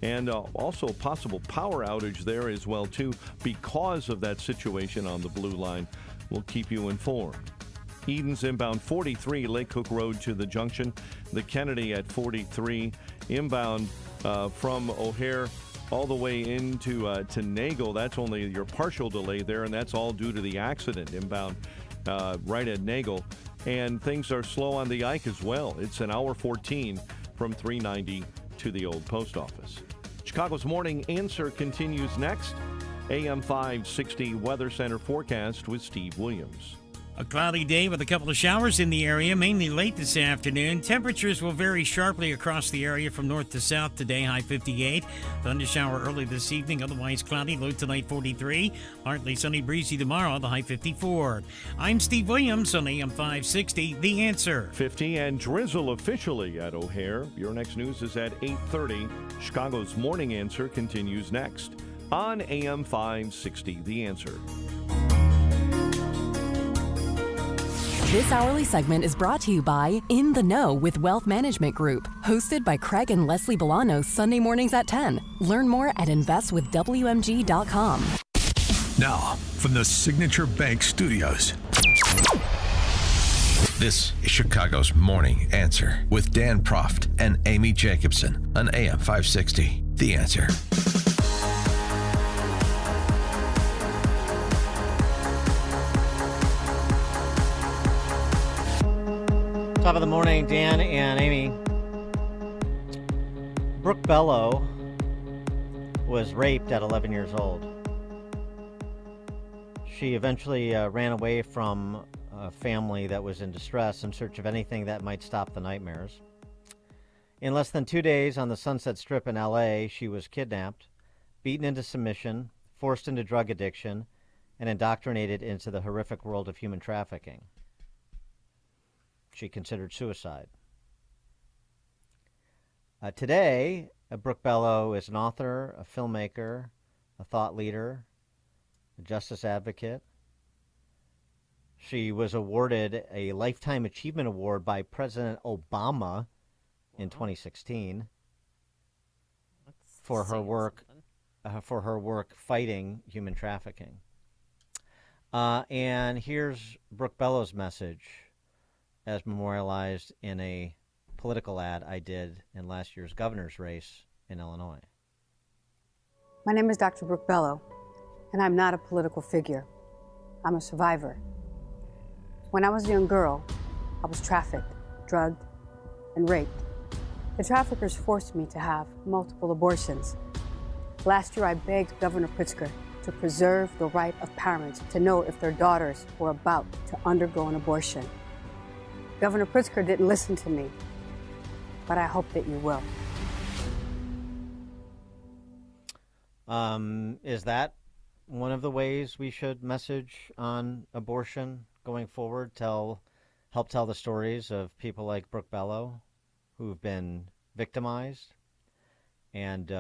and also possible power outage there as well, too, because of that situation on the Blue Line. We'll keep you informed. Eden's inbound 43, Lake Cook Road to the junction. The Kennedy at 43, inbound from O'Hare all the way into to Nagel. That's only your partial delay there, and that's all due to the accident inbound right at Nagel. And things are slow on the Ike as well. It's an hour 14 from 390 to the old post office. Chicago's Morning Answer continues next. AM 560 Weather Center forecast with Steve Williams. A cloudy day with a couple of showers in the area, mainly late this afternoon. Temperatures will vary sharply across the area from north to south today, high 58. Thunder shower early this evening, otherwise cloudy, low tonight 43. Partly sunny, breezy tomorrow, the high 54. I'm Steve Williams on AM 560, The Answer. 50 and drizzle officially at O'Hare. Your next news is at 8:30. Chicago's Morning Answer continues next on AM 560, The Answer. This hourly segment is brought to you by In the Know with Wealth Management Group, hosted by Craig and Leslie Bolano Sunday mornings at 10. Learn more at investwithwmg.com. Now, from the Signature Bank Studios, this is Chicago's Morning Answer with Dan Proft and Amy Jacobson on AM 560, The Answer. Top of the morning, Dan and Amy. Brooke Bello was raped at 11 years old. She eventually ran away from a family that was in distress in search of anything that might stop the nightmares. In less than 2 days on the Sunset Strip in L.A., she was kidnapped, beaten into submission, forced into drug addiction, and indoctrinated into the horrific world of human trafficking. She considered suicide. Today, Brooke Bello is an author, a filmmaker, a thought leader, a justice advocate. She was awarded a Lifetime Achievement Award by President Obama in 2016 for her work fighting human trafficking. And here's Brooke Bello's message, as memorialized in a political ad I did in last year's governor's race in Illinois. My name is Dr. Brooke Bello, and I'm not a political figure. I'm a survivor. When I was a young girl, I was trafficked, drugged, and raped. The traffickers forced me to have multiple abortions. Last year, I begged Governor Pritzker to preserve the right of parents to know if their daughters were about to undergo an abortion. Governor Pritzker didn't listen to me, but I hope that you will. Is that one of the ways we should message on abortion going forward? Help tell the stories of people like Brooke Bello who've been victimized and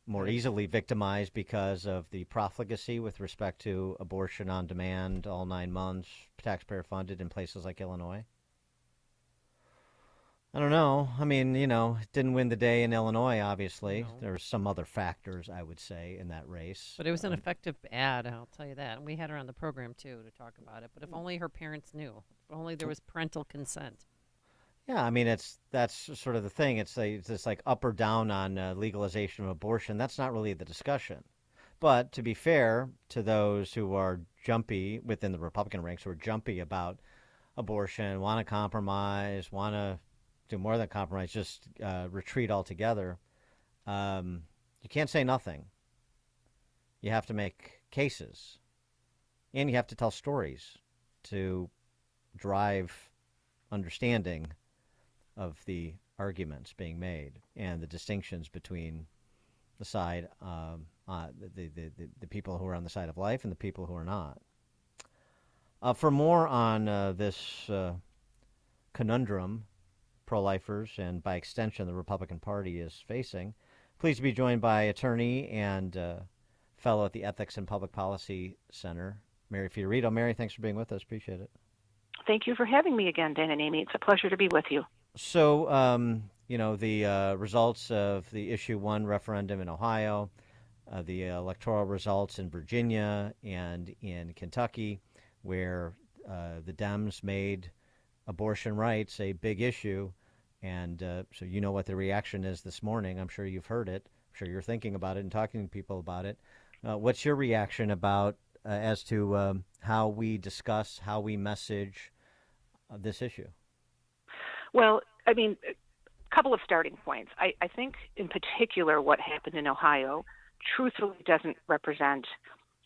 more easily victimized because of the profligacy with respect to abortion on demand, all 9 months, taxpayer funded in places like Illinois. I don't know. I mean, it didn't win the day in Illinois, obviously. No. There were some other factors, I would say, in that race. But it was an effective ad, I'll tell you that. And we had her on the program, too, to talk about it. But if only her parents knew. If only there was parental consent. Yeah, I mean, that's sort of the thing. It's like up or down on legalization of abortion. That's not really the discussion. But to be fair to those who are jumpy within the Republican ranks, who are jumpy about abortion, want to compromise, want to do more than compromise, just retreat altogether, you can't say nothing. You have to make cases, and you have to tell stories to drive understanding of the arguments being made and the distinctions between the side, the people who are on the side of life and the people who are not. For more on this conundrum pro-lifers and, by extension, the Republican Party is facing, pleased to be joined by attorney and fellow at the Ethics and Public Policy Center, Mary Fiorito. Mary, thanks for being with us. Appreciate it. Thank you for having me again, Dan and Amy. It's a pleasure to be with you. So, the results of the Issue 1 referendum in Ohio, the electoral results in Virginia and in Kentucky, where the Dems made abortion rights a big issue. And so you know what the reaction is this morning. I'm sure you've heard it. I'm sure you're thinking about it and talking to people about it. What's your reaction about as to how we discuss, how we message this issue? Well, I mean, a couple of starting points. I think in particular what happened in Ohio truthfully doesn't represent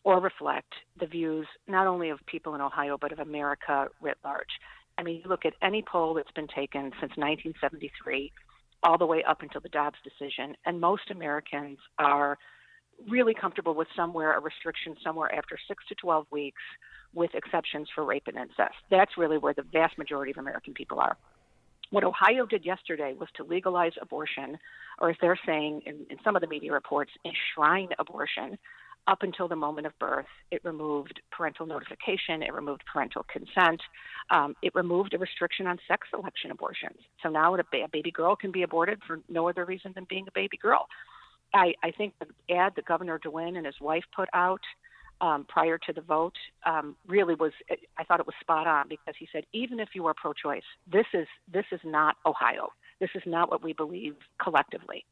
or reflect the views not only of people in Ohio but of America writ large. I mean, you look at any poll that's been taken since 1973 all the way up until the Dobbs decision, and most Americans are really comfortable with a restriction somewhere after 6 to 12 weeks, with exceptions for rape and incest. That's really where the vast majority of American people are. What Ohio did yesterday was to legalize abortion, or as they're saying in some of the media reports, enshrine abortion up until the moment of birth. It removed parental notification. It removed parental consent. It removed a restriction on sex selection abortions. So now a baby girl can be aborted for no other reason than being a baby girl. I think the ad that Governor DeWine and his wife put out prior to the vote really was, I thought it was spot on, because he said, even if you are pro-choice, this is not Ohio. This is not what we believe collectively.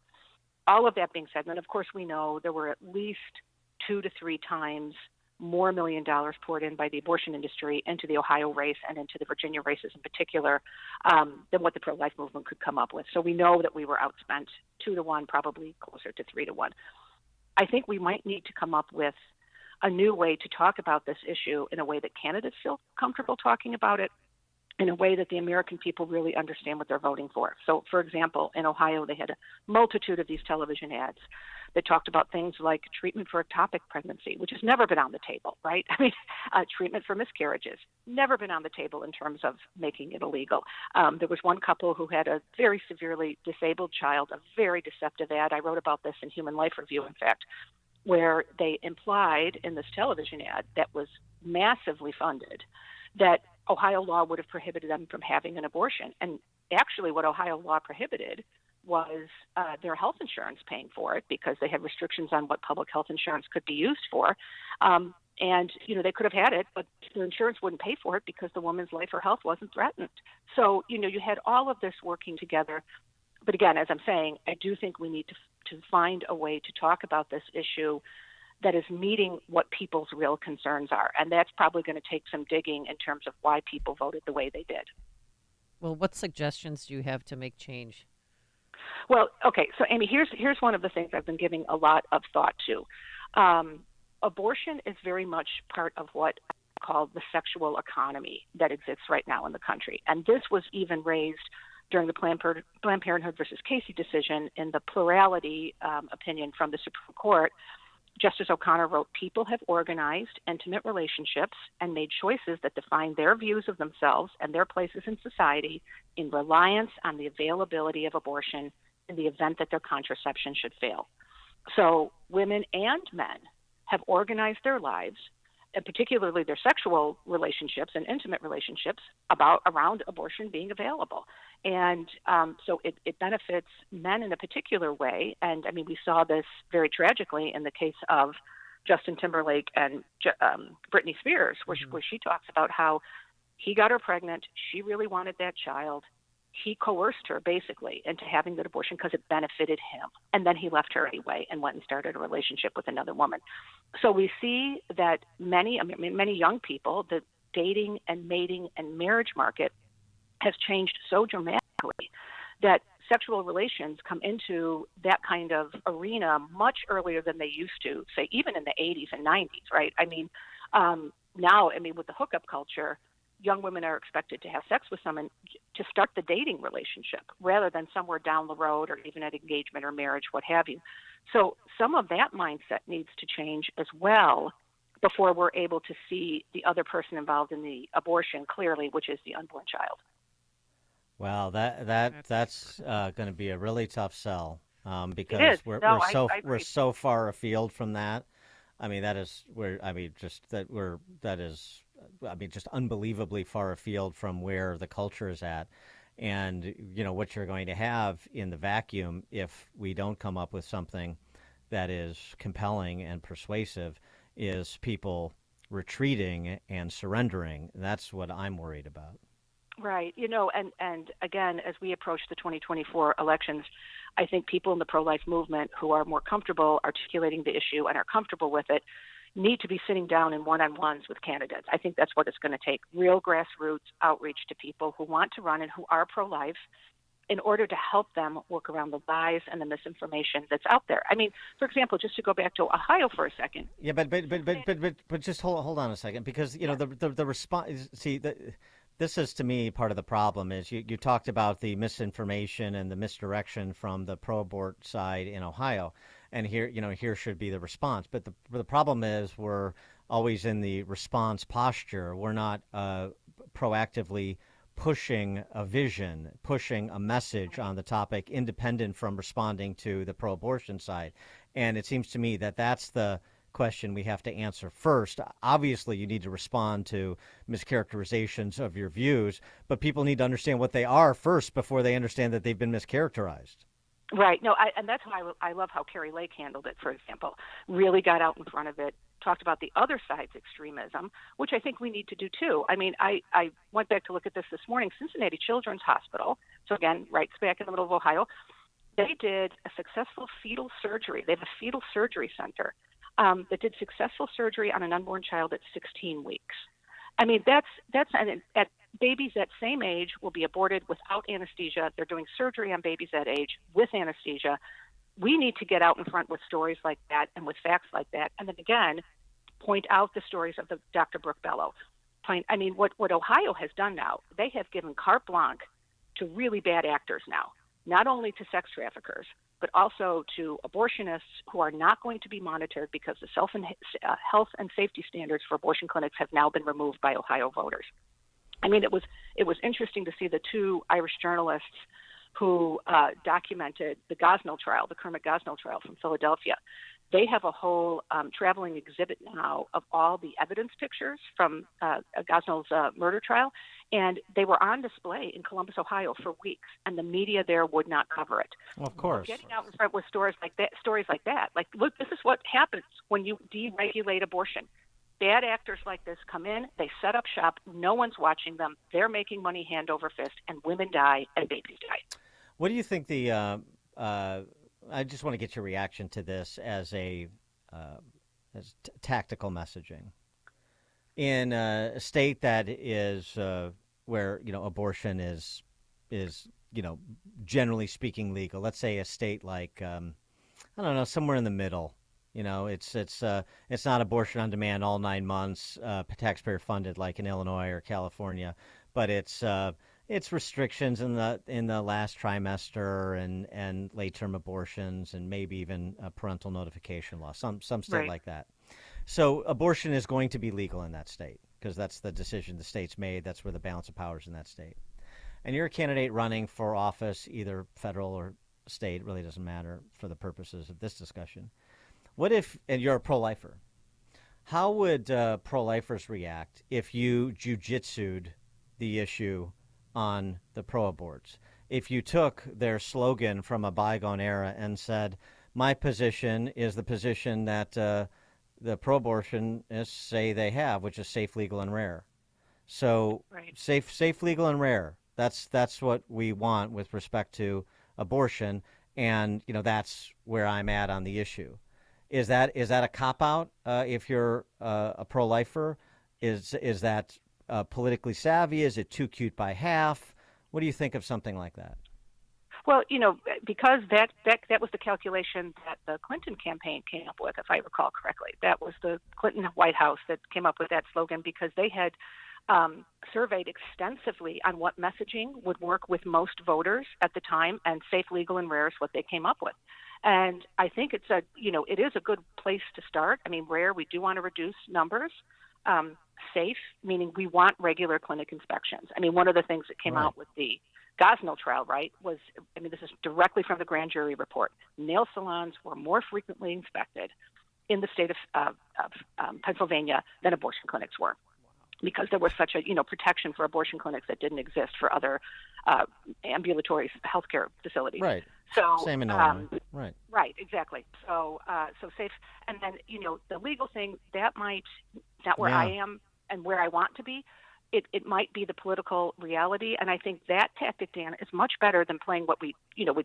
All of that being said, and then of course we know there were at least 2 to 3 times more $1 million poured in by the abortion industry into the Ohio race and into the Virginia races in particular than what the pro-life movement could come up with. So we know that we were outspent 2 to 1, probably closer to 3 to 1. I think we might need to come up with a new way to talk about this issue in a way that candidates feel comfortable talking about it, in a way that the American people really understand what they're voting for. So, for example, in Ohio, they had a multitude of these television ads that talked about things like treatment for ectopic pregnancy, which has never been on the table, right? I mean, treatment for miscarriages, never been on the table in terms of making it illegal. There was one couple who had a very severely disabled child, a very deceptive ad. I wrote about this in Human Life Review, in fact, where they implied in this television ad that was massively funded that Ohio law would have prohibited them from having an abortion. And actually what Ohio law prohibited was their health insurance paying for it, because they had restrictions on what public health insurance could be used for. And, they could have had it, but the insurance wouldn't pay for it because the woman's life or health wasn't threatened. So, you had all of this working together. But again, as I'm saying, I do think we need to find a way to talk about this issue that is meeting what people's real concerns are. And that's probably going to take some digging in terms of why people voted the way they did. Well, what suggestions do you have to make change? Well, okay, so Amy, here's one of the things I've been giving a lot of thought to. Abortion is very much part of what I call the sexual economy that exists right now in the country. And this was even raised during the Planned Parenthood versus Casey decision in the plurality opinion from the Supreme Court. Justice O'Connor wrote, "People have organized intimate relationships and made choices that define their views of themselves and their places in society in reliance on the availability of abortion in the event that their contraception should fail." So women and men have organized their lives and particularly their sexual relationships and intimate relationships around abortion being available. And so it benefits men in a particular way. And I mean, we saw this very tragically in the case of Justin Timberlake and Britney Spears, where she talks about how he got her pregnant. She really wanted that child. He coerced her basically into having that abortion because it benefited him. And then he left her anyway and went and started a relationship with another woman. So we see that many young people, the dating and mating and marriage market has changed so dramatically that sexual relations come into that kind of arena much earlier than they used to, say, even in the 80s and 90s, right? I mean, now, with the hookup culture, young women are expected to have sex with someone to start the dating relationship rather than somewhere down the road or even at engagement or marriage, what have you. So some of that mindset needs to change as well before we're able to see the other person involved in the abortion clearly, which is the unborn child. Wow, that's going to be a really tough sell because we're so far afield from that. I mean, just unbelievably far afield from where the culture is at. And, what you're going to have in the vacuum, if we don't come up with something that is compelling and persuasive, is people retreating and surrendering. That's what I'm worried about. Right. And again, as we approach the 2024 elections, I think people in the pro-life movement who are more comfortable articulating the issue and are comfortable with it need to be sitting down in one-on-ones with candidates. I think that's what it's going to take, real grassroots outreach to people who want to run and who are pro-life in order to help them work around the lies and the misinformation that's out there. I mean, for example, just to go back to Ohio for a second. Yeah, but just hold on a second, because the response. See, this is, to me, part of the problem is you talked about the misinformation and the misdirection from the pro-abort side in Ohio, and here should be the response. But the problem is we're always in the response posture. We're not proactively pushing a vision, pushing a message on the topic, independent from responding to the pro-abortion side. And it seems to me that that's the question we have to answer first. Obviously, you need to respond to mischaracterizations of your views, but people need to understand what they are first before they understand that they've been mischaracterized. Right. No, and that's how I love how Carrie Lake handled it, for example. Really got out in front of it, talked about the other side's extremism, which I think we need to do too. I mean, I went back to look at this morning. Cincinnati Children's Hospital, so again, right back in the middle of Ohio, they did a successful fetal surgery. They have a fetal surgery center that did successful surgery on an unborn child at 16 weeks. I mean, at babies that same age will be aborted without anesthesia. They're doing surgery on babies that age with anesthesia. We need to get out in front with stories like that and with facts like that, and then again, point out the stories of the Dr. Brooke Bello. I mean, what Ohio has done now, they have given carte blanche to really bad actors now, not only to sex traffickers, but also to abortionists who are not going to be monitored because the health and safety standards for abortion clinics have now been removed by Ohio voters. I mean, it was interesting to see the two Irish journalists who documented the Gosnell trial, the Kermit Gosnell trial from Philadelphia. They have a whole traveling exhibit now of all the evidence pictures from Gosnell's murder trial, and they were on display in Columbus, Ohio for weeks, and the media there would not cover it. Well, of course. Getting out in front with stories like that, like, look, this is what happens when you deregulate abortion. Bad actors like this come in, they set up shop, no one's watching them, they're making money hand over fist, and women die and babies die. What do you think I just want to get your reaction to this as tactical messaging in a state that is where abortion is generally speaking legal. Let's say a state like I don't know, somewhere in the middle. It's not abortion on demand all 9 months, taxpayer funded like in Illinois or California, but it's restrictions in the last trimester and late term abortions and maybe even a parental notification law, some state right. like that. So abortion is going to be legal in that state because that's the decision the state's made. That's where the balance of power is in that state. And you're a candidate running for office, either federal or state, really doesn't matter for the purposes of this discussion. What if, and you're a pro-lifer, How would pro-lifers react if you jujitsu'd the issue on the pro-aborts? If you took their slogan from a bygone era and said, my position is the position that the pro-abortionists say they have, which is safe, legal, and rare. So safe, legal, and rare. That's what we want with respect to abortion, and that's where I'm at on the issue. Is that a cop-out if you're a pro-lifer? Is that politically savvy? Is it too cute by half? What do you think of something like that? Well, because that was the calculation that the Clinton campaign came up with, if I recall correctly. That was the Clinton White House that came up with that slogan because they had surveyed extensively on what messaging would work with most voters at the time, and safe, legal, and rare is what they came up with. And I think it is a good place to start. I mean, rare, we do want to reduce numbers. Safe, meaning we want regular clinic inspections. I mean, one of the things that came out with the Gosnell trial, was, this is directly from the grand jury report. Nail salons were more frequently inspected in the state of Pennsylvania than abortion clinics were, because there was such a protection for abortion clinics that didn't exist for other ambulatory healthcare facilities. Right. So same in Illinois. Right. Right. Exactly. So safe, and then the legal thing that might not where I am and where I want to be. It might be the political reality, and I think that tactic, Dan, is much better than playing what we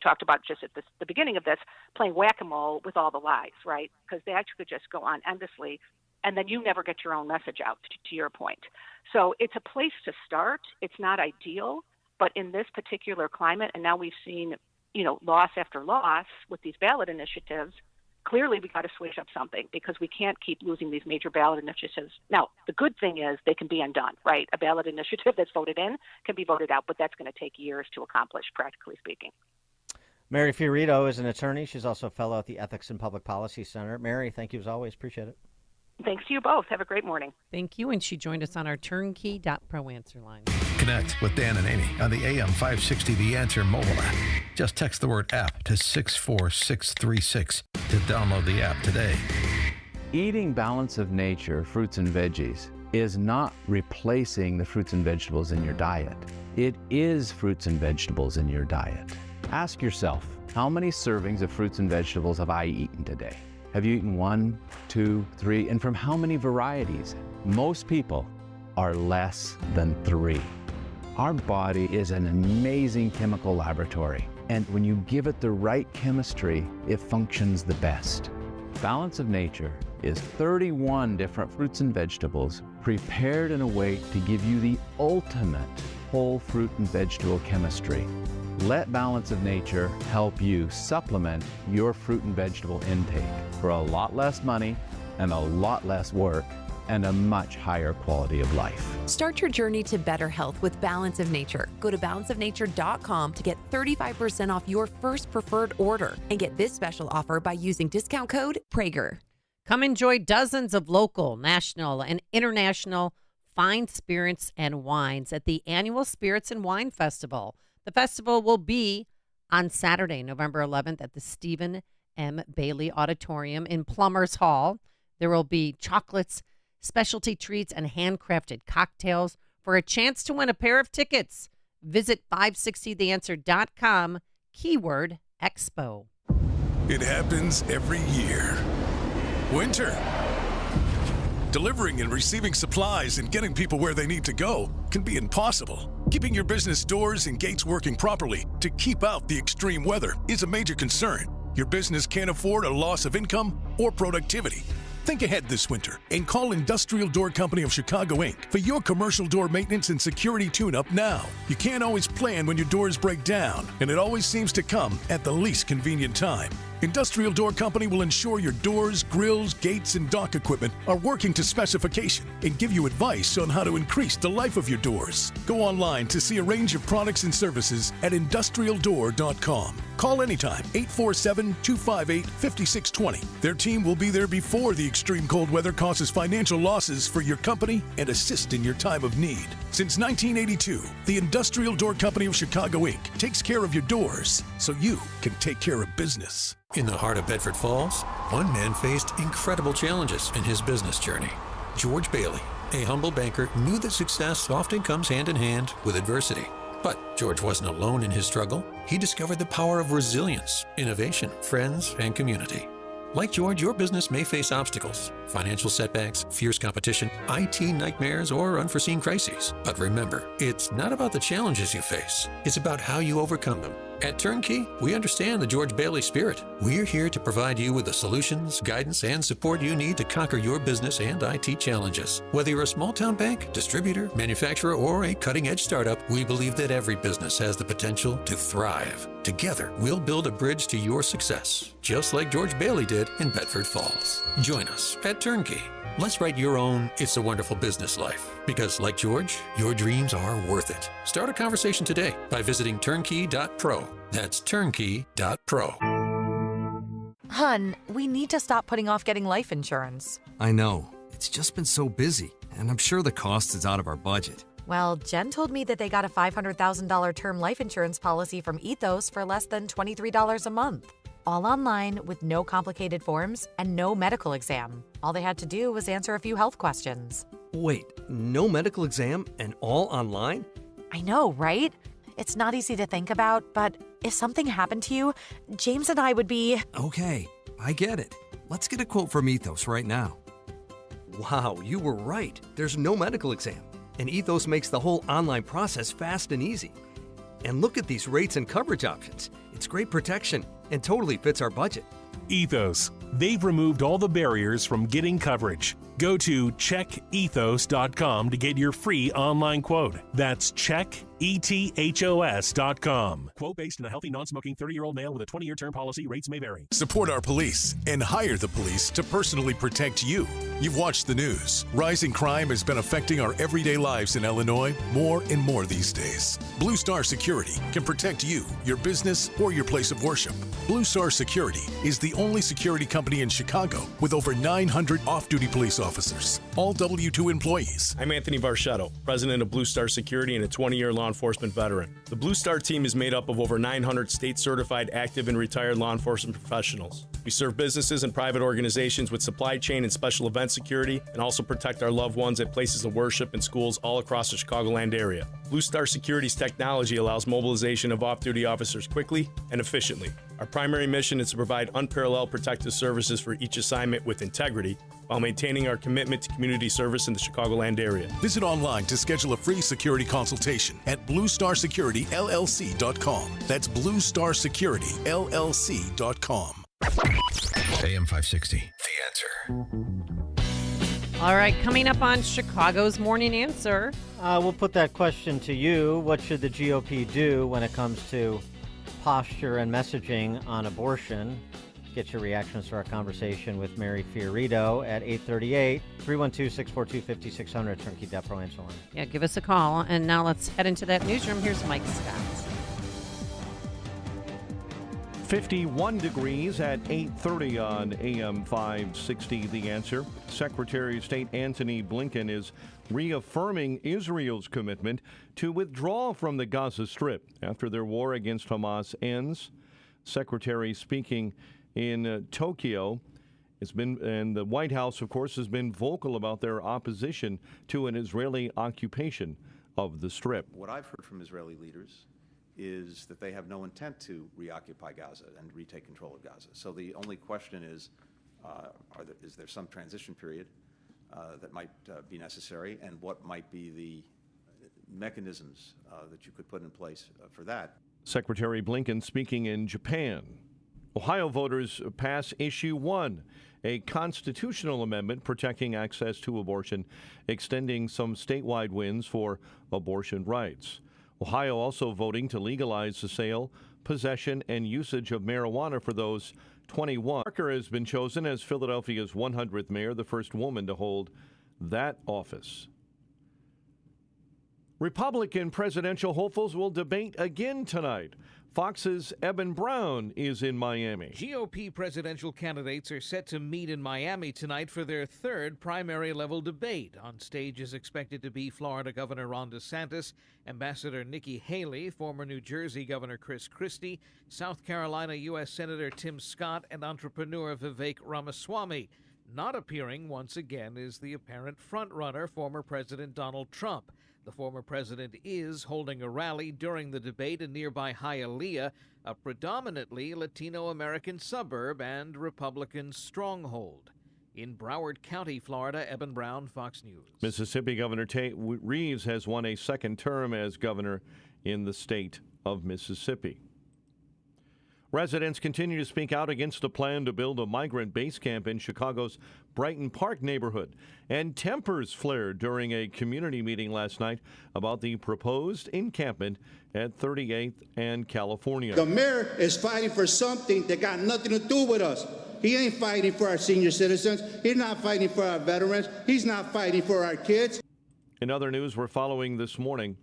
talked about just at the beginning of this, playing whack-a-mole with all the lies, right? Because that could just go on endlessly, and then you never get your own message out, to your point. So it's a place to start. It's not ideal, but in this particular climate, and now we've seen, loss after loss with these ballot initiatives, clearly we got to switch up something because we can't keep losing these major ballot initiatives. Now, the good thing is they can be undone, right? A ballot initiative that's voted in can be voted out, but that's going to take years to accomplish, practically speaking. Mary Fiorito is an attorney. She's also a fellow at the Ethics and Public Policy Center. Mary, thank you as always. Appreciate it. Thanks to you both. Have a great morning. Thank you. And she joined us on our turnkey.pro answer line. Connect with Dan and Amy on the AM 560 The Answer mobile app. Just text the word app to 64636 to download the app today. Eating balance of nature, fruits and veggies, is not replacing the fruits and vegetables in your diet. It is fruits and vegetables in your diet. Ask yourself, how many servings of fruits and vegetables have I eaten today? Have you eaten 1, 2, 3, and from how many varieties? Most people are less than 3. Our body is an amazing chemical laboratory, and when you give it the right chemistry, it functions the best. Balance of Nature is 31 different fruits and vegetables prepared in a way to give you the ultimate whole fruit and vegetable chemistry. Let Balance of Nature help you supplement your fruit and vegetable intake for a lot less money and a lot less work and a much higher quality of life. Start your journey to better health with Balance of Nature. Go to balanceofnature.com to get 35% off your first preferred order and get this special offer by using discount code Prager. Come enjoy dozens of local, national, and international fine spirits and wines at the annual Spirits and Wine Festival. The festival will be on Saturday, November 11th at the Stephen M. Bailey Auditorium in Plumbers Hall. There will be chocolates, specialty treats, and handcrafted cocktails for a chance to win a pair of tickets. Visit 560theanswer.com, keyword Expo. It happens every year. Winter. Delivering and receiving supplies and getting people where they need to go can be impossible. Keeping your business doors and gates working properly to keep out the extreme weather is a major concern. Your business can't afford a loss of income or productivity. Think ahead this winter and call Industrial Door Company of Chicago, Inc. for your commercial door maintenance and security tune-up now. You can't always plan when your doors break down, and it always seems to come at the least convenient time. Industrial Door Company will ensure your doors, grills, gates, and dock equipment are working to specification and give you advice on how to increase the life of your doors. Go online to see a range of products and services at industrialdoor.com. Call anytime, 847-258-5620. Their team will be there before the extreme cold weather causes financial losses for your company and assist in your time of need. Since 1982, the Industrial Door Company of Chicago, Inc. takes care of your doors so you can take care of business. In the heart of Bedford Falls, one man faced incredible challenges in his business journey. George Bailey, a humble banker, knew that success often comes hand in hand with adversity. But George wasn't alone in his struggle. He discovered the power of resilience, innovation, friends, and community. Like George, your business may face obstacles, financial setbacks, fierce competition, IT nightmares, or unforeseen crises. But remember, it's not about the challenges you face. It's about how you overcome them. At Turnkey, we understand the George Bailey spirit. We're here to provide you with the solutions, guidance, and support you need to conquer your business and IT challenges. Whether you're a small-town bank, distributor, manufacturer, or a cutting-edge startup, we believe that every business has the potential to thrive. Together, we'll build a bridge to your success, just like George Bailey did in Bedford Falls. Join us at Turnkey. Let's write your own It's a Wonderful Business Life. Because like George, your dreams are worth it. Start a conversation today by visiting turnkey.pro. That's turnkey.pro. Hun, we need to stop putting off getting life insurance. I know. It's just been so busy, and I'm sure the cost is out of our budget. Well, Jen told me that they got a $500,000 term life insurance policy from Ethos for less than $23 a month. All online with no complicated forms and no medical exam. All they had to do was answer a few health questions. Wait, no medical exam and all online? I know, right? It's not easy to think about, but if something happened to you, James and I would be... Okay, I get it. Let's get a quote from Ethos right now. Wow, you were right. There's no medical exam, and Ethos makes the whole online process fast and easy. And look at these rates and coverage options. It's great protection and totally fits our budget. Ethos. They've removed all the barriers from getting coverage. Go to checkethos.com to get your free online quote. That's checkethos.com. Quote based on a healthy, non-smoking 30-year-old male with a 20-year term policy. Rates may vary. Support our police and hire the police to personally protect you. You've watched the news. Rising crime has been affecting our everyday lives in Illinois more and more these days. Blue Star Security can protect you, your business, or your place of worship. Blue Star Security is the only security company in Chicago with over 900 off-duty police officers, all W-2 employees. I'm Anthony Varchetto, president of Blue Star Security and a 20-year law enforcement veteran. The Blue Star team is made up of over 900 state-certified active and retired law enforcement professionals. We serve businesses and private organizations with supply chain and special event security and also protect our loved ones at places of worship and schools all across the Chicagoland area. Blue Star Security's technology allows mobilization of off-duty officers quickly and efficiently. Our primary mission is to provide unparalleled protective services for each assignment with integrity while maintaining our commitment to community service in the Chicagoland area. Visit online to schedule a free security consultation at bluestarsecurityllc.com. That's bluestarsecurityllc.com. AM 560, The Answer. All right, coming up on Chicago's Morning Answer. We'll put that question to you. What should the GOP do when it comes to posture and messaging on abortion? Get your reactions to our conversation with Mary Fiorito at 8:38, 312-642-5600, Turnkey.pro answer line. Yeah, give us a call. And now let's head into that newsroom. Here's Mike Scott. 51 degrees at 8:30 on AM 560, The Answer. Secretary of State Antony Blinken is reaffirming Israel's commitment to withdraw from the Gaza Strip after their war against Hamas ends. Secretary speaking in Tokyo and the White House, of course, has been vocal about their opposition to an Israeli occupation of the Strip. What I've heard from Israeli leaders is that they have no intent to reoccupy Gaza and retake control of Gaza. So the only question is there some transition period that might be necessary, and what might be the mechanisms that you could put in place for that? Secretary Blinken speaking in Japan. Ohio voters pass Issue 1, a constitutional amendment protecting access to abortion, extending some statewide wins for abortion rights. Ohio also voting to legalize the sale, possession, and usage of marijuana for those 21. Parker has been chosen as Philadelphia's 100th mayor, the first woman to hold that office. Republican presidential hopefuls will debate again tonight Fox's Eben Brown is in Miami. GOP presidential candidates are set to meet in Miami tonight for their third primary-level debate. On stage is expected to be Florida Governor Ron DeSantis, Ambassador Nikki Haley, former New Jersey Governor Chris Christie, South Carolina U.S. Senator Tim Scott, and entrepreneur Vivek Ramaswamy. Not appearing once again is the apparent frontrunner, former President Donald Trump. The former president is holding a rally during the debate in nearby Hialeah, a predominantly Latino-American suburb and Republican stronghold. In Broward County, Florida, Eben Brown, Fox News. Mississippi Governor Tate Reeves has won a second term as governor in the state of Mississippi. Residents continue to speak out against a plan to build a migrant base camp in Chicago's Brighton Park neighborhood. And tempers flared during a community meeting last night about the proposed encampment at 38th and California. The mayor is fighting for something that got nothing to do with us. He ain't fighting for our senior citizens. He's not fighting for our veterans. He's not fighting for our kids. In other news we're following this morning,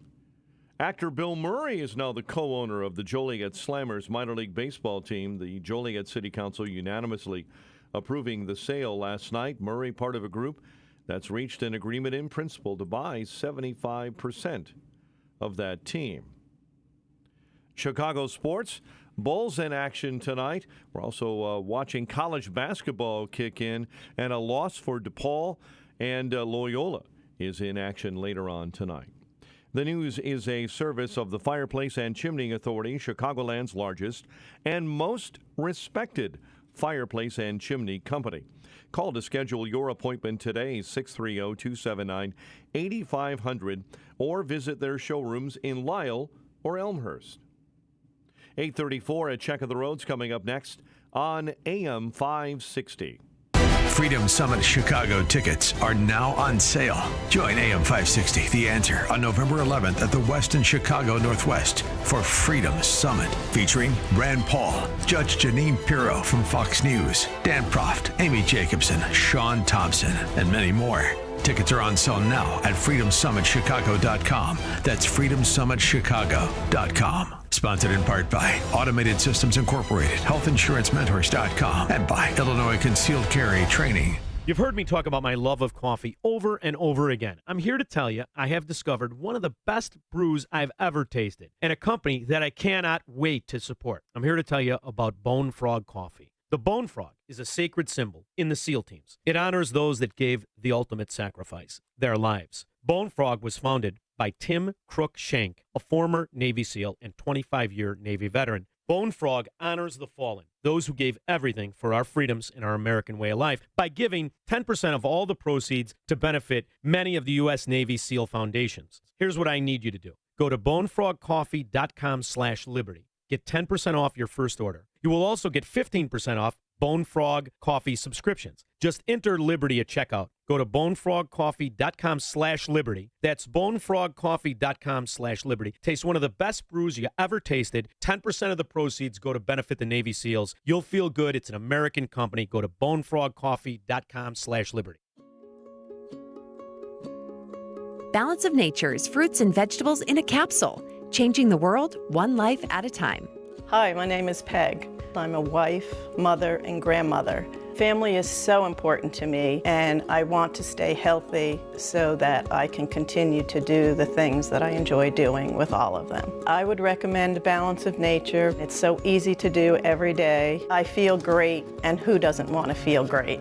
actor Bill Murray is now the co-owner of the Joliet Slammers minor league baseball team. The Joliet City Council unanimously approving the sale last night. Murray, part of a group that's reached an agreement in principle to buy 75% of that team. Chicago sports, Bulls in action tonight. We're also watching college basketball kick in, and a loss for DePaul, and Loyola is in action later on tonight. The news is a service of the Fireplace and Chimney Authority, Chicagoland's largest and most respected fireplace and chimney company. Call to schedule your appointment today, 630-279-8500, or visit their showrooms in Lisle or Elmhurst. 8:34 at Check of the Roads coming up next on AM 560. Freedom Summit Chicago tickets are now on sale. Join AM 560, The Answer, on November 11th at the Westin Chicago Northwest for Freedom Summit, featuring Rand Paul, Judge Janine Pirro from Fox News, Dan Proft, Amy Jacobson, Sean Thompson, and many more. Tickets are on sale now at freedomsummitchicago.com. That's freedomsummitchicago.com. Sponsored in part by Automated Systems Incorporated, HealthInsuranceMentors.com, and by Illinois Concealed Carry Training. You've heard me talk about my love of coffee over and over again. I'm here to tell you I have discovered one of the best brews I've ever tasted, and a company that I cannot wait to support. I'm here to tell you about Bone Frog Coffee. The Bone Frog is a sacred symbol in the SEAL teams. It honors those that gave the ultimate sacrifice, their lives. Bone Frog was founded by Tim Crook Shank, a former Navy SEAL and 25-year Navy veteran. Bone Frog honors the fallen, those who gave everything for our freedoms and our American way of life, by giving 10% of all the proceeds to benefit many of the U.S. Navy SEAL foundations. Here's what I need you to do. Go to bonefrogcoffee.com/liberty. Get 10% off your first order. You will also get 15% off Bone Frog Coffee subscriptions. Just enter Liberty at checkout. Go to bonefrogcoffee.com/liberty. That's bonefrogcoffee.com/liberty. Taste one of the best brews you ever tasted. 10% of the proceeds go to benefit the Navy SEALs. You'll feel good. It's an American company. Go to bonefrogcoffee.com/liberty. Balance of Nature's fruits and vegetables in a capsule, changing the world one life at a time. Hi, my name is Peg. I'm a wife, mother, and grandmother. Family is so important to me, and I want to stay healthy so that I can continue to do the things that I enjoy doing with all of them. I would recommend Balance of Nature. It's so easy to do every day. I feel great, and who doesn't want to feel great?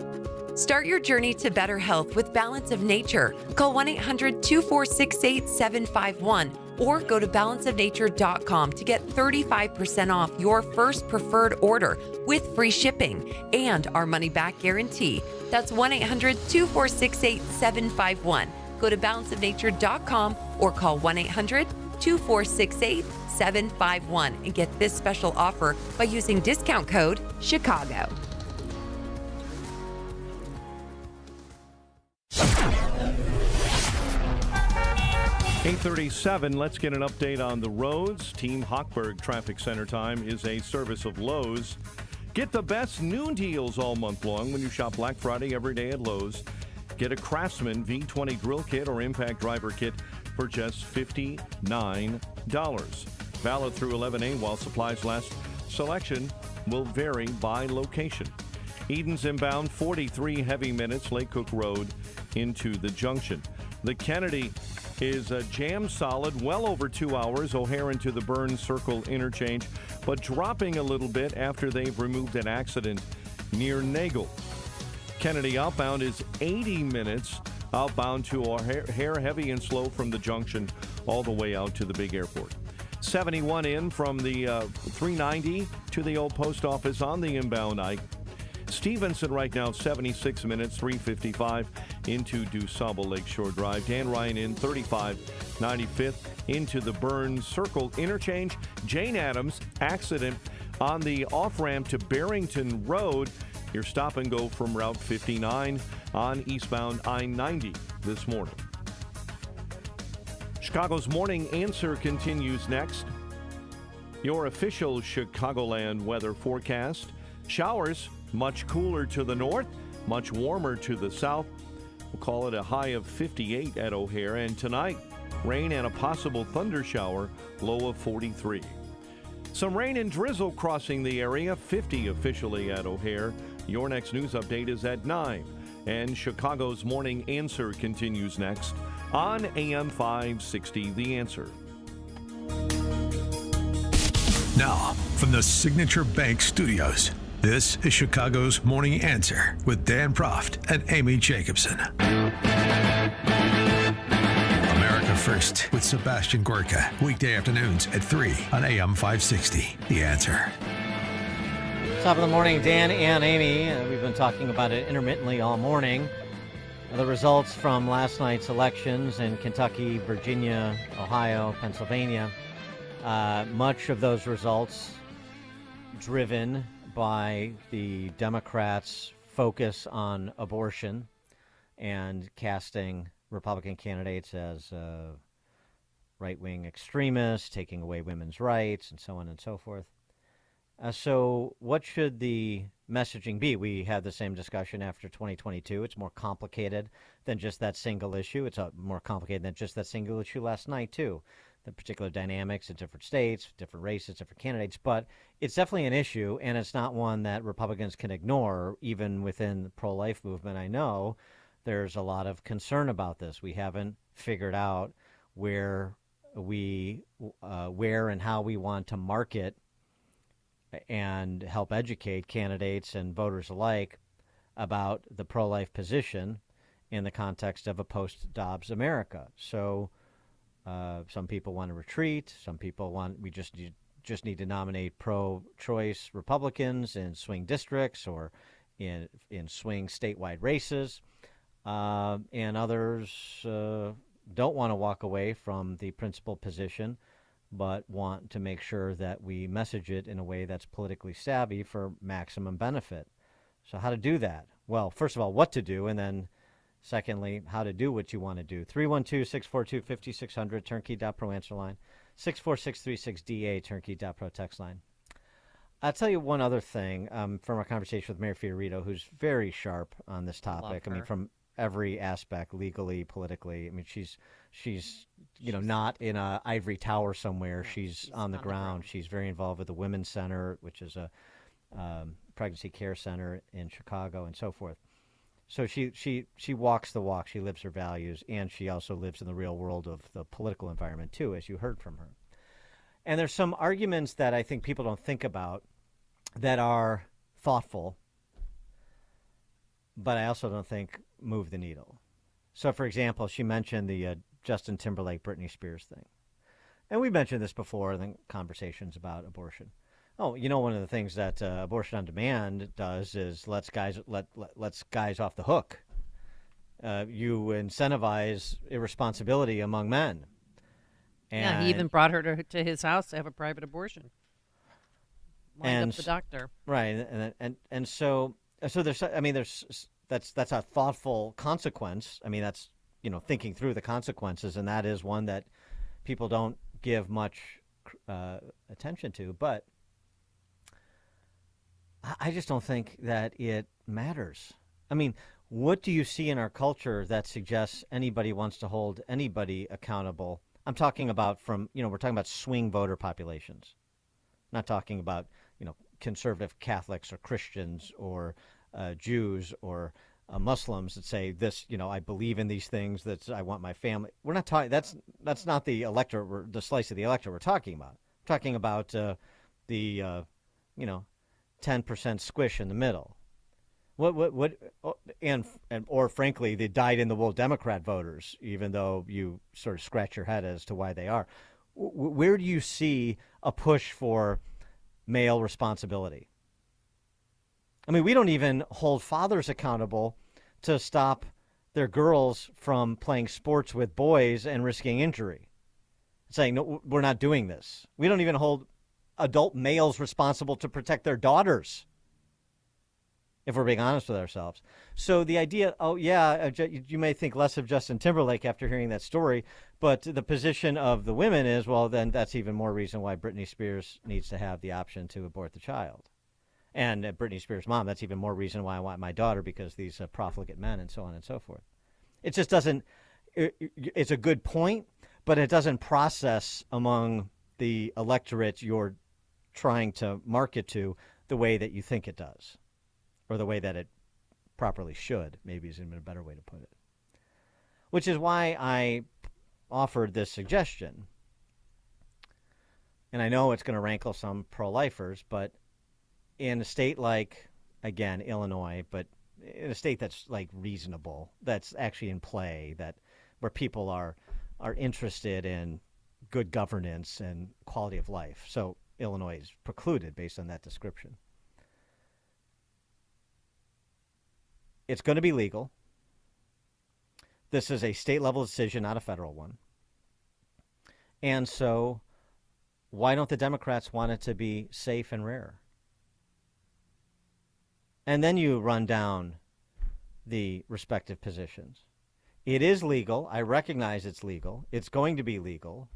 Start your journey to better health with Balance of Nature. Call 1-800-246-8751 or go to balanceofnature.com to get 35% off your first preferred order with free shipping and our money-back guarantee. That's 1-800-246-8751. Go to balanceofnature.com or call 1-800-246-8751 and get this special offer by using discount code CHICAGO. 8:37, let's get an update on the roads. Team Hochberg Traffic Center Time is a service of Lowe's. Get the best noon deals all month long when you shop Black Friday every day at Lowe's. Get a Craftsman V20 drill kit or impact driver kit for just $59. valid through 11/8 while supplies last. Selection will vary by location. Eden's inbound 43 heavy minutes, Lake Cook Road into the junction. The Kennedy is jam solid, well over 2 hours. O'Hare into the Burns Circle interchange, but dropping a little bit after they've removed an accident near Nagel. Kennedy outbound is 80 minutes. Outbound to O'Hare, heavy and slow from the junction all the way out to the big airport. 71 in from the 390 to the old post office on the inbound Ike. Stevenson right now 76 minutes, 355 into DuSable Lakeshore Drive. Dan Ryan in 35, 95th into the Burns Circle interchange. Jane Addams, accident on the off-ramp to Barrington Road. Your stop and go from Route 59 on eastbound I-90 this morning. Chicago's Morning Answer continues next. Your official Chicagoland weather forecast. Showers, much cooler to the north, much warmer to the south. We'll call it a high of 58 at O'Hare. And tonight, rain and a possible thunder shower, low of 43. Some rain and drizzle crossing the area, 50 officially at O'Hare. Your next news update is at 9. And Chicago's Morning Answer continues next on AM 560, The Answer. Now, from the Signature Bank Studios, this is Chicago's Morning Answer with Dan Proft and Amy Jacobson. America First with Sebastian Gorka, weekday afternoons at 3 on AM 560, The Answer. Top of the morning, Dan and Amy. We've been talking about it intermittently all morning. The results from last night's elections in Kentucky, Virginia, Ohio, Pennsylvania. Much of those results driven by the Democrats' focus on abortion and casting Republican candidates as right-wing extremists, taking away women's rights, and so on and so forth. So what should the messaging be? We had the same discussion after 2022. It's more complicated than just that single issue. It's more complicated than just that single issue last night, too. The particular dynamics in different states, different races, different candidates. But it's definitely an issue, and it's not one that Republicans can ignore, even within the pro-life movement. I know there's a lot of concern about this. We haven't figured out where and how we want to market and help educate candidates and voters alike about the pro-life position in the context of a post-Dobbs America. So some people want to retreat. Some people we just need to nominate pro-choice Republicans in swing districts or in swing statewide races. And others don't want to walk away from the principal position, but want to make sure that we message it in a way that's politically savvy for maximum benefit. So how to do that? Well, first of all, what to do, and then secondly, how to do what you want to do. 312-642-5600, turnkey.pro answer line. 64636DA, turnkey.pro text line. I'll tell you one other thing from our conversation with Mayor Fiorito, who's very sharp on this topic. I mean, from every aspect, legally, politically. I mean, she's not in a ivory tower somewhere. She's on the ground. She's very involved with the Women's Center, which is a pregnancy care center in Chicago, and so forth. So she walks the walk. She lives her values, and she also lives in the real world of the political environment too, as you heard from her. And there's some arguments that I think people don't think about that are thoughtful, but I also don't think move the needle. So, for example, she mentioned the Justin Timberlake, Britney Spears thing. And we mentioned this before in the conversations about abortion. Oh, one of the things that Abortion on Demand does is lets guys off the hook. You incentivize irresponsibility among men. And he even brought her to his house to have a private abortion. Lined up the doctor. Right, and so there's that's a thoughtful consequence. I mean, that's thinking through the consequences, and that is one that people don't give much attention to. But I just don't think that it matters. I mean, what do you see in our culture that suggests anybody wants to hold anybody accountable I'm talking about we're talking about swing voter populations. Not talking about, conservative Catholics or Christians or Jews or Muslims that say this, I believe in these things, I want my family. We're not talking, that's not the electorate, the slice of the electorate we're talking about. We're talking about the 10% squish in the middle. Or frankly, the dyed-in-the-wool Democrat voters, even though you sort of scratch your head as to why they are. Where do you see a push for male responsibility? I mean, we don't even hold fathers accountable to stop their girls from playing sports with boys and risking injury. Saying, no, we're not doing this. We don't even hold adult males responsible to protect their daughters, if we're being honest with ourselves. So the idea, you may think less of Justin Timberlake after hearing that story, but the position of the women is, well, then that's even more reason why Britney Spears needs to have the option to abort the child. And Britney Spears' mom, that's even more reason why I want my daughter, because these profligate men and so on and so forth. It just doesn't, it's a good point, but it doesn't process among the electorate you're trying to market to the way that you think it does, or the way that it properly should, maybe is even a better way to put it. Which is why I offered this suggestion. And I know it's going to rankle some pro-lifers, but in a state like, again, Illinois, but in a state that's like reasonable, that's actually in play, that where people are interested in good governance and quality of life. So Illinois is precluded based on that description. It's going to be legal. This is a state-level decision, not a federal one. And so why don't the Democrats want it to be safe and rare? And then you run down the respective positions. It is legal. I recognize it's legal. It's going to be legal.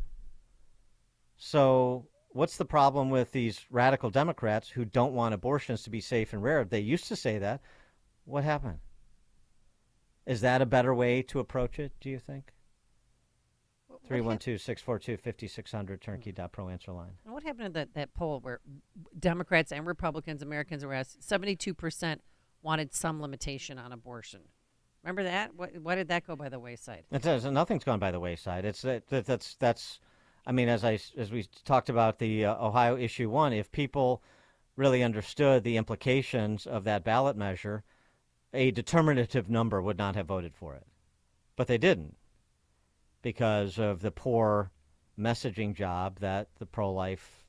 So what's the problem with these radical Democrats who don't want abortions to be safe and rare? They used to say that. What happened? Is that a better way to approach it, do you think? 312-642-5600, turnkey.pro answer line. And what happened to that poll where Democrats and Republicans, Americans were asked, 72% wanted some limitation on abortion? Remember that? Why did that go by the wayside? It does. Nothing's gone by the wayside. That's. I mean, as we talked about the Ohio issue 1, if people really understood the implications of that ballot measure, a determinative number would not have voted for it. But they didn't, because of the poor messaging job that the pro-life,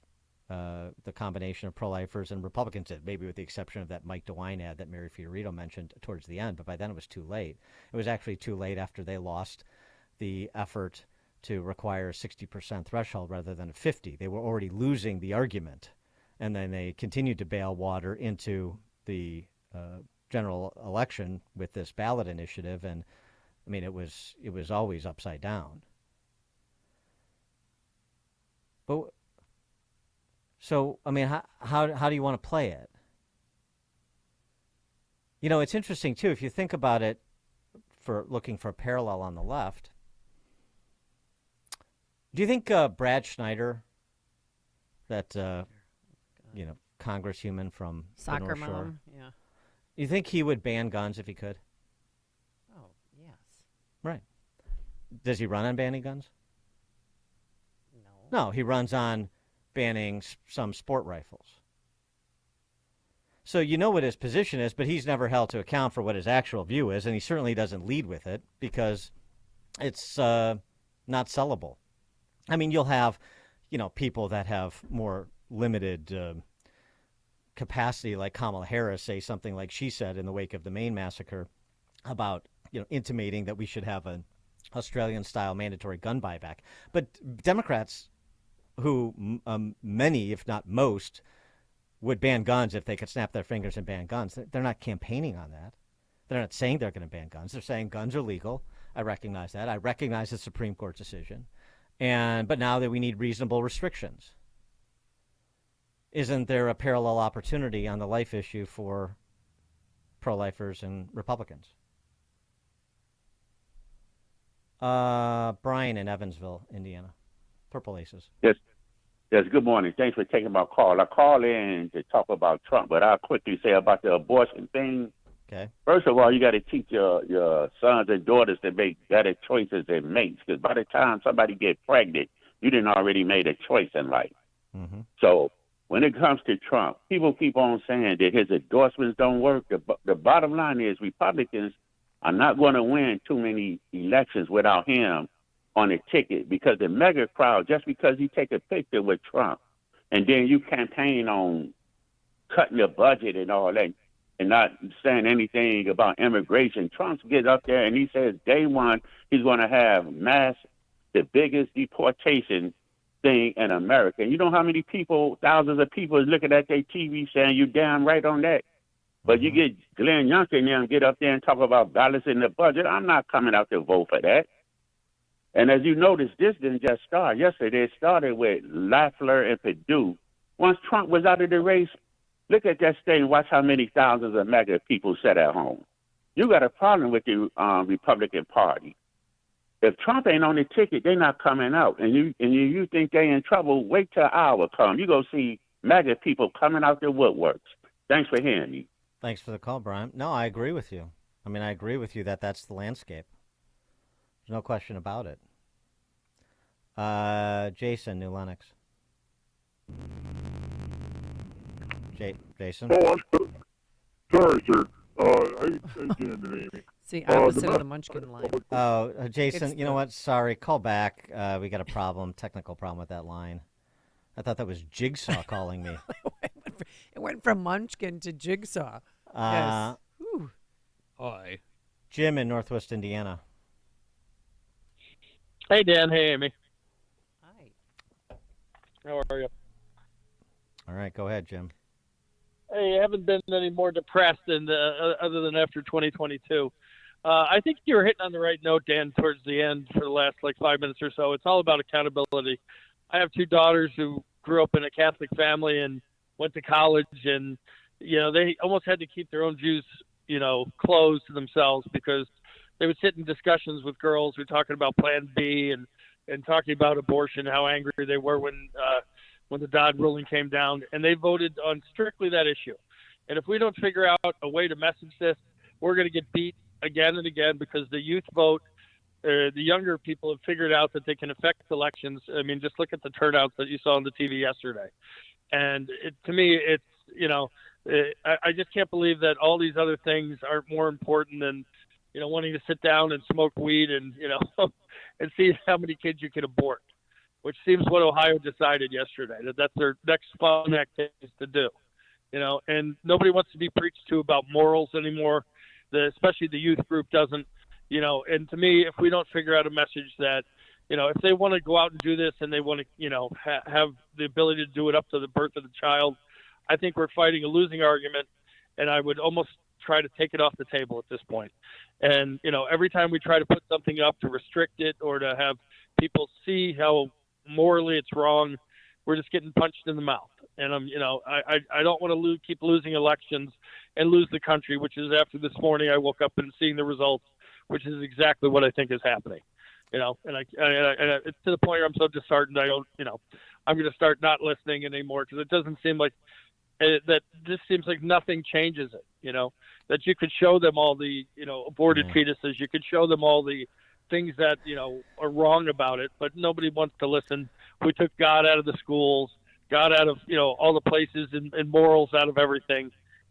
the combination of pro-lifers and Republicans did, maybe with the exception of that Mike DeWine ad that Mary Fiorito mentioned towards the end. But by then it was too late. It was actually too late after they lost the effort to require a 60% threshold rather than a 50. They were already losing the argument. And then they continued to bail water into the general election with this ballot initiative, and I mean it was always upside down. But so I mean, how do you want to play it? You know, it's interesting too if you think about it, for looking for a parallel on the left. Do you think Brad Schneider, that congresshuman from Soccer the North Shore, mom, yeah. You think he would ban guns if he could? Oh, yes. Right. Does he run on banning guns? No, he runs on banning some sport rifles. So you know what his position is, but he's never held to account for what his actual view is, and he certainly doesn't lead with it because it's not sellable. I mean, you'll have, people that have more limited capacity, like Kamala Harris, say something like she said in the wake of the Maine massacre about, intimating that we should have an Australian-style mandatory gun buyback. But Democrats, who many, if not most, would ban guns if they could snap their fingers and ban guns. They're not campaigning on that. They're not saying they're going to ban guns. They're saying guns are legal. I recognize that. I recognize the Supreme Court decision. But now that we need reasonable restrictions. Isn't there a parallel opportunity on the life issue for pro-lifers and Republicans? Brian in Evansville, Indiana. Purple Aces. Yes. Yes, good morning. Thanks for taking my call. I call in to talk about Trump, but I'll quickly say about the abortion thing. Okay. First of all, you got to teach your sons and daughters to make better choices than mates, because by the time somebody gets pregnant, you didn't already made a choice in life. Mm-hmm. So when it comes to Trump, people keep on saying that his endorsements don't work. The bottom line is Republicans are not going to win too many elections without him on a ticket, because the mega crowd, just because you take a picture with Trump and then you campaign on cutting the budget and all that and not saying anything about immigration, Trump gets up there and he says day one he's going to have the biggest deportation thing in America. And you know how many people, thousands of people is looking at their TV saying you damn right on that. But you get Glenn Youngkin and them get up there and talk about balancing the budget. I'm not coming out to vote for that. And as you notice, this didn't just start yesterday. It started with Lafleur and Perdue. Once Trump was out of the race, look at that state and watch how many thousands of MAGA people sat at home. You got a problem with the Republican Party. If Trump ain't on the ticket, they're not coming out. And you think they in trouble, wait till hour come. You go see MAGA people coming out their woodworks. Thanks for hearing me. Thanks for the call, Brian. No, I agree with you. I mean, I agree with you that that's the landscape. There's no question about it. Jason, New Lenox. Jason? Oh, I'm sorry, sir. I jammed the name. See, opposite of the Munchkin line. Oh, Jason, you know what? Sorry, call back. We got a technical problem with that line. I thought that was Jigsaw calling me. It went from Munchkin to Jigsaw. Yes. Hi. Jim in Northwest Indiana. Hey, Dan. Hey, Amy. Hi. How are you? All right, go ahead, Jim. Hey, I haven't been any more depressed other than after 2022. I think you were hitting on the right note, Dan, towards the end for the last 5 minutes or so. It's all about accountability. I have two daughters who grew up in a Catholic family and went to college, and they almost had to keep their own views closed to themselves, because they would sit in discussions with girls who were talking about Plan B and talking about abortion, how angry they were when the Dodd ruling came down, and they voted on strictly that issue. And if we don't figure out a way to message this, we're going to get beat again and again, because the youth vote, the younger people have figured out that they can affect elections. I mean, just look at the turnouts that you saw on the TV yesterday. And to me, it's, I just can't believe that all these other things aren't more important than, wanting to sit down and smoke weed and, and see how many kids you can abort, which seems what Ohio decided yesterday, that's their next fun activities to do, and nobody wants to be preached to about morals anymore. Especially the youth group doesn't, and to me, if we don't figure out a message that, if they want to go out and do this and they want to, have the ability to do it up to the birth of the child, I think we're fighting a losing argument, and I would almost try to take it off the table at this point. And, every time we try to put something up to restrict it or to have people see how morally it's wrong, we're just getting punched in the mouth. And I don't want to keep losing elections and lose the country, which is after this morning I woke up and seeing the results, which is exactly what I think is happening. And it's to the point where I'm so disheartened. I'm going to start not listening anymore, because it doesn't seem like that. This seems like nothing changes it. That you could show them all the aborted fetuses, you could show them all the things that are wrong about it, but nobody wants to listen. We took God out of the schools, God out of all the places, and morals out of everything,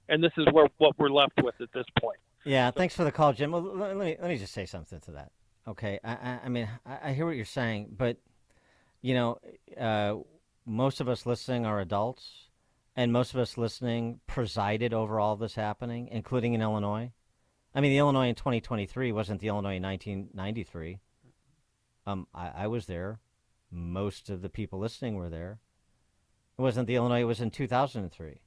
and this is what we're left with at this point. Yeah, thanks for the call, Jim. Well, let me just say something to that. Okay, I mean, I hear what you're saying, but most of us listening are adults, and most of us listening presided over all this happening, including in Illinois. I mean, the Illinois in 2023 wasn't the Illinois in 1993. I was there. Most of the people listening were there. It wasn't the Illinois, it was in 2003.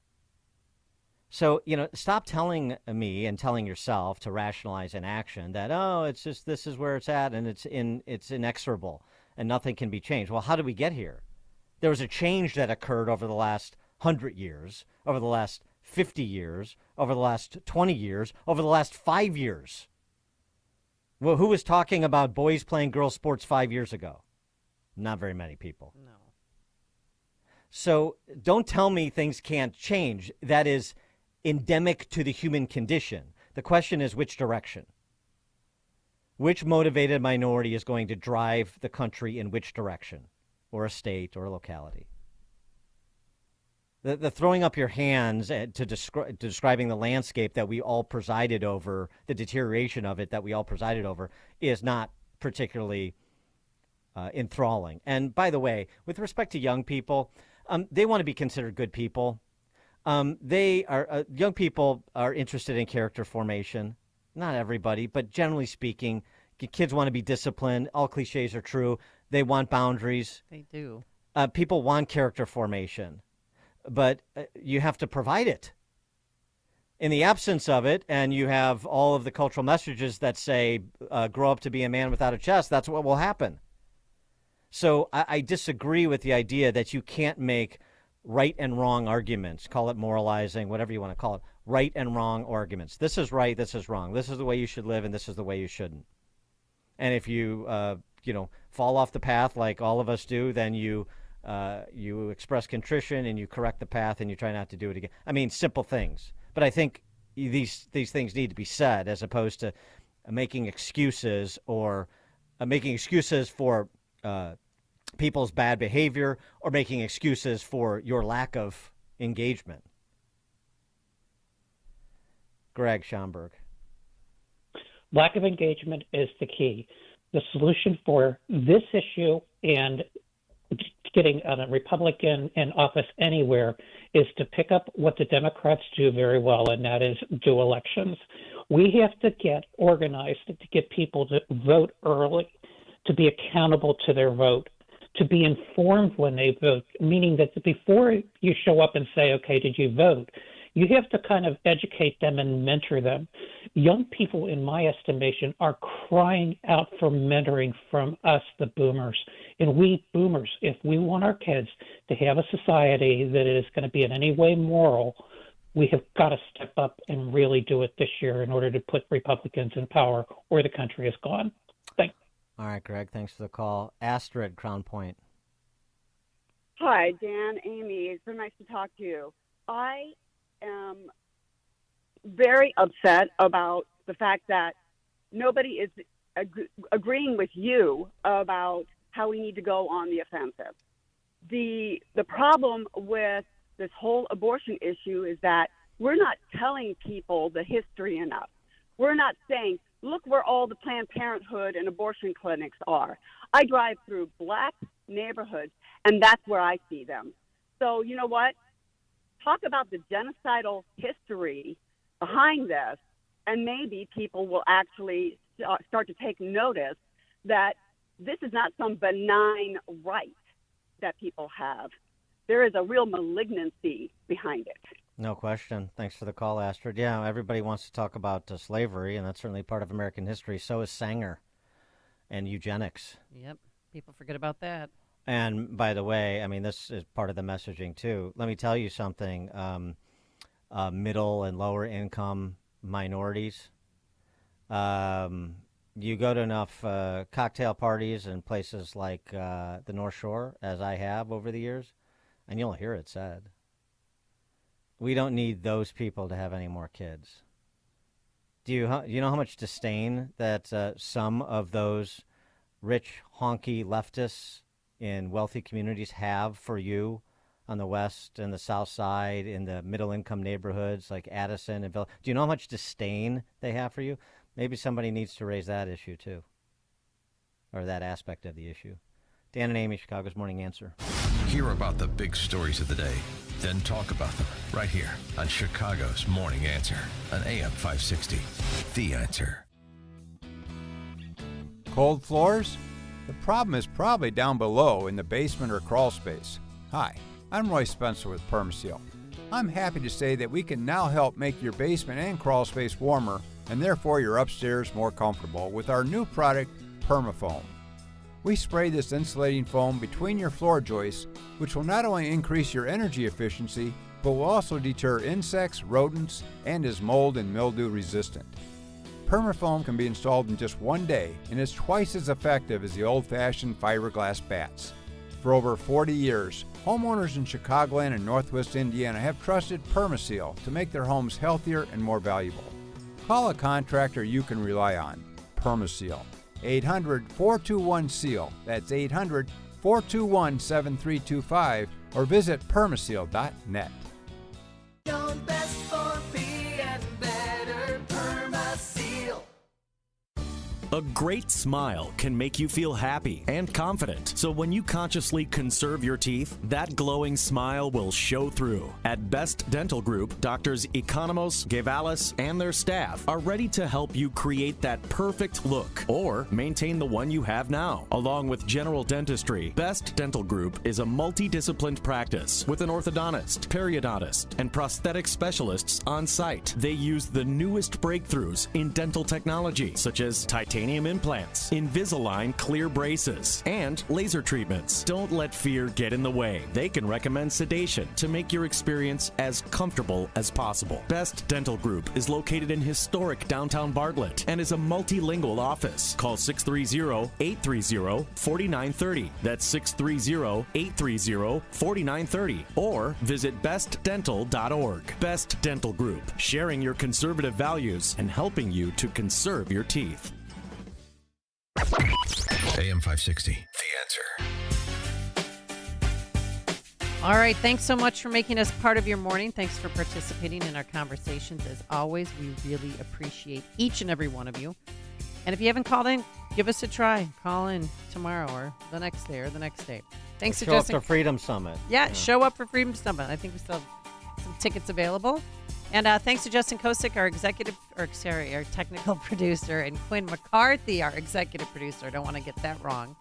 So, stop telling me and telling yourself to rationalize inaction that, it's just, this is where it's at, and it's inexorable and nothing can be changed. Well, how did we get here? There was a change that occurred over the last 100 years, over the last 50 years, over the last 20 years, over the last 5 years. Well, who was talking about boys playing girls sports 5 years ago? Not very many people. No. So don't tell me things can't change. That is endemic to the human condition. The question is which direction? Which motivated minority is going to drive the country in which direction, or a state or a locality? The throwing up your hands to describing the landscape that we all presided over, the deterioration of it that we all presided over, is not particularly enthralling. And by the way, with respect to young people, they want to be considered good people. Young people are interested in character formation. Not everybody, but generally speaking, kids want to be disciplined. All cliches are true. They want boundaries. They do. People want character formation, but you have to provide it. In the absence of it, and you have all of the cultural messages that say, grow up to be a man without a chest, that's what will happen. So I disagree with the idea that you can't make right and wrong arguments, call it moralizing, whatever you want to call it, right and wrong arguments. This is right, this is wrong. This is the way you should live, and this is the way you shouldn't. And if you, fall off the path like all of us do, then you express contrition and you correct the path and you try not to do it again. I mean, simple things. But I think these things need to be said as opposed to making excuses or making excuses for people's bad behavior or making excuses for your lack of engagement. Greg Schomburg. Lack of engagement is the key. The solution for this issue and getting a Republican in office anywhere is to pick up what the Democrats do very well, and that is do elections. We have to get organized to get people to vote early, to be accountable to their vote, to be informed when they vote, meaning that before you show up and say, okay, did you vote? You have to kind of educate them and mentor them. Young people, in my estimation, are crying out for mentoring from us, the boomers. And we boomers, if we want our kids to have a society that is going to be in any way moral, we have got to step up and really do it this year in order to put Republicans in power or the country is gone. Thanks. All right, Greg, thanks for the call. Astrid, Crown Point. Hi, Dan, Amy. It's so nice to talk to you. I am very upset about the fact that nobody is agreeing with you about how we need to go on the offensive. The problem with this whole abortion issue is that we're not telling people the history enough. We're not saying, look where all the Planned Parenthood and abortion clinics are. I drive through black neighborhoods, and that's where I see them. So you know what? Talk about the genocidal history behind this, and maybe people will actually start to take notice that this is not some benign right that people have. There is a real malignancy behind it. No question. Thanks for the call, Astrid. Yeah, everybody wants to talk about slavery, and that's certainly part of American history. So is Sanger and eugenics. Yep. People forget about that. And by the way, I mean, this is part of the messaging, too. Let me tell you something. Middle and lower income minorities. You go to enough cocktail parties in places like the North Shore, as I have over the years, and you'll hear it said. We don't need those people to have any more kids. Do you know how much disdain that some of those rich, honky leftists in wealthy communities have for you on the West and the South Side, in the middle-income neighborhoods like Addison and Villa? Do you know how much disdain they have for you? Maybe somebody needs to raise that issue, too, or that aspect of the issue. Dan and Amy, Chicago's Morning Answer. Hear about the big stories of the day, then talk about them right here on Chicago's Morning Answer on AM 560. The Answer. Cold floors? The problem is probably down below in the basement or crawl space. Hi, I'm Roy Spencer with Permaseal. I'm happy to say that we can now help make your basement and crawl space warmer and therefore your upstairs more comfortable with our new product, PermaFoam. We spray this insulating foam between your floor joists, which will not only increase your energy efficiency, but will also deter insects, rodents, and is mold and mildew resistant. Permafoam can be installed in just one day and is twice as effective as the old-fashioned fiberglass bats. For over 40 years, homeowners in Chicagoland and Northwest Indiana have trusted Permaseal to make their homes healthier and more valuable. Call a contractor you can rely on. Permaseal. 800-421-SEAL. That's 800-421-7325 or visit permaseal.net. A great smile can make you feel happy and confident. So when you consciously conserve your teeth, that glowing smile will show through. At Best Dental Group, Doctors Economos, Gavalis, and their staff are ready to help you create that perfect look or maintain the one you have now. Along with general dentistry, Best Dental Group is a multidisciplined practice with an orthodontist, periodontist, and prosthetic specialists on site. They use the newest breakthroughs in dental technology, such as titanium implants, Invisalign clear braces, and laser treatments. Don't let fear get in the way. They can recommend sedation to make your experience as comfortable as possible. Best Dental Group is located in historic downtown Bartlett and is a multilingual office. Call 630-830-4930. That's 630-830-4930. Or visit bestdental.org. Best Dental Group, sharing your conservative values and helping you to conserve your teeth. AM 560, The Answer. All right. Thanks so much for making us part of your morning. Thanks for participating in our conversations. As always, we really appreciate each and every one of you. And if you haven't called in, give us a try. Call in tomorrow or the next day or the next day. Thanks, Show up to Freedom Summit. Yeah, show up for Freedom Summit. I think we still have some tickets available. And thanks to Justin Kosick, our our technical producer, and Quinn McCarthy, our executive producer. I don't want to get that wrong.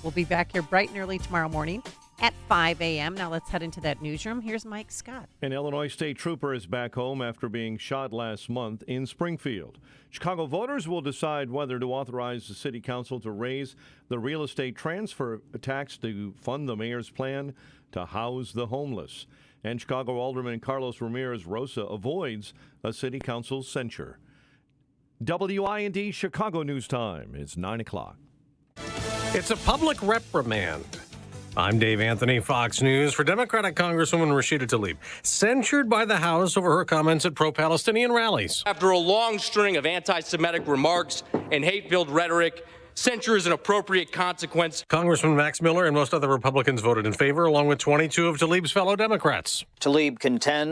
We'll be back here bright and early tomorrow morning at 5 a.m. Now let's head into that newsroom. Here's Mike Scott. An Illinois state trooper is back home after being shot last month in Springfield. Chicago voters will decide whether to authorize the city council to raise the real estate transfer tax to fund the mayor's plan to house the homeless. And Chicago Alderman Carlos Ramirez Rosa avoids a city council censure. WIND Chicago News Time. It's 9 o'clock. It's a public reprimand. I'm Dave Anthony, Fox News, for Democratic Congresswoman Rashida Tlaib, censured by the House over her comments at pro-Palestinian rallies. After a long string of anti-Semitic remarks and hate-filled rhetoric, censure is an appropriate consequence. Congressman Max Miller and most other Republicans voted in favor, along with 22 of Tlaib's fellow Democrats. Tlaib contends